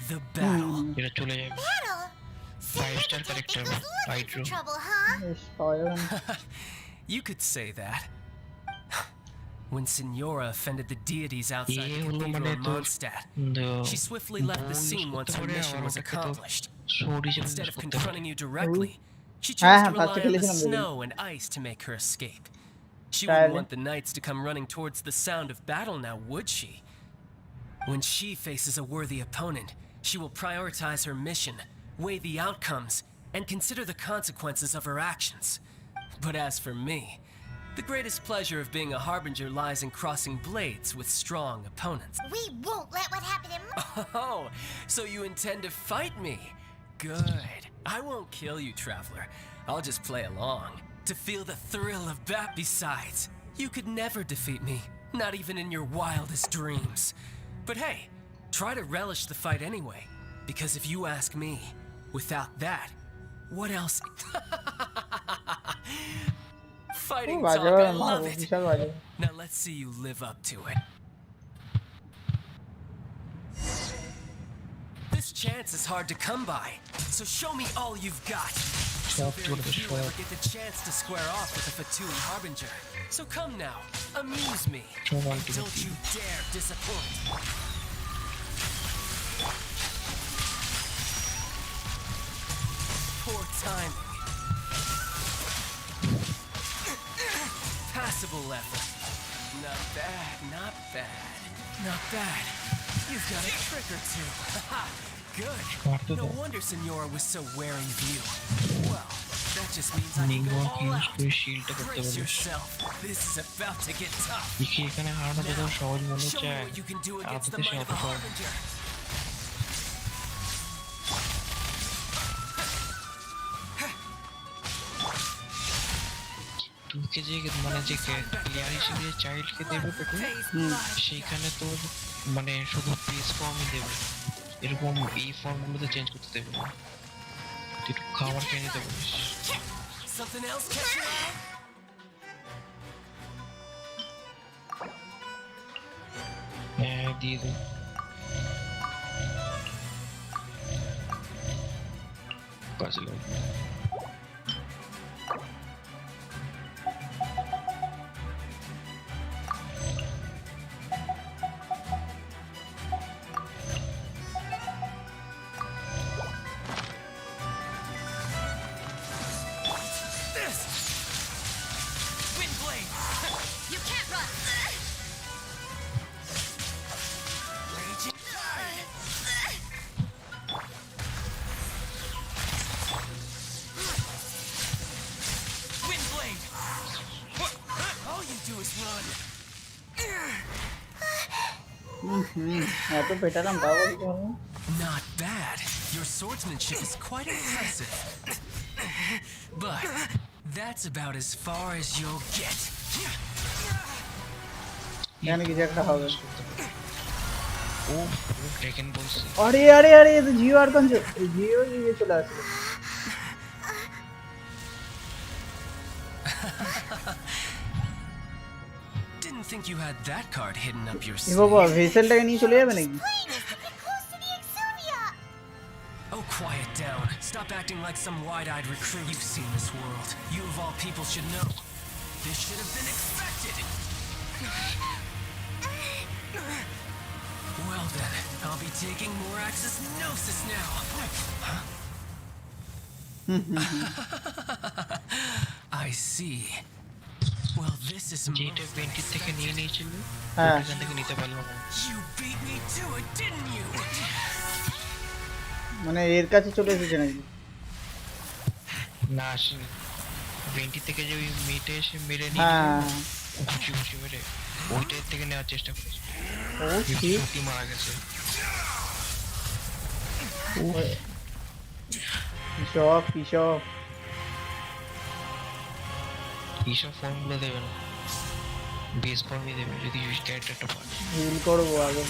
The battle. Battle? So you're 5-star the type character that goes by looking for Hydro. trouble, huh? Spoil. You could say that. When Signora offended the deities outside the cathedral of Mondstadt, she swiftly left the scene once her mission was accomplished. Instead of confronting you directly, she chose to rely on the snow and ice to make her escape. She wouldn't want the knights to come running towards the sound of battle now, would she? When she faces a worthy opponent, she will prioritize her mission, weigh the outcomes, and consider the consequences of her actions. But as for me, the greatest pleasure of being a harbinger lies in crossing blades with strong opponents. We won't let what happened in Oh, so you intend to fight me? Good. I won't kill you, Traveler. I'll just play along. To feel the thrill of bat. Besides, you could never defeat me, not even in your wildest dreams. But hey, try to relish the fight anyway, because if you ask me, without that, what else? Fighting talk, I love it. Now let's see you live up to it. This chance is hard to come by, so show me all you've got. So very few ever get the chance to square off with a Fatui Harbinger. So come now, amuse me, and don't you dare disappoint. Poor timing. Passable effort. Not bad, not bad, not bad. You've got a trick or two. Haha, good. No wonder Signora was so wary of you. Well, that just means I can go all out. Brace yourself. This is about to get tough. Now, show me what you can do against the might of a Harbinger. তোকে যে মানে যে player হিসেবে চাইল্ডকে দেবে পেটে সেইখানে তোর মানে শুধু পেস ফর্মই দেবে, এরকম এই ফর্মগুলোতে চেঞ্জ করতে দেবে না। তুই একটু খাবার খেয়ে নিতে পারিস। হ্যাঁ দিয়ে দে। কাজে লাগবে। Not bad. Your swordsmanship is quite impressive. But that's about as far as you'll get. এখানে কিছু একটা হবে। ও টেকেন বলছে। আরে আরে আরে এই তো জিও আর কোন জিও নিয়ে চলে আসলো। Didn't think you had that card hidden up your A sleeve. বাবা ভেসেলটাকে নিয়ে চলে যাবে নাকি? Oh, quiet down. Stop acting like some wide-eyed recruit. You've seen this world. You of all people should know. This should have been expected. Well then, I'll be taking Morax's Gnosis now. I see. Well, this is যেটা 20 থেকে নিয়ে নিয়েছিল হ্যাঁ এখান থেকে নিতে পারলো না। You beat me to it, didn't you? মানে এর কাছে চলে এসেছে নাকি? না আসেনি। 20 থেকে যে ওই মেয়েটা এসে মেরে নিয়ে হ্যাঁ ঘুষি ঘুষি মেরে ওইটার থেকে নেওয়ার চেষ্টা করেছে। ও ঠিক সত্যি মারা গেছে। কিসব কিসব এইসব ফর্মগুলো দেবে না, বেস ফর্মই দেবে যদি ক্যারেক্টারটা পারে। হিল করবো আগে।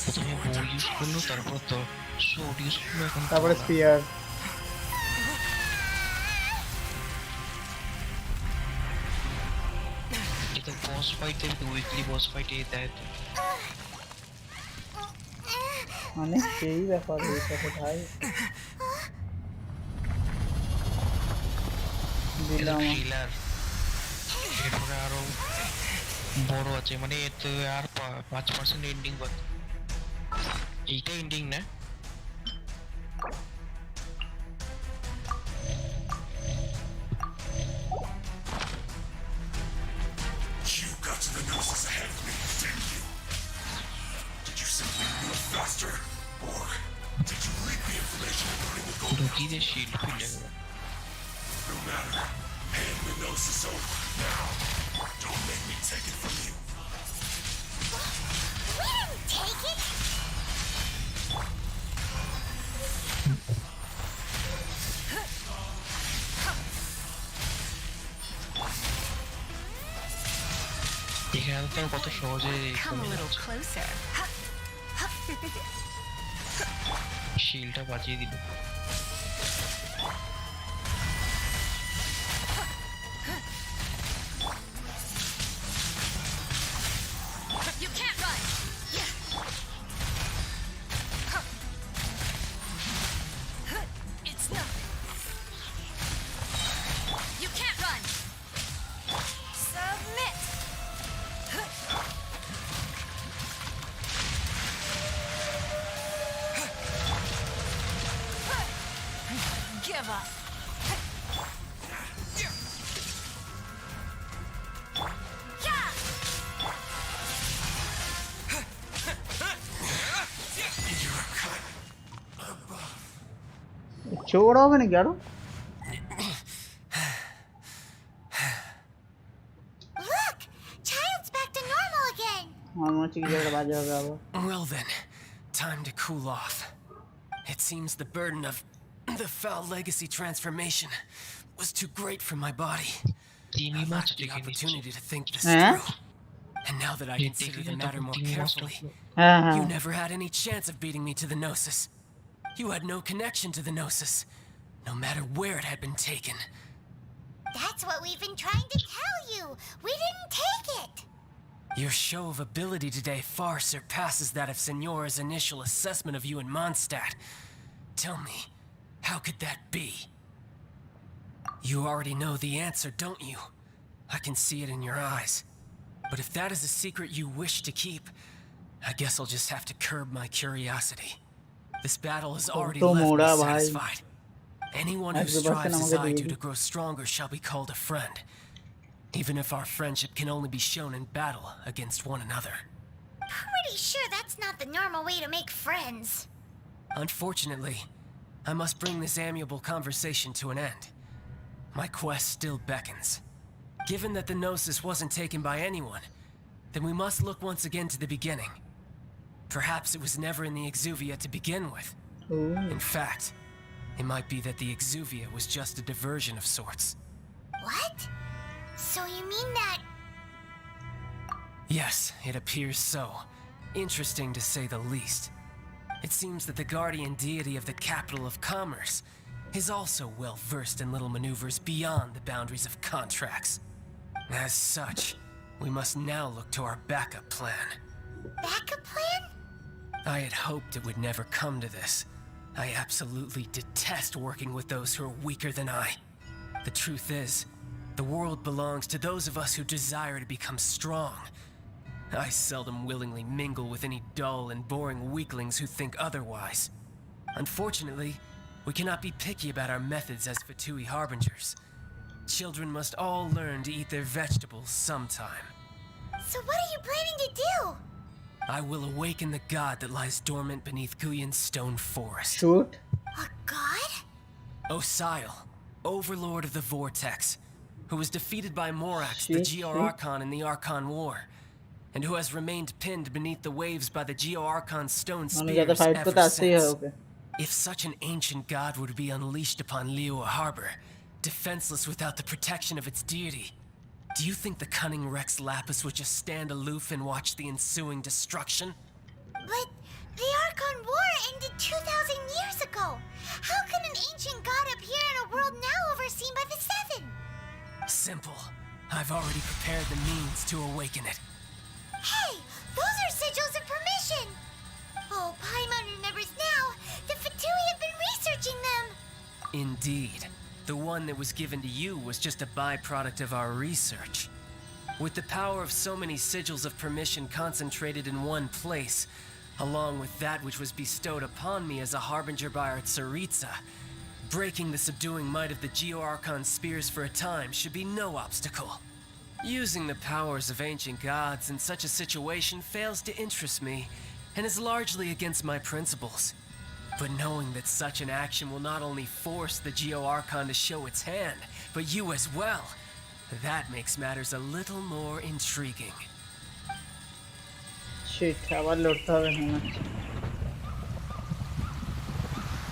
প্রথমে বউ ইউজ করলো, তারপর তো শোট ইউজ করলো, এখন তারপরে স্পিয়ার। এটা বস ফাইট দেবে তো, উইকলি বস ফাইটে দেয় তো। মানে সেই ব্যাপার হয়েছে ভাই। দিলাম থ্রিলার এরপরে আরো বড় আছে, মানে এতে আর 5% এন্ডিং বাকি। এইটা এন্ডিং না, You got to the noses ahead of me, didn't you? Did you simply move faster? Or did you leak the information regarding the gold? ঢুকিয়ে শিল্ড ফিল্ড গেল। No matter. Hand the noses over now. Don't make me take it from you. We didn't take it! এখানে তো কত সহজে Come a little closer. শিলটা বাঁচিয়ে দিল। You can't run! It's not. You can't run! Submit! Give up! Yeah! চোর হবে নাকি আরো? Look! Child's back to normal again! আমার মনে হচ্ছে কিছু একটা বাজে হবে আবার। Well then, time to cool off. It seems the burden of the foul legacy transformation was too great for my body. I lacked the opportunity to think this through. And now that I consider the matter more carefully, হ্যাঁ হ্যাঁ you never had any chance of beating me to the Gnosis. You had no connection to the Gnosis, no matter where it had been taken. That's what we've been trying to tell you! We didn't take it! Your show of ability today far surpasses that of Signora's initial assessment of you in Mondstadt. Tell me, how could that be? You already know the answer, don't you? I can see it in your eyes. But if that is a secret you wish to keep, I guess I'll just have to curb my curiosity. This battle has already তো left মোড়া me ভাই। satisfied. Anyone who 100% strives as আমাকে I দিয়ে do দিই। to grow stronger shall be called a friend, even if our friendship can only be shown in battle against one another. Pretty sure that's not the normal way to make friends. Unfortunately, I must bring this amiable conversation to an end. My quest still beckons. Given that the Gnosis wasn't taken by anyone, then we must look once again to the beginning. Perhaps it was never in the Exuvia to begin with. In fact, it might be that the Exuvia was just a diversion of sorts. What? So you mean that... Yes, it appears so. Interesting to say the least. It seems that the guardian deity of the capital of commerce is also well versed in little maneuvers beyond the boundaries of contracts. As such, we must now look to our backup plan. Backup plan? I had hoped it would never come to this. I absolutely detest working with those who are weaker than I. The truth is, the world belongs to those of us who desire to become strong. I seldom willingly mingle with any dull and boring weaklings who think otherwise. Unfortunately, We cannot be picky about our methods as Fatui harbingers. Children must all learn to eat their vegetables sometime. So what are you planning to do? I will awaken the god that lies dormant beneath Guyun's stone forest. Shoot. A god? Osial, overlord of the Vortex, who was defeated by Morax, the Shit, Geo shit. Archon in the Archon War, and who has remained pinned beneath the waves by the Geo Archon stone মানে যাতে spears fight ever করতে আসতেই হয় since. Okay. If such an ancient god were to be unleashed upon Liyue Harbor, defenseless without the protection of its deity, do you think the cunning Rex Lapis would just stand aloof and watch the ensuing destruction? But the Archon War ended 2,000 years ago. How can an ancient god appear in a world now overseen by the Seven? Simple. I've already prepared the means to awaken it. Hey, those are sigils of permission. Oh, Paimon remembers now. The Fatui have been researching them. Indeed. The one that was given to you was just a byproduct of our research. With the power of so many sigils of permission concentrated in one place, along with that which was bestowed upon me as a harbinger by our Tsaritsa, breaking the subduing might of the Geo-Archon spears for a time should be no obstacle. Using the powers of ancient gods in such a situation fails to interest me, and is largely against my principles. But knowing that such an action will not only force the Geo-Archon to show its hand, but you as well, that makes matters a little more intriguing. Shit, আবার লড়তে হবে মনে হচ্ছে।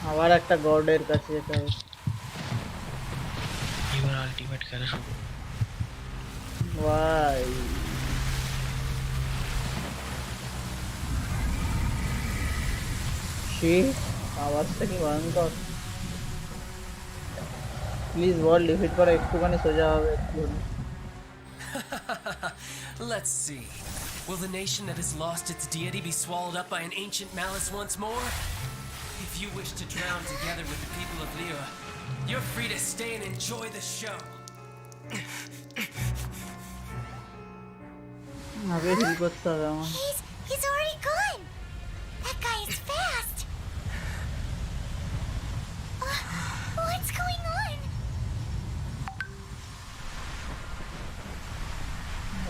আবার একটা গডের কাছে যেতে হবে। এবার আলটিমেট খেলা শুরু। Why? Shit, আওয়াজটা কি ভয়ঙ্কর। প্লিজ বল ডিফিট করা একটুখানি সোজা হবে একটু। Let's see. Will the nation that has lost its deity be swallowed up by an ancient malice once more? If you wish to drown together with the people of Liyue, you're free to stay and enjoy the show. আগে hill করতে হবে আমার। He's already gone. That guy is fast. What's going on?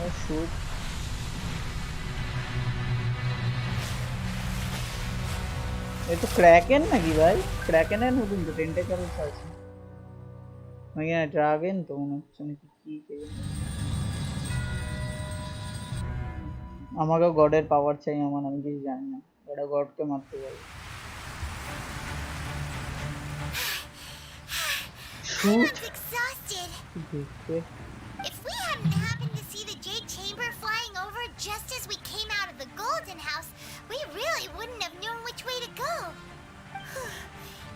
Oh shoot. ये तो Kraken নাকি ভাই? क्रैकेনের মতন তো টেন্টাকলস আছে। মানে ড্রাগন তো মনে হচ্ছে নাকি কি কে জানে। আমাকে গডের পাওয়ার চাই আমার, আমি কিছু জানি না। ওটা গডকে মারতে পারে। I'm exhausted. দেখতে If we hadn't happened to see the Jade Chamber flying over just as we came out of the Golden House, we really wouldn't have known which way to go.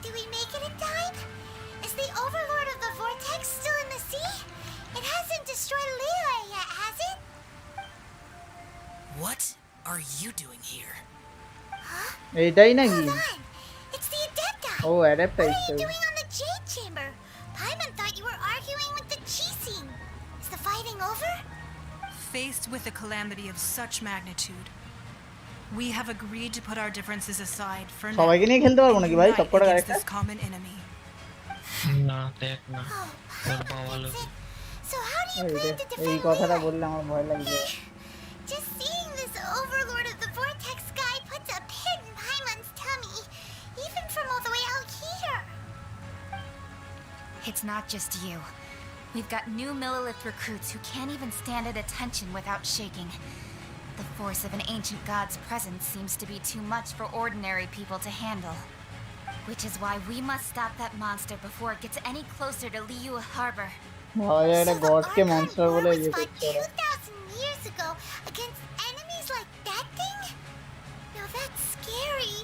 Did we make it in time? Is the Overlord of the Vortex still in the sea? It hasn't destroyed Liyue yet, has it? What are you doing here? এইটাই নাকি? Hold on. It's the Adepti. Oh adapt What are আইছে। you doing on the Jade Chamber? Paimon thought you were arguing with the Chising. Is the fighting over? Faced with a calamity of such magnitude, we have agreed to put our differences aside for now. সবাইকে নিয়ে খেলতে পারবো নাকি ভাই? Unite সবকটা against গাড়িটা? this common enemy. না দেখ না Oh, তোর বাবা that's লোক it. So how do you এই plan to এই defend কথাটা Liyue? বললে আমার ভয় লাগছে। Just seeing this Overlord of the Vortex guy puts a pit in Paimon's tummy, even from all the way out here. It's not just you. We've got new Millilith recruits who can't even stand at attention without shaking. The force of an ancient god's presence seems to be too much for ordinary people to handle. Which is why we must stop that monster before it gets any closer to Liyue Harbor. ভাই এটা So the গডকে Archon monster War বলে was ইয়ে fought করতে হবে। 2,000 years ago against enemies like that thing? Now that's scary.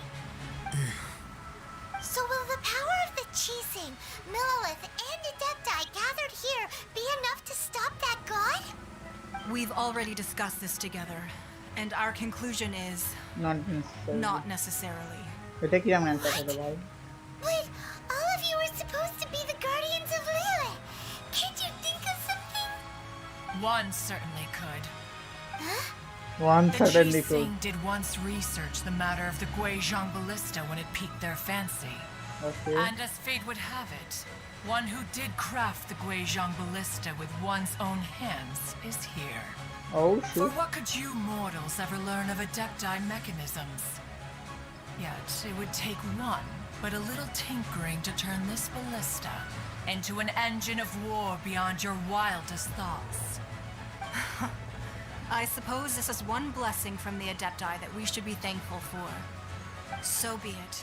So will the power of the Chising, Millilith, and Adepti gathered here be enough to stop that god? We've already discussed this together, and our conclusion is not necessarily. এটা কি আমি answer করতে ভাই? But all of you are supposed to be the guardians of Liyue. Can't you think of something? One certainly could. One The certainly could. Chising did once research the matter of the Guizhong ballista when it piqued their fancy. Okay. And as fate would have it, one who did craft the Guizhong ballista with one's own hands is here. Oh For shit. what could you mortals ever learn of adepti mechanisms? Yet it would take one but a little tinkering to turn this ballista into an engine of war beyond your wildest thoughts. I suppose this is one blessing from the Adepti that we should be thankful for. So be it.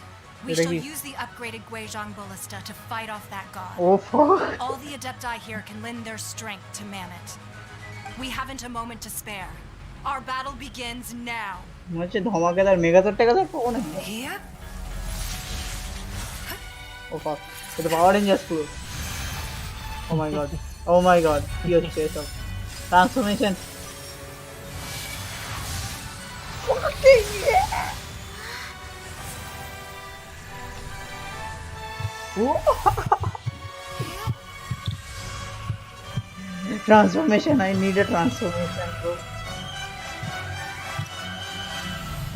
We shall Ready. use the upgraded Guizhong ballista to fight off that god. Oh fuck. All the Adepti here can lend their strength to man it. We haven't a moment to spare. Our battle begins now. মনে হচ্ছে ধমাকেদার মেগাজর টেগাজর পাবো না। Here? ও ফাক, এটা পাওয়ার rangers পুরো। ও মাই god, ও মাই god, কি হচ্ছে এসব? Transformation. Transformation, I need a transformation, bro.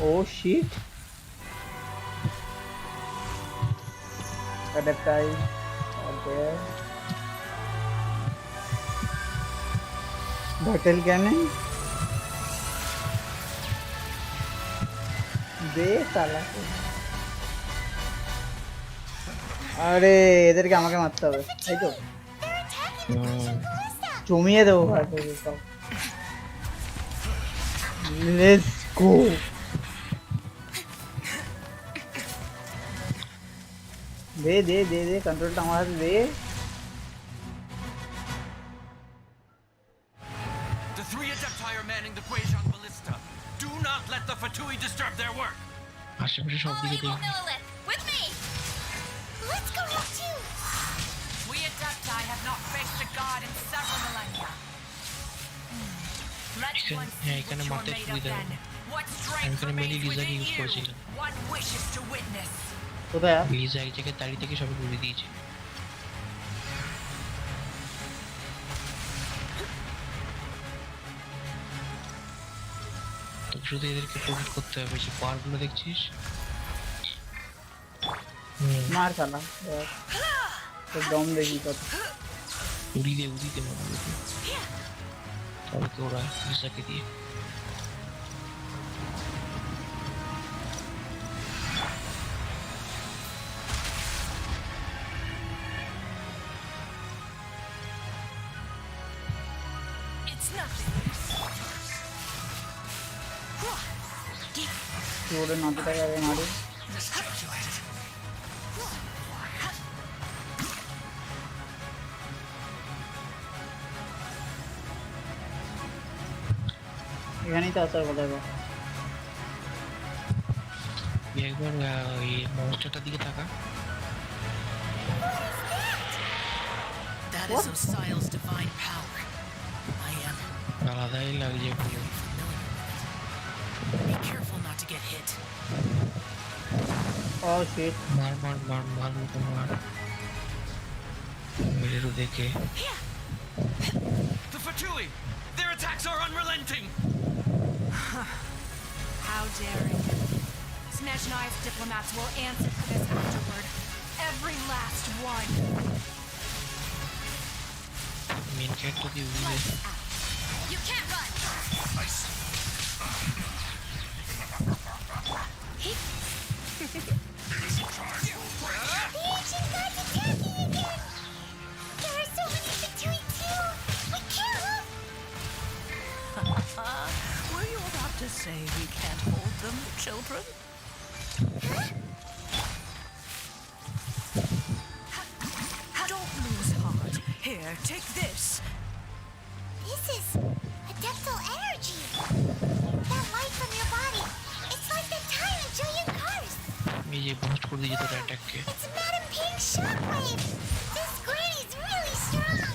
Oh shit. Adaptai are there. Battle cannon. দে সালা। আরে এদেরকে আমাকে মারতে হবে, এই তো জমিয়ে দেবো ভাই সব। Let's go. দে দে দে দে কন্ট্রোলটা আমার হাতে দে। The three Adepti are manning the Guizhong ballista. Do not let the Fatui disturb their work. আশেপাশে সব দিকে দেখি। Lilith, with me! Let's go now too! We Adepti have not faced a god in several millennia. Let one see এখানে what মারতে you're made of সুবিধা then. হবে। What আমি strength এখানে মেলি remains লিজাকে within ইউজ you. করেছিলাম। One wishes to witness. কোথায়? লিজা এই জায়গায় দাঁড়িয়ে থেকে সবাই ঘুরে দিয়েছে। তো শুধু এদেরকে প্রোটেক্ট করতে হবে, যে পাওয়ারগুলো দেখছিস। মার শালা, তোর দম দেখি কত। উড়ি দে মারবে সবাইকে ওরা লিজাকে দিয়ে। It's nothing. ওরে নাতিটাকে আগে মারি। এখানেই তো আসার কথা গো। একবার ওই মনস্টারটার দিকে তাকা। That is Osial's divine power. I am আলাদাই লাগছে পুরো। Be careful not to get hit. Oh shit. মার মেরে তো দেখে। The Fatui! Their attacks are unrelenting! How daring. Snezhnai's diplomats will answer for this afterward. Every last one. Main character দিয়ে উড়িয়ে। You can't run! The ancient god's attacking again! There are so many Fatui too! We can't! Were you about to say we can't hold them, children? Don't lose heart. Here, take this. This is adeptal energy! That light from your body! It's like the time in Julian Cars! এই যে boost করে দিয়েছে তোর অ্যাটাককে। It's Madam Pink's shockwave! This granny's really strong!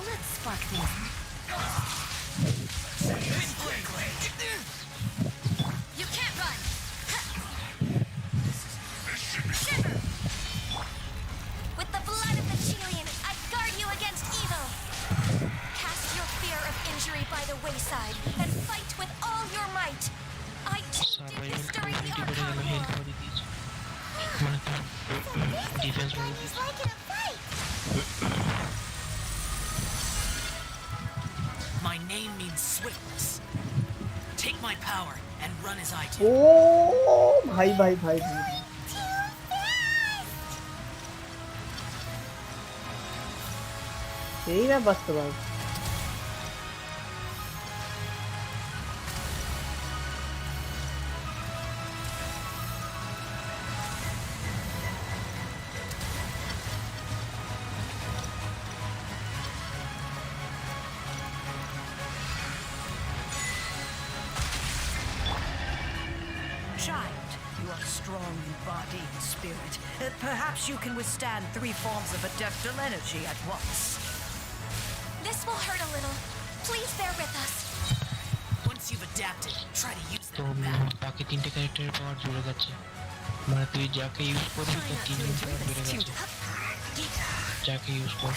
Let's spark things. Defence মেরে It's like in a fight. My name means swiftness. Take my power and run as I do. ও ভাই ভাই ভাই ভাই এই ব্যাপার তো ভাই Child, you are strong in body and spirit. Perhaps you can withstand 3 forms of adeptal energy at once. This will hurt a little. Please bear with us. Once you've adapted, try to use তো them back. বাকি 3টে ক্যারেক্টারের পাওয়ার জুড়ে যাচ্ছে, মানে তুই যাকে use করবি তার 3 গুণ পাওয়ার বেড়ে গেছে, যাকে ইউজ কর।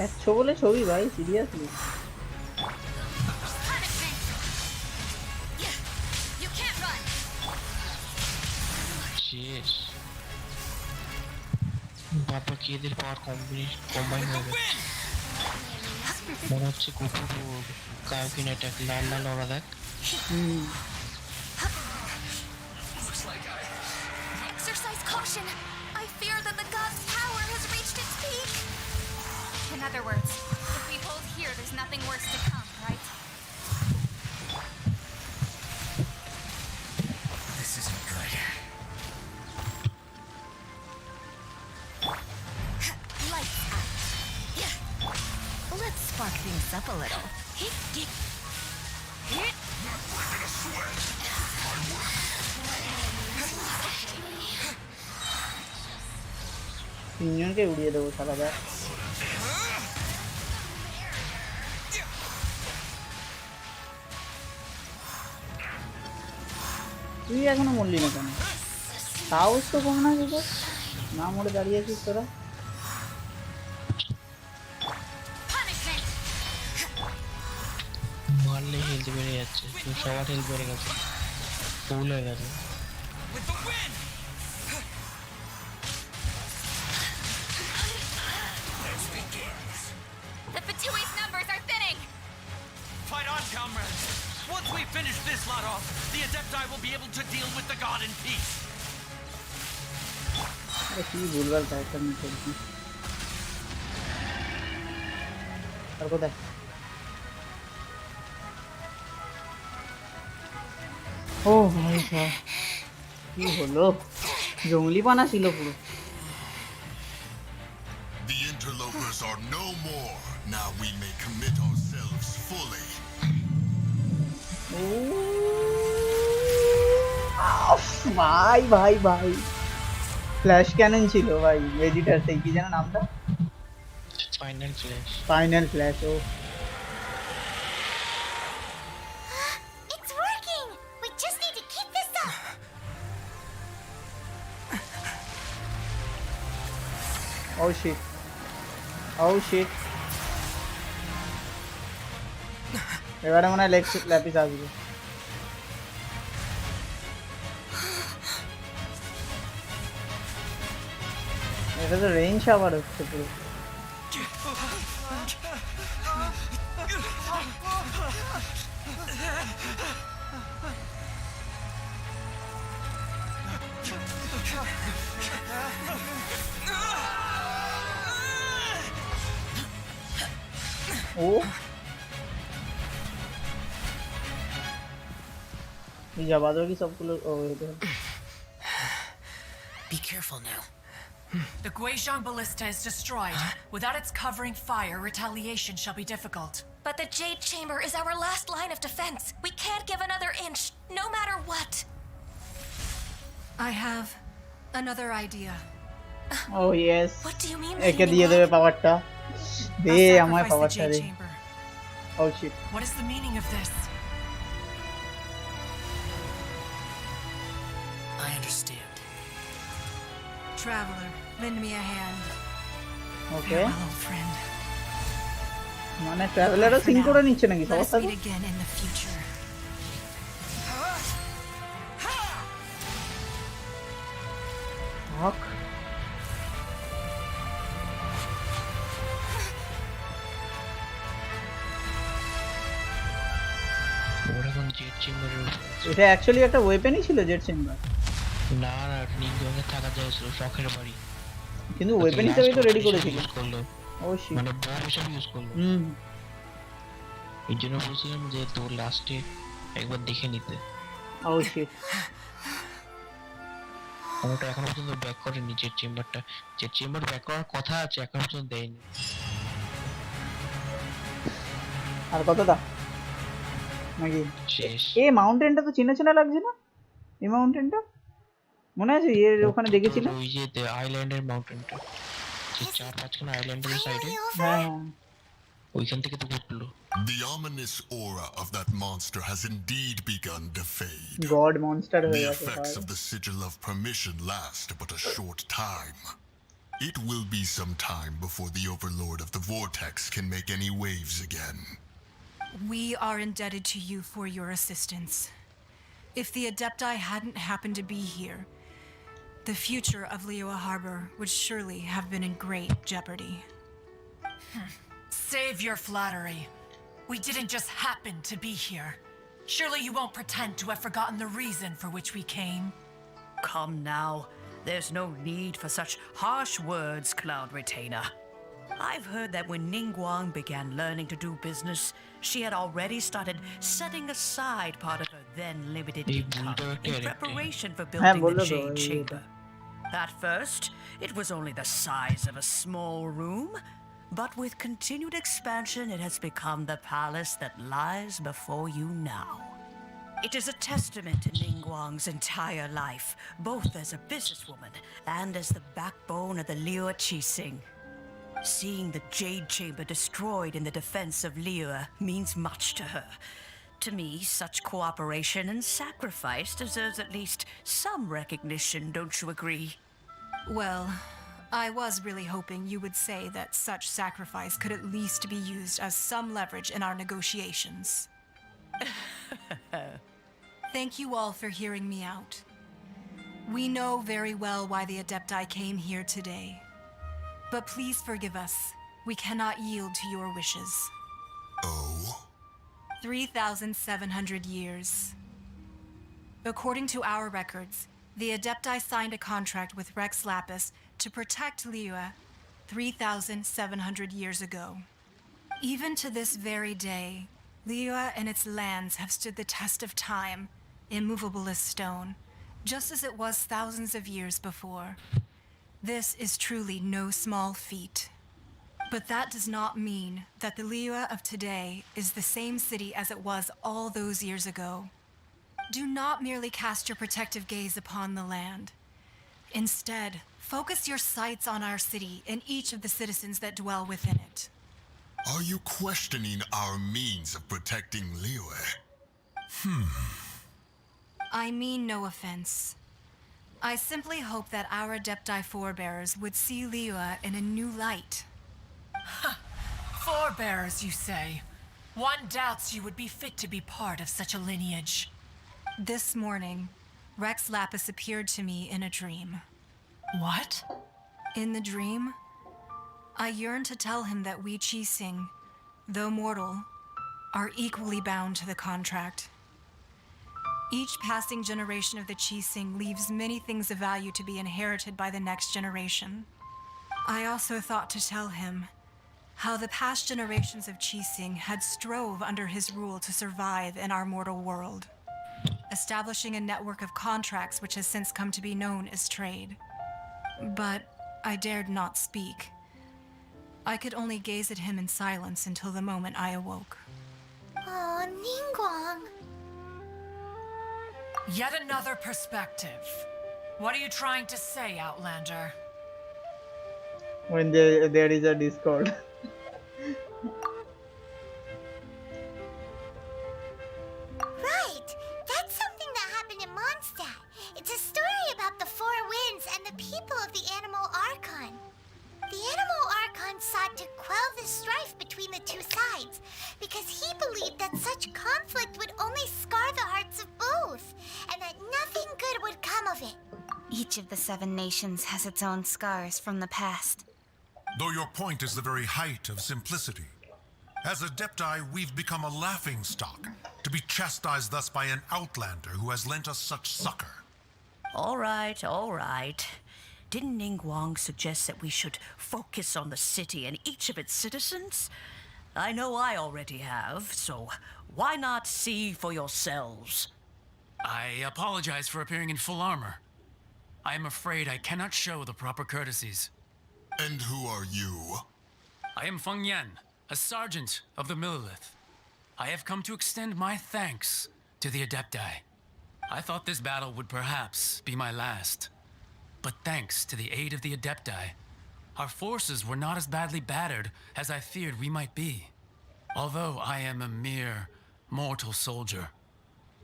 একশো বলে ছবি ভাই সিরিয়াসলি You can't run. শেষ বাবা কি এদের পাওয়ার কম্বাইন হয়ে গেছে, মনে হচ্ছে কুকুর কাউকে অ্যাটাক লাল লাল ওরা দেখ। Exercise caution. I fear that the god's power has reached its peak. In other words, if we hold here, there's nothing worse to come, right? This isn't good. Lights out. Let's spark things up a little. তিনজনকে উড়িয়ে দেবো সারা দেখ তুই এখনো মরলি না কেন সাহস তো কম না কিছু না মরে দাঁড়িয়ে আছিস তোরা মারলে হেলথ বেড়ে যাচ্ছে, তো সবার হেলথ বেড়ে গেছে, ফুল হয়ে গেছে। The Fatui's numbers are thinning! Fight on, comrades! Once we finish this lot off, the Adepti will be able to deal with the god in peace. अरे की भूलभाल कैरेक्टर में खेलती और को देख ओ भाई साहब কি হলো জঙ্গলি পানা ছিল পুরো The interlopers are no more. Now we may commit ourselves fully. ভাই ভাই ভাই ফ্ল্যাশ ক্যানন ছিল ভাই এডিটার থেকে কি জানা নামটা final flash oh It's working. We just need to keep this up. Oh shit. Oh shit. এবারে মনে হয় ল্যাপিস আসবে এটা তো রেঞ্জ আবার হচ্ছে পুরো ও ये जवाब होगी सबको ओ इधर Be careful now. The Guizhong ballista is destroyed. Without its covering fire, retaliation shall be difficult. But the Jade Chamber is our last line of defense. We can't give another inch, no matter what. I have another idea. Oh yes. What do you mean? একে দিয়ে দেবে পাওয়ারটা দে I'll আমায় sacrifice the পাওয়ারটা Jade they Chamber. Oh shit. What is the meaning of this? I understand. Traveler, lend me a hand. Okay. Farewell, old friend. মানে ট্রাভেলারও সিং করে নিচ্ছে নাকি Let সবার us সাথে? meet again in the future. হক ওর এখন jet চেম্বারের উপর আছে। এটা অ্যাকচুয়ালি একটা ওয়েপেনই ছিল জেট চেম্বার, না না নিংগংয়ে থাকা যায় শখের বাড়ি, কিন্তু ওয়েপেন হিসেবেই তো রেডি করেছিল। ইউজ করলো, অবশ্যই। মানে বম হিসেবে ইউজ করলো। এই জন্য বলছিলাম যে তোর লাস্টে একবার দেখে নিতে। অবশ্যই। ওটা এখনো পর্যন্ত ব্যাক করেনি জেট চেম্বারটা, জেট চেম্বার ব্যাক করার কথা আছে, এখনো পর্যন্ত দেয়নি। আর কতটা নাকি শেষ। এই মাউন্টেনটা তো চেনা চেনা লাগছে না, এই মাউন্টেনটা মনে আছে এর ওখানে দেখেছিল? ওই যে আইল্যান্ডের মাউন্টেনটা, যে 4-5খানা আইল্যান্ডের সাইডে, হ্যাঁ ওইখান থেকে তো উঠলো। The ominous aura of that monster has indeed begun to fade. God monster The হয়ে গেছে effects ভাই। of the sigil of permission last but a short time. It will be some time before the overlord of the vortex can make any waves again. We are indebted to you for your assistance. If the Adepti hadn't happened to be here, the future of Liyue Harbor would surely have been in great jeopardy. Save your flattery. We didn't just happen to be here. Surely you won't pretend to have forgotten the reason for which we came. Come now. There's no need for such harsh words, Cloud Retainer. I've heard that when Ningguang began learning to do business, she had already started setting aside part of her then limited income in preparation for building the Jade Chamber. At first, it was only the size of a small room, but with continued expansion, it has become the palace that lies before you now. It is a testament to Ningguang's entire life, both as a businesswoman and as the backbone of the Liyue Qixing. Seeing the Jade Chamber destroyed in the defense of Liyue means much to her. To me, such cooperation and sacrifice deserves at least some recognition, don't you agree? Well, I was really hoping you would say that such sacrifice could at least be used as some leverage in our negotiations. Thank you all for hearing me out. We know very well why the Adepti came here today. But please forgive us. We cannot yield to your wishes. Oh? 3,700 years. According to our records, the Adepti signed a contract with Rex Lapis to protect Liyue 3,700 years ago. Even to this very day, Liyue and its lands have stood the test of time, immovable as stone, just as it was thousands of years before. This is truly no small feat. But that does not mean that the Liyue of today is the same city as it was all those years ago. Do not merely cast your protective gaze upon the land. Instead, focus your sights on our city and each of the citizens that dwell within it. Are you questioning our means of protecting Liyue? I mean no offense. I simply hope that our Adepti forebears would see Liyue in a new light. Forebears, you say? One doubts you would be fit to be part of such a lineage. This morning, Rex Lapis appeared to me in a dream. What? In the dream, I yearned to tell him that we Qixing, though mortal, are equally bound to the contract. Each passing generation of the Qixing leaves many things of value to be inherited by the next generation. I also thought to tell him how the past generations of Qixing had strove under his rule to survive in our mortal world, establishing a network of contracts which has since come to be known as trade. But I dared not speak. I could only gaze at him in silence until the moment I awoke. Oh, Ningguang. Yet another perspective. What are you trying to say, Outlander? When there is a Discord. Right! That's something that happened in Mondstadt. It's a story about the Four Winds and the people of the Animal Archon. The Animal Archon Ningguang sought to quell the strife between the two sides because he believed that such conflict would only scar the hearts of both, and that nothing good would come of it. Each of the 7 nations has its own scars from the past. Though your point is the very height of simplicity. As Adepti, we've become a laughingstock, to be chastised thus by an outlander who has lent us such succor. All right, all right. Didn't Ningguang suggest that we should focus on the city and each of its citizens? I know I already have, so why not see for yourselves? I apologize for appearing in full armor. I am afraid I cannot show the proper courtesies. And who are you? I am Feng Yan, a sergeant of the Millilith. I have come to extend my thanks to the Adepti. I thought this battle would perhaps be my last. But thanks to the aid of the Adepti, our forces were not as badly battered as I feared we might be. Although I am a mere mortal soldier,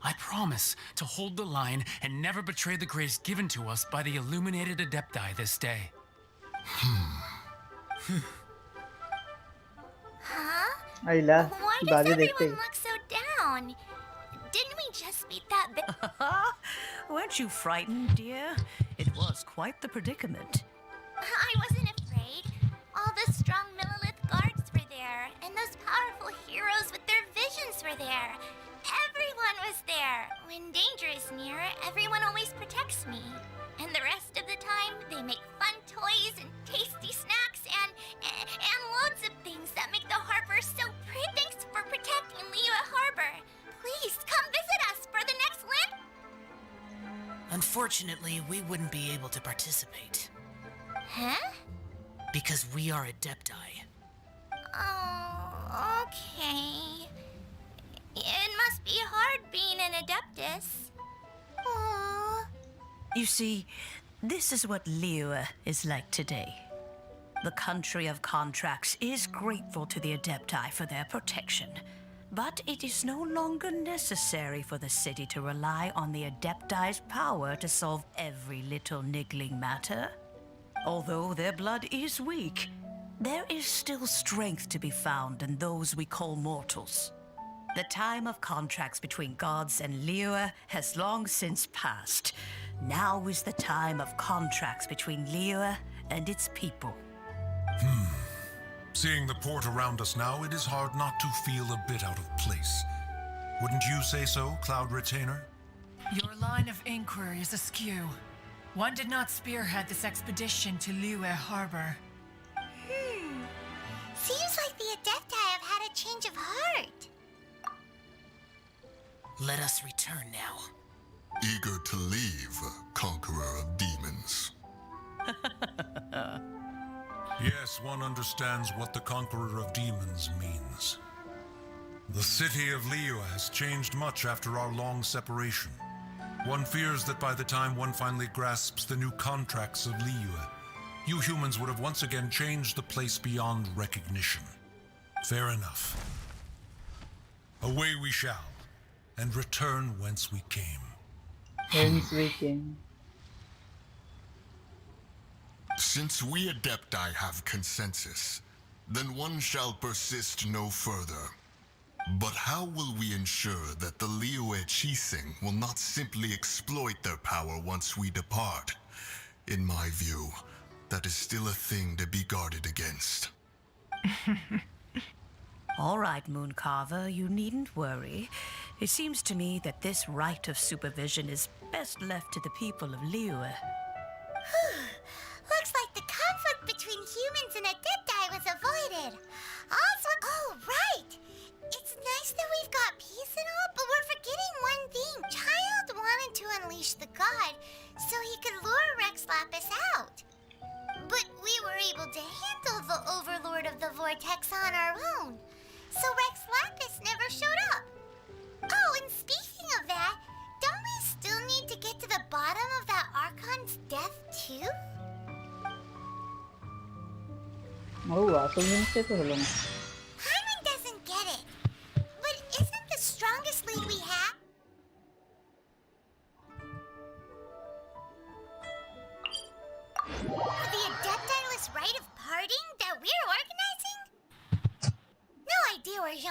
I promise to hold the line and never betray the grace given to us by the illuminated Adepti this day. Huh? Ayla Why does बाजे everyone देखते ही look so down? Didn't we just beat that Weren't you frightened, dear? It was quite the predicament. I wasn't afraid. All the strong Millilith guards were there, and those powerful heroes with their visions were there. Everyone was there. When danger is near, everyone always protects me. And the rest of the time, they make fun toys and tasty snacks and loads of things that make the harbor so pretty. Thanks for protecting Liyue Harbor. Please come visit us for the next limp. Unfortunately, we wouldn't be able to participate. Huh? Because we are Adepti. Oh, okay. It must be hard being an Adeptus. Aww. You see, this is what Liyue is like today. The country of contracts is grateful to the Adepti for their protection. But it is no longer necessary for the city to rely on the Adepti's power to solve every little niggling matter. Although their blood is weak, there is still strength to be found in those we call mortals. The time of contracts between gods and Liyue has long since passed. Now is the time of contracts between Liyue and its people. Seeing the port around us now, it is hard not to feel a bit out of place. Wouldn't you say so, Cloud Retainer? Your line of inquiry is askew. One did not spearhead this expedition to Liyue Harbor. Seems like the Adepti have had a change of heart. Let us return now. Eager to leave, Conqueror of Demons. Yes, one understands what the Conqueror of Demons means. The city of Liyue has changed much after our long separation. One fears that by the time one finally grasps the new contracts of Liyue, you humans would have once again changed the place beyond recognition. Fair enough. Away we shall, and return whence we came. hence we came. Since we Adepti have consensus, then one shall persist no further. But how will we ensure that the Liyue Chising will not simply exploit their power once we depart? In my view, that is still a thing to be guarded against. All right, Mooncarver, you needn't worry. It seems to me that this right of supervision is best left to the people of Liyue. Looks like the conflict between humans and Adepti was avoided. Also, oh, right! It's nice that we've got peace and all, but we're forgetting one thing. Child wanted to unleash the god so he could lure Rex Lapis out. But we were able to handle the Overlord of the Vortex on our own. So Rex Lapis never showed up. Oh, and speaking of that, don't we still need to get to the bottom of that Archon's death too? Oh, আসল জিনিসটাই তো হলো না। Hyman doesn't get it. But isn't the strongest lead we have? The Adepti was right of parting that we're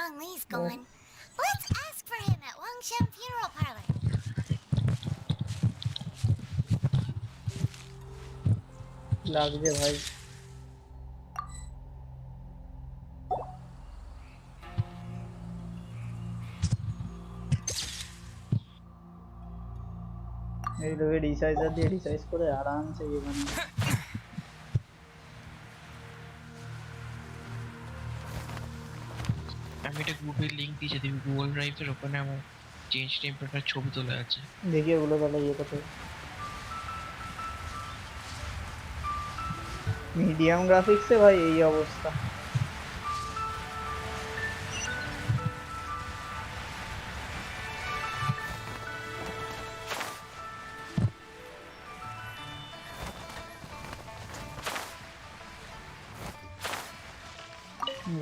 Zhongli's gone. Let's ask for him at Wangshan Funeral Parlor. লাগছে ভাই। এই লোকে resizer দিয়ে রিসাইজ করে আরামসে এখানে আমি একটা গ্রুপের লিংক দিয়েছি, দেখবি গুগল ড্রাইভের ওখানে আমার চেঞ্জ টেম্পারেচার ছবি তোলা আছে। দেখি ওগুলো তাহলে ইয়ে করতে। মিডিয়াম গ্রাফিক্সে ভাই এই অবস্থা।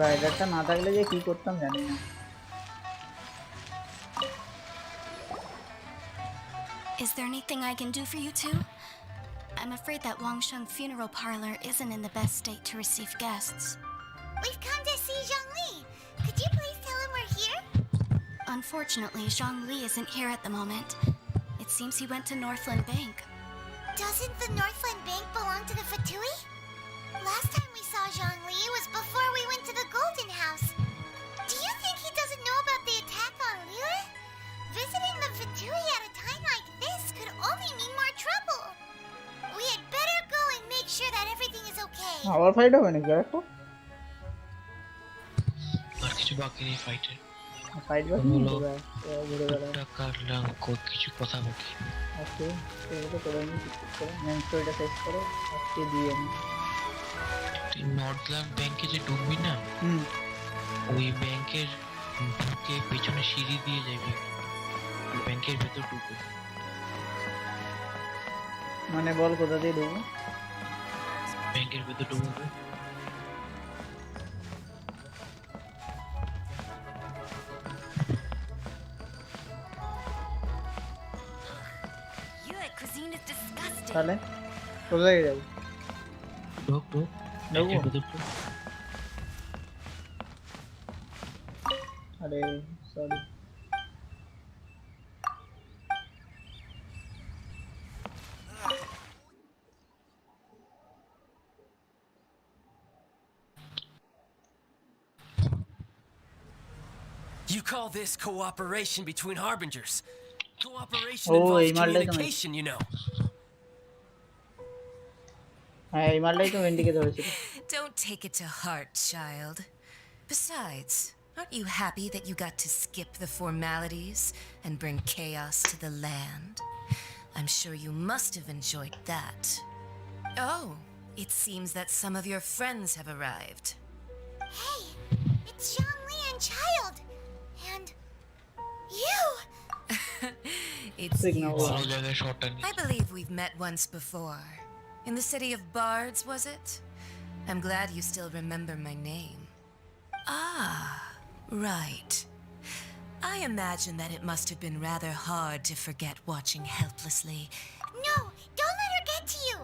রাইডারটা না থাকলে যে কি করতাম জানি না। Is there anything I can do for you two? I'm afraid that Wangsheng Funeral Parlor isn't in the best state to receive guests. We've come to see Zhongli. Could you please tell him we're here? Unfortunately, Zhongli isn't here at the moment. It seems he went to Northland Bank. Doesn't the Northland Bank belong to the Fatui? Last time we saw Zhongli was before we went to the Golden House. Do you think he doesn't know about the attack on Liyue? Visiting the Fatui at a time like this could only mean more trouble. We had better go and make sure that everything is okay. আবার fight হবে নাকি আরেকটা? আর কিছু বাকি নেই ফাইটে। Fight বাকি নেই তো ভাই। ঘুরে গেল। কাটলাম কিছু কথা বাকি। ওকে, এগুলো করে নিই কিছু করে। মেন স্টোরিটা শেষ করে আজকে দিয়ে নি। নর্থল্যান্ড ব্যাংকে যে ঢুকবি না, ওই ব্যাংকের ঢুকে পেছনে সিঁড়ি দিয়ে যাবি, ব্যাংকের ভেতর ঢুকবি। মানে বল কোথা দিয়ে ঢুকবো? ব্যাংকের ভেতর ঢুকবো। Your cuisine is disgusting. তাহলে কোথায় যাবো? ঢুক ঢুক ব্যাংকের ভেতর ঢুক। আরে sorry. You call this cooperation between harbingers? Cooperation Oh, involves এই মালটাই তো communication, you know. হ্যাঁ এই মালটাই তো ভেন্ডিকে ধরেছিল। Don't take it to heart, child. Besides, aren't you happy that you got to skip the formalities and bring chaos to the land? I'm sure you must have enjoyed that. Oh, it seems that some of your friends have arrived. Hey, it's Zhongli and Child. And you! It's you. ভালো জায়গায় শটটা নি। I believe we've met once before. In the city of Bards, was it? I'm glad you still remember my name. Ah, right. I imagine that it must have been rather hard to forget watching helplessly. No, don't let her get to you.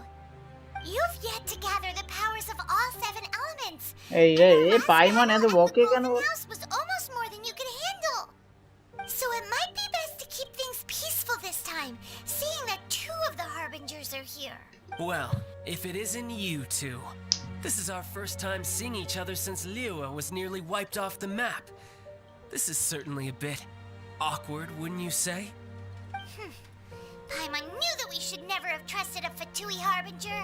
You've yet to gather the powers of all 7 elements. এই পাইমান এত বকে কেন? The house was almost more than you could handle. So it might be best to keep things peaceful this time, seeing that 2 of the harbingers are here. Well, if it isn't you two. This is our first time seeing each other since Liyue was nearly wiped off the map. This is certainly a bit awkward, wouldn't you say? Paimon knew that we should never have trusted a Fatui harbinger.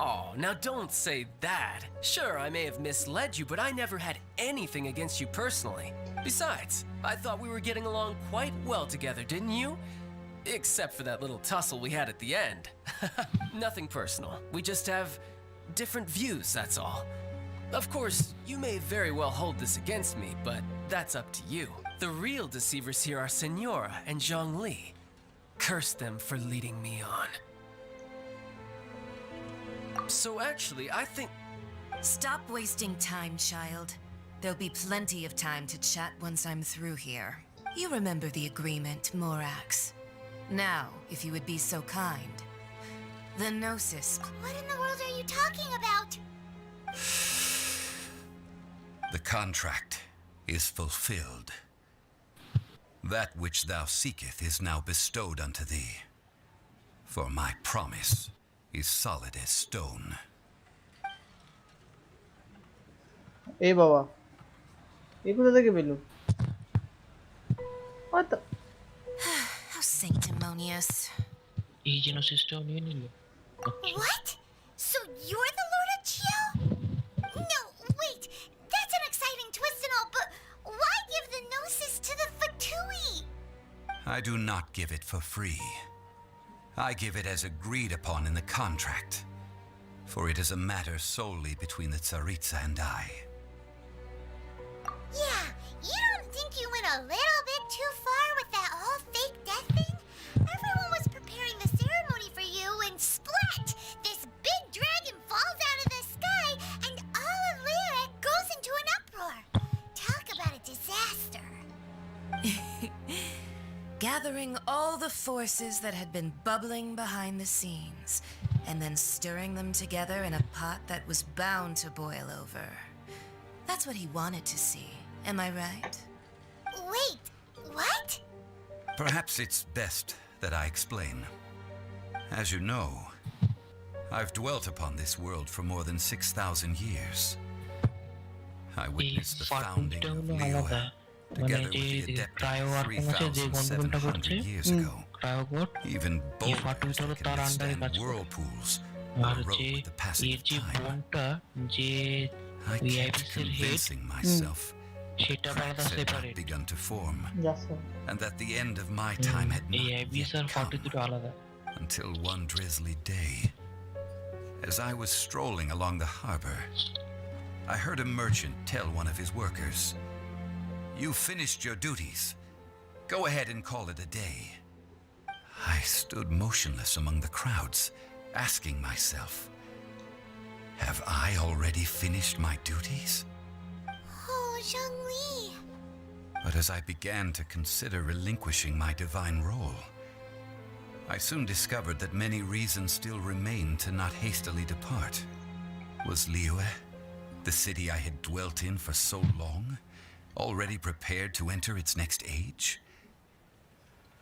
Oh, now don't say that. Sure, I may have misled you, but I never had anything against you personally. Besides, I thought we were getting along quite well together, didn't you? Except for that little tussle we had at the end. Nothing personal. We just have different views, that's all. Of course, you may very well hold this against me, but that's up to you. The real deceivers here are Senora and Zhongli. Curse them for leading me on. So actually, I think... Stop wasting time, child. There'll be plenty of time to chat once I'm through here. You remember the agreement, Morax. Now, if you would be so kind. The Gnosis. What in the world are you talking about? The contract. is fulfilled. That which thou seeketh is now bestowed unto thee. For my promise is solid as stone. এ বাবা এ কোথা থেকে পেলো? What the? How sanctimonious. এই যেন system নিয়ে নিল। What? So you're the Lord of Chio? No, wait. That's an exciting twist and all, but why give the Gnosis to the Fatui? I do not give it for free. I give it as agreed upon in the contract, for it is a matter solely between the Tsaritsa and I. Yeah, you don't think you went a little bit too far with that whole fake death thing? Everyone was preparing the ceremony for you and splat! This big dragon falls out of the sky and all of Lyric goes into an uproar. Talk about a disaster. Gathering all the forces that had been bubbling behind the scenes, and then stirring them together in a pot that was bound to boil over. That's what he wanted to see, am I right? Wait, what? Perhaps it's best that I explain. As you know, I've dwelt upon this world for more than 6,000 years. I witnessed the founding of Liyue, together with the Adepti 3,700 years ago. Even boulders that can withstand whirlpools were erode with the passage of time. I kept convincing myself cracks had not begun to form, and that the end of my time had not yet come, until one drizzly day, as I was strolling along the harbor, I heard a merchant tell one of his workers, "You've finished your duties. Go ahead and call it a day." I stood motionless among the crowds, asking myself, have I already finished my duties? Oh, Zhongli. But as I began to consider relinquishing my divine role, I soon discovered that many reasons still remained to not hastily depart. Was Liyue, the city I had dwelt in for so long, already prepared to enter its next age?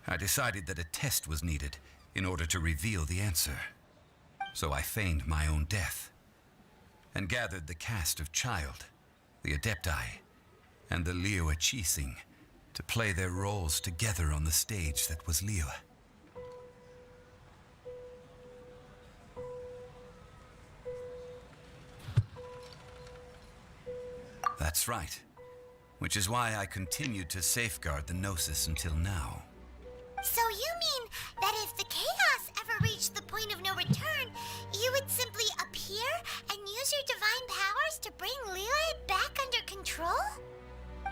I decided that a test was needed in order to reveal the answer. So I feigned my own death and gathered the cast of Child, the Adepti, and the Liyue Chising to play their roles together on the stage that was Liyue. That's right, which is why I continued to safeguard the Gnosis until now. So you mean that if the chaos ever reached the point of no return, you would simply appear and use your divine powers to bring Liyue back under control?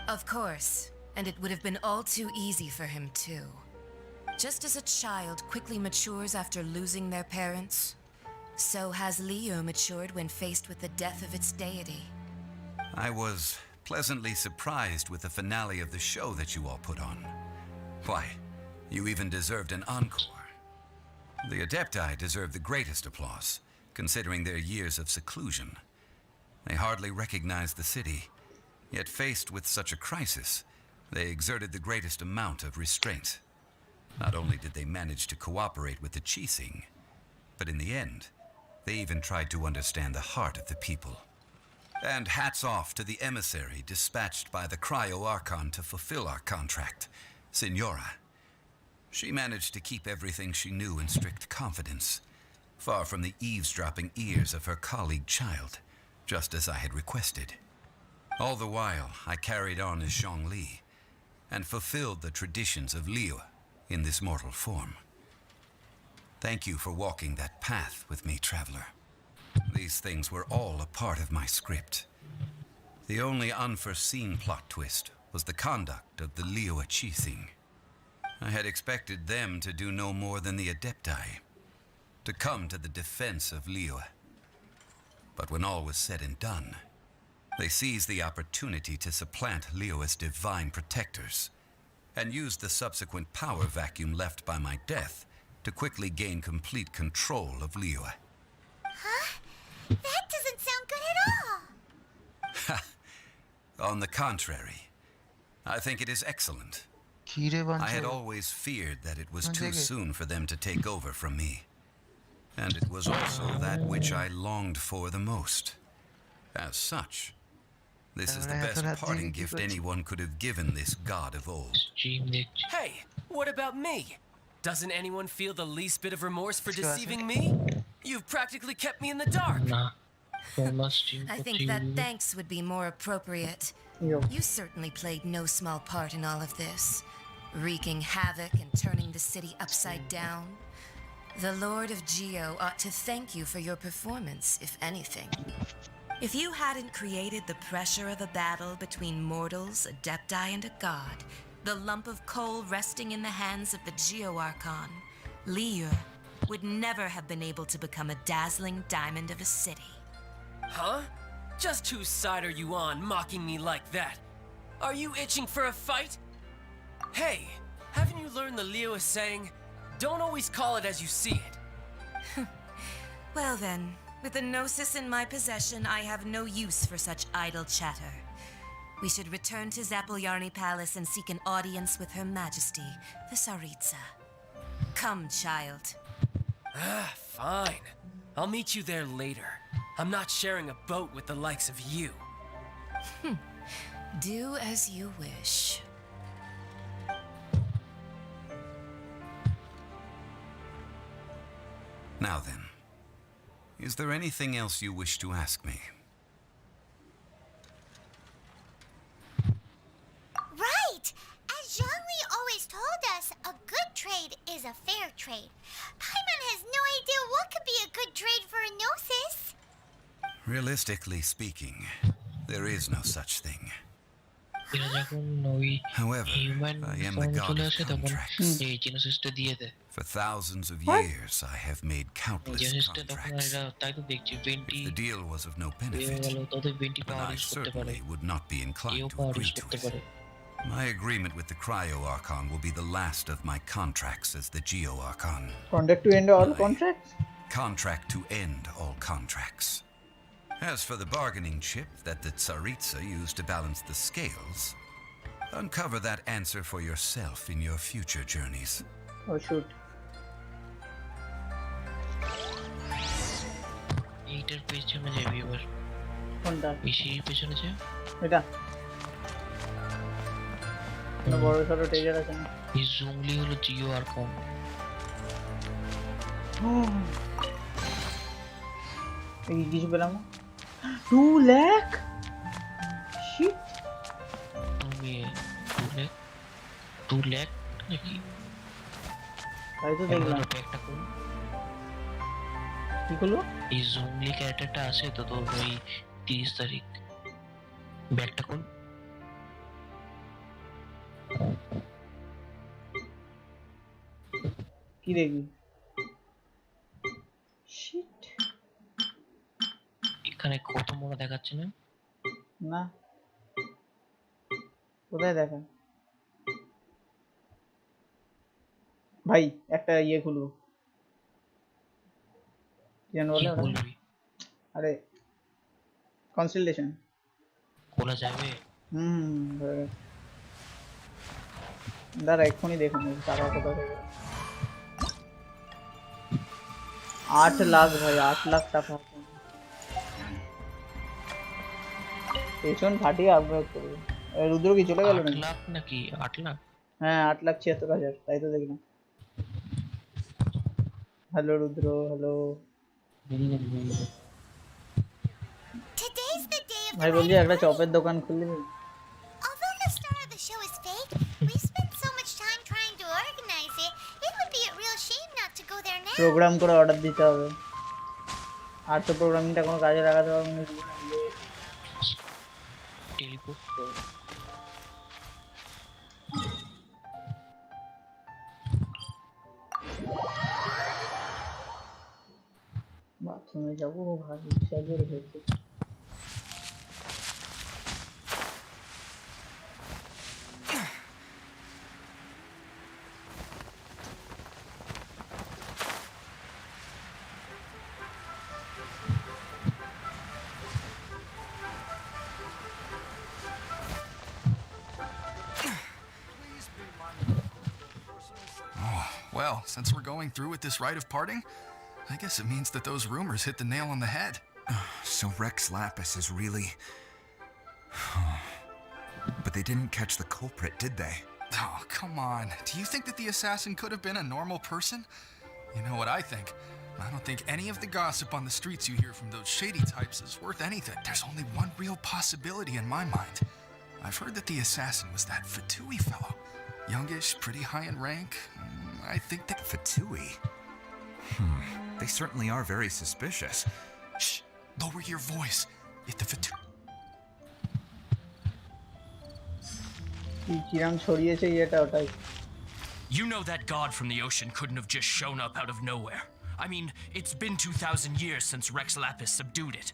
Of course, and it would have been all too easy for him too. Just as a child quickly matures after losing their parents, so has Liyue matured when faced with the death of its deity. I was pleasantly surprised with the finale of the show that you all put on. Why, you even deserved an encore. The Adepti deserve the greatest applause, considering their years of seclusion. They hardly recognized the city, yet faced with such a crisis, they exerted the greatest amount of restraint. Not only did they manage to cooperate with the Chising, but in the end, they even tried to understand the heart of the people. And hats off to the emissary dispatched by the Cryo-Archon to fulfill our contract, Signora. She managed to keep everything she knew in strict confidence, far from the eavesdropping ears of her colleague Child, just as I had requested. All the while, I carried on as Zhongli, and fulfilled the traditions of Liyue in this mortal form. Thank you for walking that path with me, traveler. These things were all a part of my script. The only unforeseen plot twist was the conduct of the Liyue Chising. I had expected them to do no more than the Adepti, to come to the defense of Liyue. But when all was said and done, they seized the opportunity to supplant Liyue's divine protectors, and used the subsequent power vacuum left by my death to quickly gain complete control of Liyue. Huh? That doesn't sound good at all. On the contrary, I think it is excellent. কি রে I had বাঞ্চো always feared that it was One too second. soon for them to take over from me. And it was also that which I longed for the most. As such, this is the তাহলে এত best রাত parting জেগে কি gift করছিস? anyone could have given this god of old. Hey, what about me? Doesn't anyone feel the least bit of remorse for Sure. deceiving me? You've practically kept me in the dark. I think that thanks would be more appropriate. Yo. You certainly played no small part in all of this, wreaking havoc and turning the city upside down. The Lord of Geo ought to thank you for your performance, if anything. If you hadn't created the pressure of a battle between mortals, adepti, and a god, the lump of coal resting in the hands of the Geo Archon, Liu, would never have been able to become a dazzling diamond of a city. Huh? Just whose side are you on, mocking me like that? Are you itching for a fight? Hey, haven't you learned the Leo is saying, don't always call it as you see it? Well then, with the Gnosis in my possession, I have no use for such idle chatter. We should return to Zapolyarny Palace and seek an audience with Her Majesty, the Tsaritsa. Come, child. Fine. I'll meet you there later. I'm not sharing a boat with the likes of you. Do as you wish. Now then, is there anything else you wish to ask me? Right! As Zhongli always told us, a good trade is a fair trade. Paimon has no idea what could be a good trade for a Gnosis. Realistically speaking, there is no such thing. এরা যখন ওই However, human I am the ফর্মে god চলে of আসে তখন contracts. এই জেনোসিসটা দিয়ে দেয় For thousands of What? years, I have made countless জেনোসিসটা তখন contracts. এরা তাই তো দেখছি ভেন্টি If the deal was of no হয়ে benefit, গেল তাদের ভেন্টি then পাওয়ার I ইউজ করতে পারে certainly would not be কেউ inclined to power use agree to করতে it. পারে My agreement with the Cryo Archon will be the last of my contracts as the Geo Archon. Contract to end all contracts? Contract to end all contracts. As for the bargaining chip that the Tsaritsa used to balance the scales, uncover that answer for yourself in your future journeys. Oh shoot. এইটার পেছনে যাবি এবার কোনটা? এই সিঁড়ির পেছনে যা এটা কোনো বড় সড়ো ট্রেজার আছে না? এই জঙ্গলি হলো জিও আর কম এই কিছু পেলাম না 2 লাখ শিট তুমি 2 লাখ নাকি তাই তো দেখলাম একটা কোন কি করলো এই জঙ্গলি ক্যারেক্টারটা আছে তো তোর ওই 30 তারিখ ব্যাগটা কোন কি দেখি শিট এখানে কত মোড়া দেখাচ্ছে না না কোথায় দেখা ভাই একটা ইয়ে খুলবো জানো বলে ওটা আরে কনসালটেশন খোলা যাবে দাঁড়া এক্ষুনি দেখুন টাকা কোথা থেকে 8 লাখ ভাই 8 লাখ টাকা পেছন ফাটিয়ে আপগ্রেড করবে রুদ্র কি চলে গেল 8 লাখ নাকি 8 লাখ হ্যাঁ 8,76,000 তাই তো দেখলাম hello Rudra hello Today's the day of ভাই the বলছি একটা চপের দোকান খুললি Although the star of the show is fake, we spent so much time trying to organize it, it would be a real shame not to go there now. Program করে order দিতে হবে আর তো প্রোগ্রামিংটা কোনো কাজে লাগাতে পারবো না টেলিপোর্ট বাথরুমে যাবো ভাবি সাজে রেখেছি Well, since we're going through with this rite of parting, I guess it means that those rumors hit the nail on the head. So Rex Lapis is really... But they didn't catch the culprit, did they? Oh, come on. Do you think that the assassin could have been a normal person? You know what I think? I don't think any of the gossip on the streets you hear from those shady types is worth anything. There's only one real possibility in my mind. I've heard that the assassin was that Fatui fellow. Youngish, pretty high in rank. I think that... Fatui? They certainly are very suspicious. Shh! Lower your voice. If the Fatui... You know that god from the ocean couldn't have just shown up out of nowhere. I mean, it's been 2,000 years since Rex Lapis subdued it.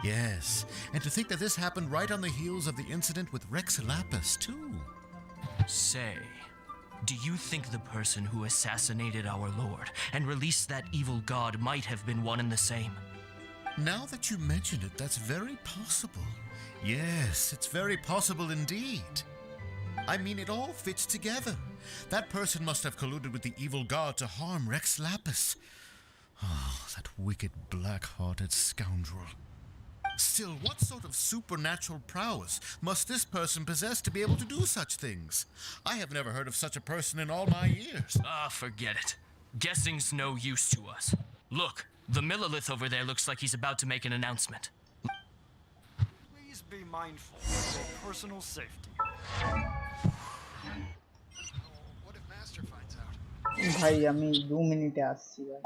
Yes, and to think that this happened right on the heels of the incident with Rex Lapis, too. Say, do you think the person who assassinated our lord and released that evil god might have been one and the same? Now that you mention it, that's very possible. Yes, it's very possible indeed. I mean, it all fits together. That person must have colluded with the evil god to harm Rex Lapis. Oh, that wicked, black-hearted scoundrel. Still, what sort of supernatural prowess must this person possess to be able to do such things? I have never heard of such a person in all my years. Forget it. Guessing's no use to us. Look, the Millilith over there looks like he's about to make an announcement. Please be mindful of your personal safety. What if Master finds out? ভাই আমি 2 মিনিটে আসছি ভাই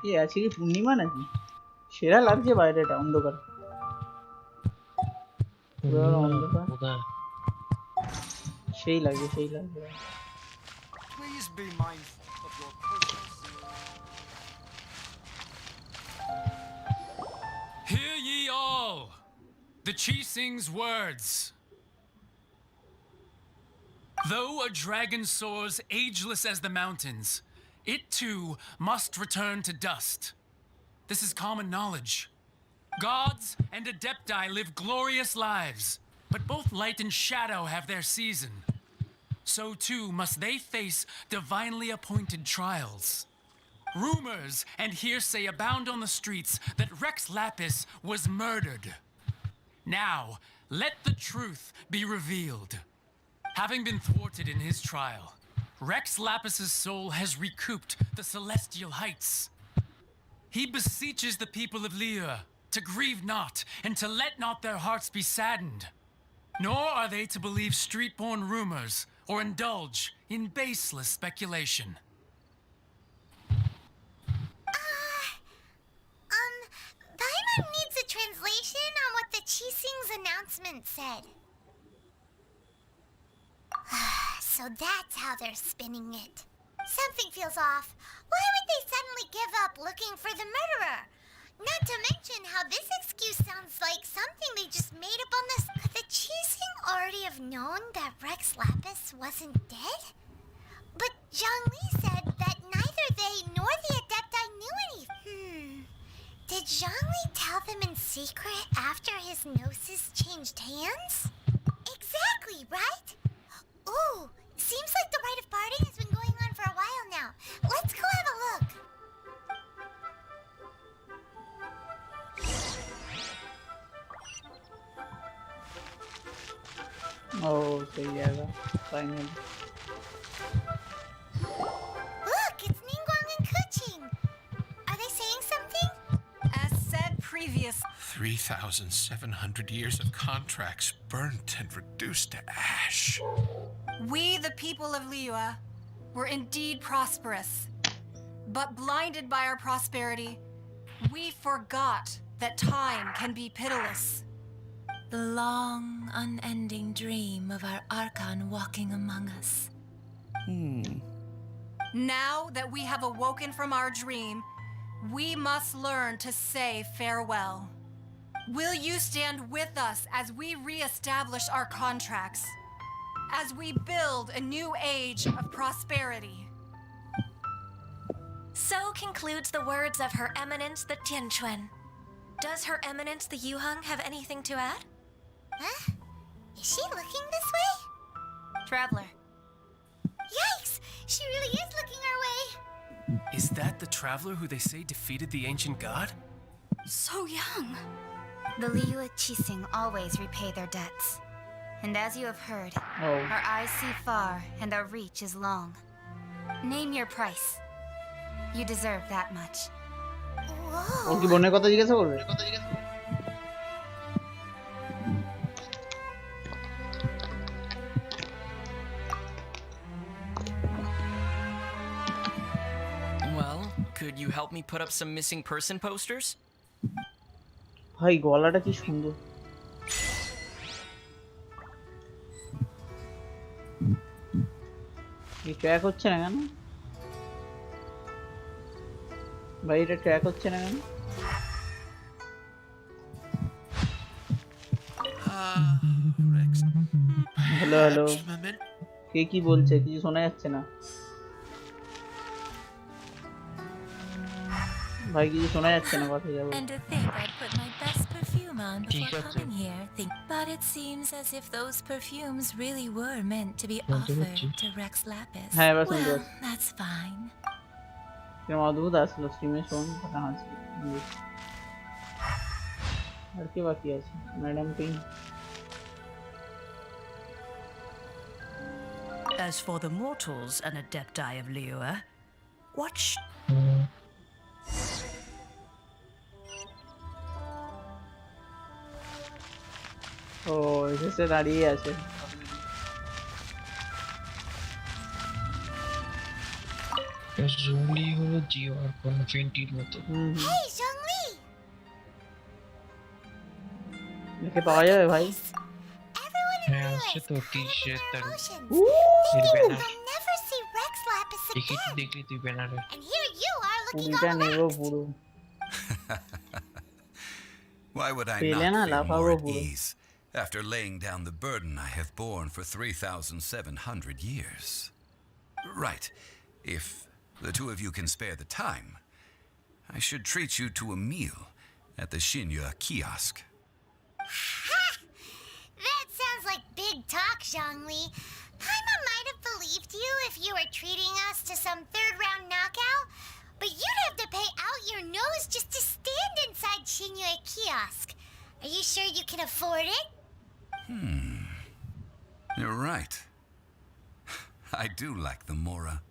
কি আছে কি পূর্ণিমা নাকি সেরা লাগছে বাইরেটা অন্ধকার অন্ধকার সেই লাগছে Please be mindful of your personal safety. the Qixing's words. Though a dragon soars ageless as the mountains, it too must return to dust. This is common knowledge. Gods and Adepti live glorious lives, but both light and shadow have their season. So too must they face divinely appointed trials. Rumors and hearsay abound on the streets that Rex Lapis was murdered. Now, let the truth be revealed. Having been thwarted in his trial, Rex Lapis's soul has recouped the celestial heights. He beseeches the people of Liyue to grieve not and to let not their hearts be saddened. Nor are they to believe street-born rumors or indulge in baseless speculation. Paimon needs a translation on what the Qixing's announcement said. So that's how they're spinning it. Something feels off. Why would they suddenly give up looking for the murderer? Not to mention how this excuse sounds like something they just made up on this. Could the Qixing already have known that Rex Lapis wasn't dead? But Zhongli said that neither they nor the Adepti knew anything. Did Zhongli tell them in secret after his gnosis changed hands? Exactly, right? Ooh, seems like the rite of parting has been going on for a while now. Let's go have a look. Oh, सही जाएगा final. Look, it's Ningguang and Kuching. Are they saying something? As said previous, 3,700 years of contracts burnt and reduced to ash. we, the people of Liyue, were indeed prosperous. But blinded by our prosperity, we forgot that time can be pitiless. The long, unending dream of our Archon walking among us. Now that we have awoken from our dream, we must learn to say farewell. Will you stand with us as we re-establish our contracts? As we build a new age of prosperity? So concludes the words of Her Eminence the Tianquan. Does Her Eminence the Yuheng have anything to add? Huh? Is she looking this way? Traveler, Yikes! She really is looking our way. Is that the traveler who they say defeated the ancient god? So young. the Liyue Qixing always repay their debts. And as you have heard, our eyes see far and our reach is long. Name your price. You deserve that much. ও কি বোনের কথা জিজ্ঞাসা করবে? Well, could you help me put up some missing person posters? ভাই গলাটা কি সুন্দর. এই ট্র্যাক হচ্ছে না কেন? ভাই এটা ট্র্যাক হচ্ছে না কেন? হ্যালো হ্যালো, কে কি বলছে? কিছু শোনা যাচ্ছে না ভাই, কিছু শোনা যাচ্ছে না কথা যাবো. And to think I put my best perfume on before coming here. But it seems as if those perfumes really were meant to be offered to Rex Lapis. হ্যাঁ এবার শুনতে Well, পাচ্ছি. that's fine. কিরম অদ্ভুত আসলো স্ট্রিমে শোন কথা হাসি. আর কি বাকি আছে? Madam Ping. As for the mortals and adepti of Liyue, watch. ও এসে দাঁড়িয়ে আছে. জংলি হলো জিও আর কনফেন্টির মতো. Hey, Zhongli! একে পাওয়া যাবে ভাই? হ্যাঁ আছে তো 30 তার We'll never see Rex Lapis দেখি again. দেখলি তুই ব্যানারে. And here you are looking পুরিটা all নেব relaxed. পুরো. Why would I পেলে না not feel লাফাবো more at পুরো। ease after laying down the burden I have borne for 3,700 years? Right. If the two of you can spare the time, I should treat you to a meal at the Shinya kiosk. That sounds like big talk, Zhongli. Paimon might have believed you if you were treating us to some third-round knockout, but you'd have to pay out your nose just to stand inside Shinya kiosk. Are you sure you can afford it? You're right. I do like the Mora.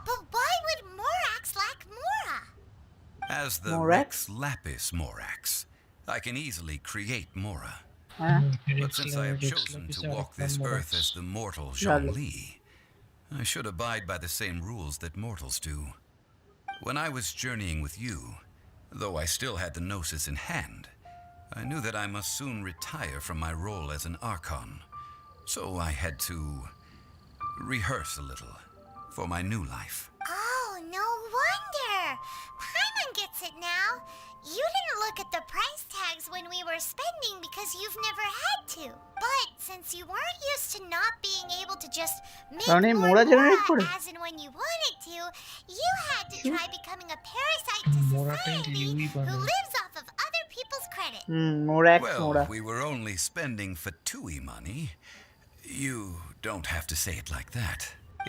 But why would Morax lack Mora? As the Morax? Rex Lapis Morax, I can easily create Mora. But since I have chosen to walk this earth as the mortal Zhongli, I should abide by the same rules that mortals do. When I was journeying with you, though I still had the Gnosis in hand, I knew that I must soon retire from my role as an Archon. So I had to rehearse a little for my new life. Oh, no wonder. Paimon gets it now. You didn't look at the price tags when we were spending because you've never had to. But since you weren't used to not being able to just make কারণ এই more মোড়া generate Mora করে as and when you wanted to, you had to try becoming a parasite to society who lives off of other people's credit. মোরাক্স Well, মোরা we were only spending Fatui money. You don't have to say it like that.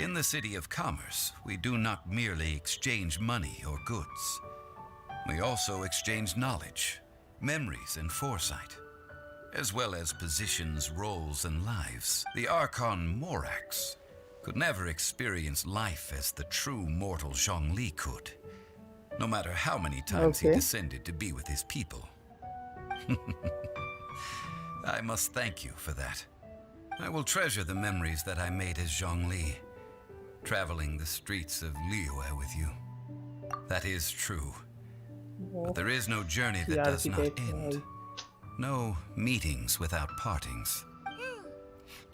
In the City of Commerce, we do not merely exchange money or goods. We also exchange knowledge, memories, and foresight, as well as positions, roles, and lives. The Archon Morax could never experience life as the true mortal Zhongli could, no matter how many times he descended to be with his people. I must thank you for that. I will treasure the memories that I made as Zhongli, traveling the streets of Liyue with you. That is true. But there is no journey that does not end. No meetings without partings.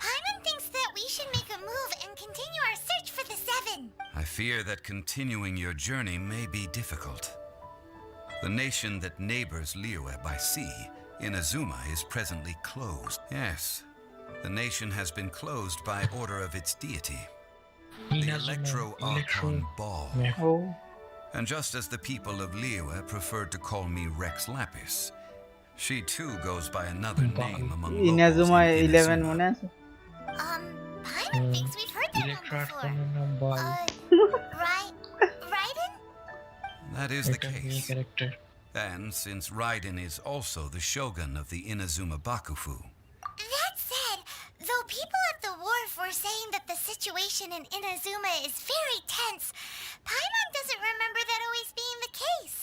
Paimon thinks that we should make a move and continue our search for the Seven. I fear that continuing your journey may be difficult. The nation that neighbors Liyue by sea, Inazuma, is presently closed. Yes, the nation has been closed by order of its deity, the Electro-Archon Ball. And just as the people of Liyue preferred to call me Rex Lapis, she too goes by another name among locals in Inazuma 11 মনে আছে Paimon thinks we've heard that one before. Raiden? That is the case. And since Raiden is also the shogun of the Inazuma Bakufu, That said, though people at the wharf were saying that the situation in Inazuma is very tense, Paimon doesn't remember that always being the case.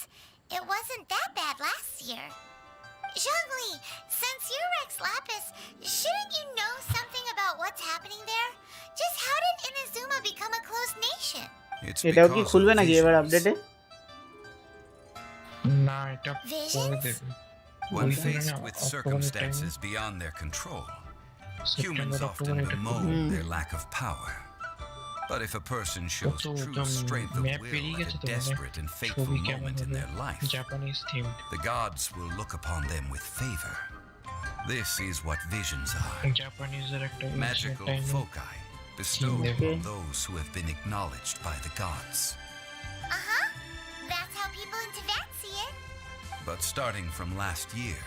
It wasn't that bad last year. Zhongli, since you're Rex Lapis, shouldn't you know something about what's happening there? Just how did Inazuma become a closed nation? it's এটাও কি because খুলবে of নাকি এবার visions. আপডেটে না এটা Visions? পরে দেবে When faced with circumstances beyond their control, humans often bemoan their lack of power. But if a person shows true strength of will at a desperate and fateful moment in their life, Japanese theme the gods will look upon them with favor. This is what visions are. জাপানিজের একটা Magical foci bestowed on those who have been acknowledged by the gods. Uh-huh. That's how people in Tibet see it. But starting from last year,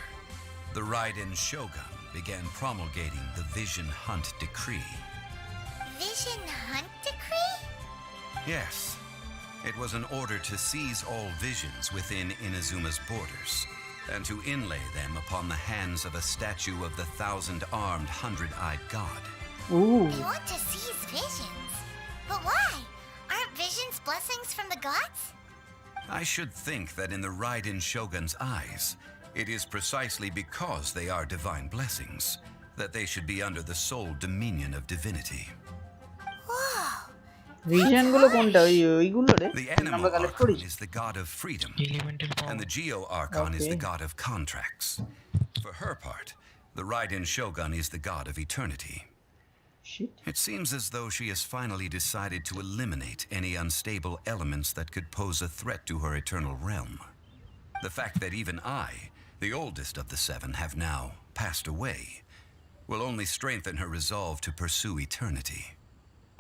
the Raiden Shogun began promulgating the Vision Hunt Decree. Vision Hunt Decree? Yes, it was an order to seize all visions within Inazuma's borders, and to inlay them upon the hands of a statue of the 1,000-armed, 100-eyed god. They want to seize visions. But why? Aren't visions blessings from the gods? I should think that in the Raiden Shogun's eyes, it is precisely because they are divine blessings that they should be under the sole dominion of divinity. Vision গুলো কোনটা ওইগুলো রে The আমরা Animal collect Archon করি is the god of freedom, and the Geo Archon is the god of contracts. For her part, the Raiden Shogun is the god of eternity. Shit. It seems as though she has finally decided to eliminate any unstable elements that could pose a threat to her eternal realm. The fact that even I, the oldest of the seven, have now passed away will only strengthen her resolve to pursue eternity.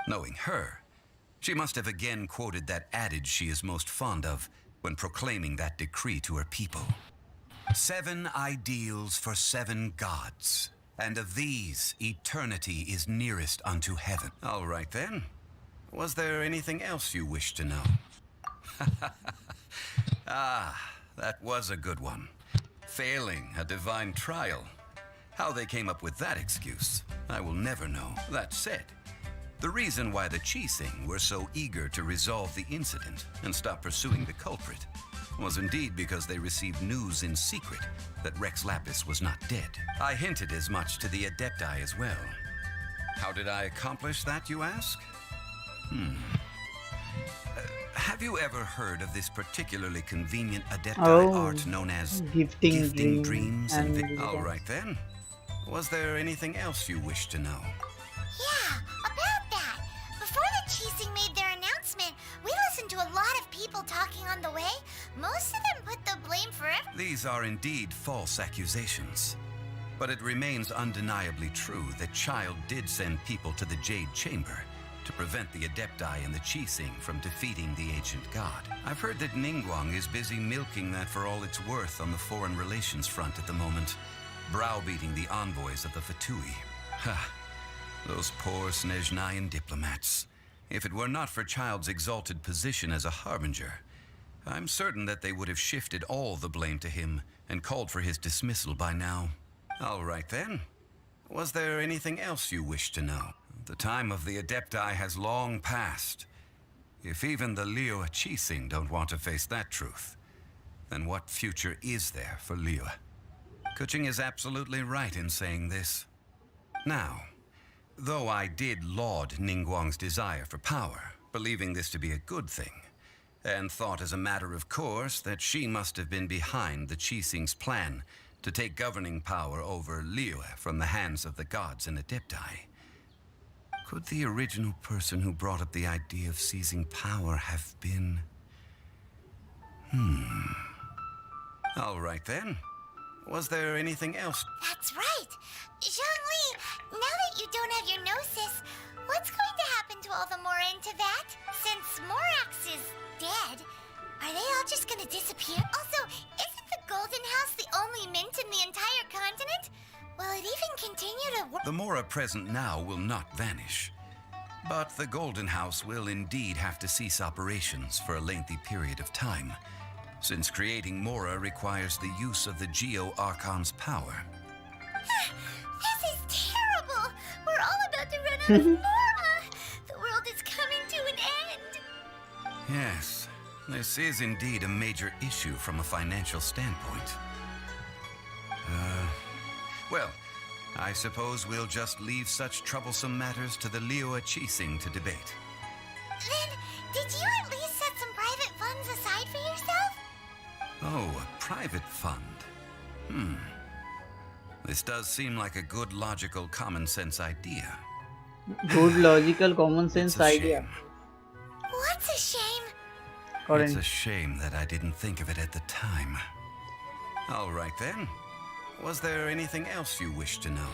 Knowing her, she must have again quoted that adage she is most fond of when proclaiming that decree to her people. 7 ideals for 7 gods, and of these, eternity is nearest unto heaven. All right then. Was there anything else you wish to know? Ah, that was a good one. Failing a divine trial. How they came up with that excuse, I will never know. That said, the reason why the Qixing were so eager to resolve the incident and stop pursuing the culprit was indeed because they received news in secret that Rex Lapis was not dead. I hinted as much to the Adepti as well. How did I accomplish that, you ask? Have you ever heard of this particularly convenient Adepti art known as gifting dreams and visions? All right then. Was there anything else you wish to know? Yeah, about that. Before the Qixing made their announcement, we listened to a lot of people talking on the way. Most of them put the blame for everything. These are indeed false accusations. But it remains undeniably true that Child did send people to the Jade Chamber to prevent the Adepti and the Qixing from defeating the ancient god. I've heard that Ningguang is busy milking that for all it's worth on the foreign relations front at the moment, browbeating the envoys of the Fatui. Ha! Those poor Snezhnayan diplomats. If it were not for Child's exalted position as a harbinger, I'm certain that they would have shifted all the blame to him and called for his dismissal by now. All right then. Was there anything else you wish to know? The time of the Adepti has long passed. If even the Liyue Qixing don't want to face that truth, then what future is there for Liyue? Kuching is absolutely right in saying this. Now, though I did laud Ningguang's desire for power, believing this to be a good thing, and thought as a matter of course that she must have been behind the Qixing's plan to take governing power over Liyue from the hands of the gods and Adepti, could the original person who brought up the idea of seizing power have been... All right then. Was there anything else? That's right. Zhongli, now that you don't have your gnosis, what's going to happen to all the Mora in Teyvat? Since Morax is dead, are they all just going to disappear? Also, isn't the Golden House the only mint in the entire continent? Will it even continue to work? The Mora present now will not vanish. But the Golden House will indeed have to cease operations for a lengthy period of time, since creating Mora requires the use of the Geo-Archon's power. This is terrible! We're all about to run out of Mora! The world is coming to an end! Yes, this is indeed a major issue from a financial standpoint. Well, I suppose we'll just leave such troublesome matters to the Liyue Qixing to debate. Then, did you at least set some private funds aside for yourself? Oh, a private fund. This does seem like a good, logical, common sense idea. Good, logical, common sense idea. What's a shame? It's a shame that I didn't think of it at the time. All right then. Was there anything else you wish to know?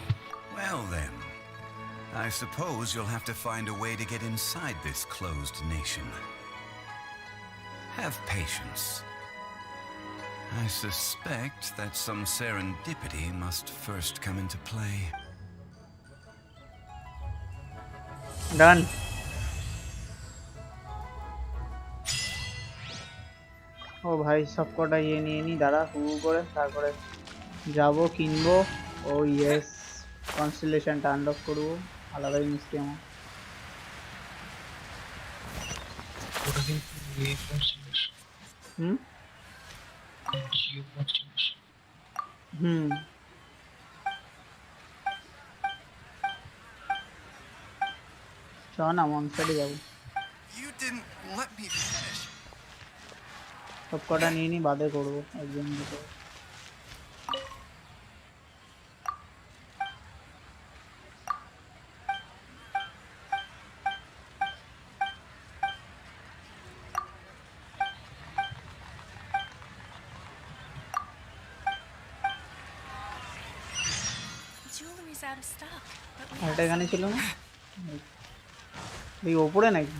Well then, I suppose you'll have to find a way to get inside this closed nation. Have patience. I suspect that some serendipity must first come into play. Done. ও ভাই সবকটা ইয়ে নিয়ে নি দাঁড়া হুবু করে তারপরে যাবো কিনবো ও ইয়েস কনস্টেলেশনটা আনলক করবো আলাদাই মিষ্টি আমার চ না মনসাইডে যাবো সব কটা নিয়ে নি বাদে করবো একদিন দুটো seems out of stock. But we এটা have এখানে some. ছিল না এই ওপরে নাকি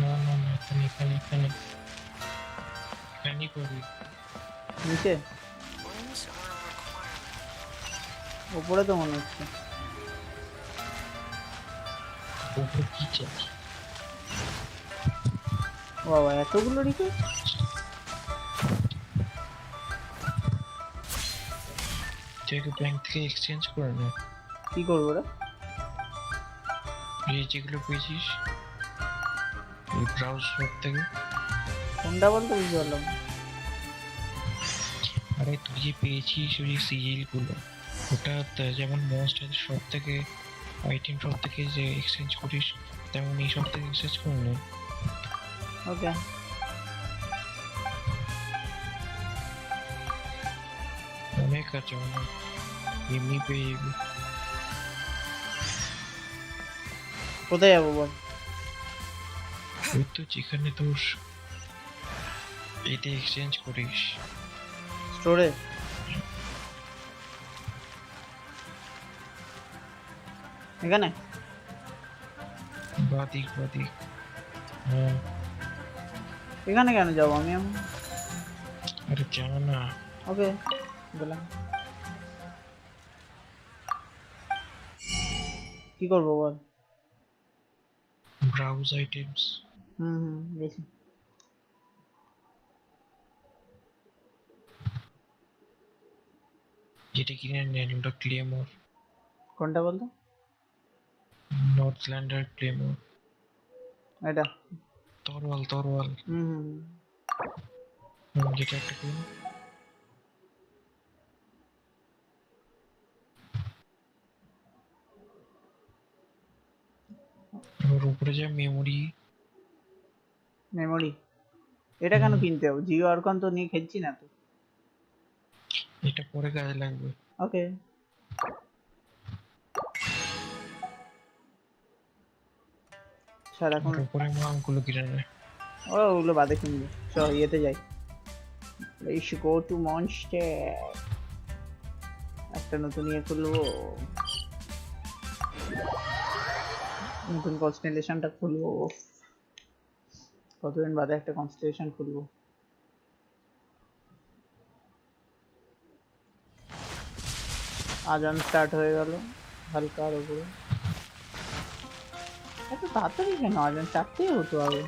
না না না, এখানে এখানে এখানে এখানেই করবি। নিচে ওপরে তো মনে হচ্ছে উপরে কি চাই? বাবা এতগুলো রিকে তুই ব্যাংক থেকে এক্সচেঞ্জ করে নে। কি করবো রে এই যেগুলো পেয়েছিস এই ব্রাউজ শপ থেকে। কোনটা বলতে বুঝতে পারলাম না। আরে তুই যে পেয়েছিস ওই সিজিল গুলো, ওটা যেমন মনস্টার শপ থেকে আইটেম শপ থেকে যে এক্সচেঞ্জ করিস তেমন এই শপ থেকে এক্সচেঞ্জ করে নে। ওকে অনেক আছে, অনেক এমনি পেয়ে যাবি। কোথায় যাবো বল ওই তো যেখানে তোর এতে এক্সচেঞ্জ করিস স্টোরে এখানে বাদিক বাদিক। হ্যাঁ এখানে কেন যাবো আমি আরে জানা না। ওকে বললাম কি করবো বল ব্রাউজ আইটেমস। বেশি যেটা কিনে নেন ওটা ক্লেমোর। কোনটা বলতো নর্থল্যান্ডার ক্লেমোর। এটা তরোয়াল তরোয়াল। যেটা একটা কিনে ওর উপরে যা মেমোরি মেমোরি এটা কেন কিনতে হবে জিও আরকন তো নিয়ে খেলছি না তো এটা পরে কাজে লাগবে। ওকে স্যার এখন উপরে মামগুলো কিনে নে। ওগুলো বাদে কিনবো চল ইয়েতে যাই Let's go to Monster একটা নতুন ইয়ে খুলবো নতুন কনস্টেলেশনটা খুলবো কতদিন বাদে একটা কনস্টেলেশন খুলবো আজান স্টার্ট হয়ে গেল হালকার উপরে এত তাড়াতাড়ি কেন আজান চারটেই হতো আগে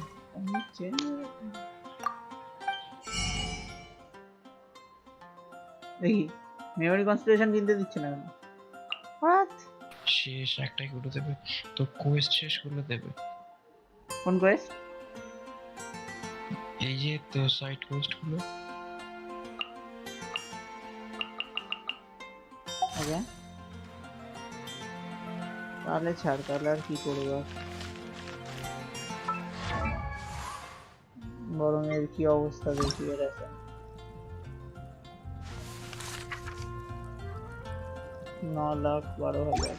দেখি মেমোরি কনস্টেলেশন কিনতে দিচ্ছে না কেন হোয়াট শেষ একটাই করে দেবে তো কোয়েস্ট শেষ করে দেবে। কোন কোয়েস্ট এই যে তো সাইড কোয়েস্ট গুলো। ওকে তাহলে ছাড় তাহলে আর কি করবো বরং এর কি অবস্থা দেখি এর আছে 9,12,000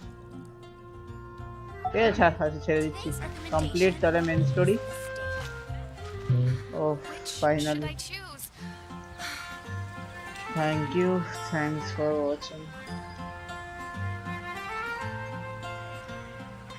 ঠিক আছে ছাড় আচ্ছা ছেড়ে দিচ্ছি কমপ্লিট তাহলে মেন স্টোরি ও finally thank you thanks for watching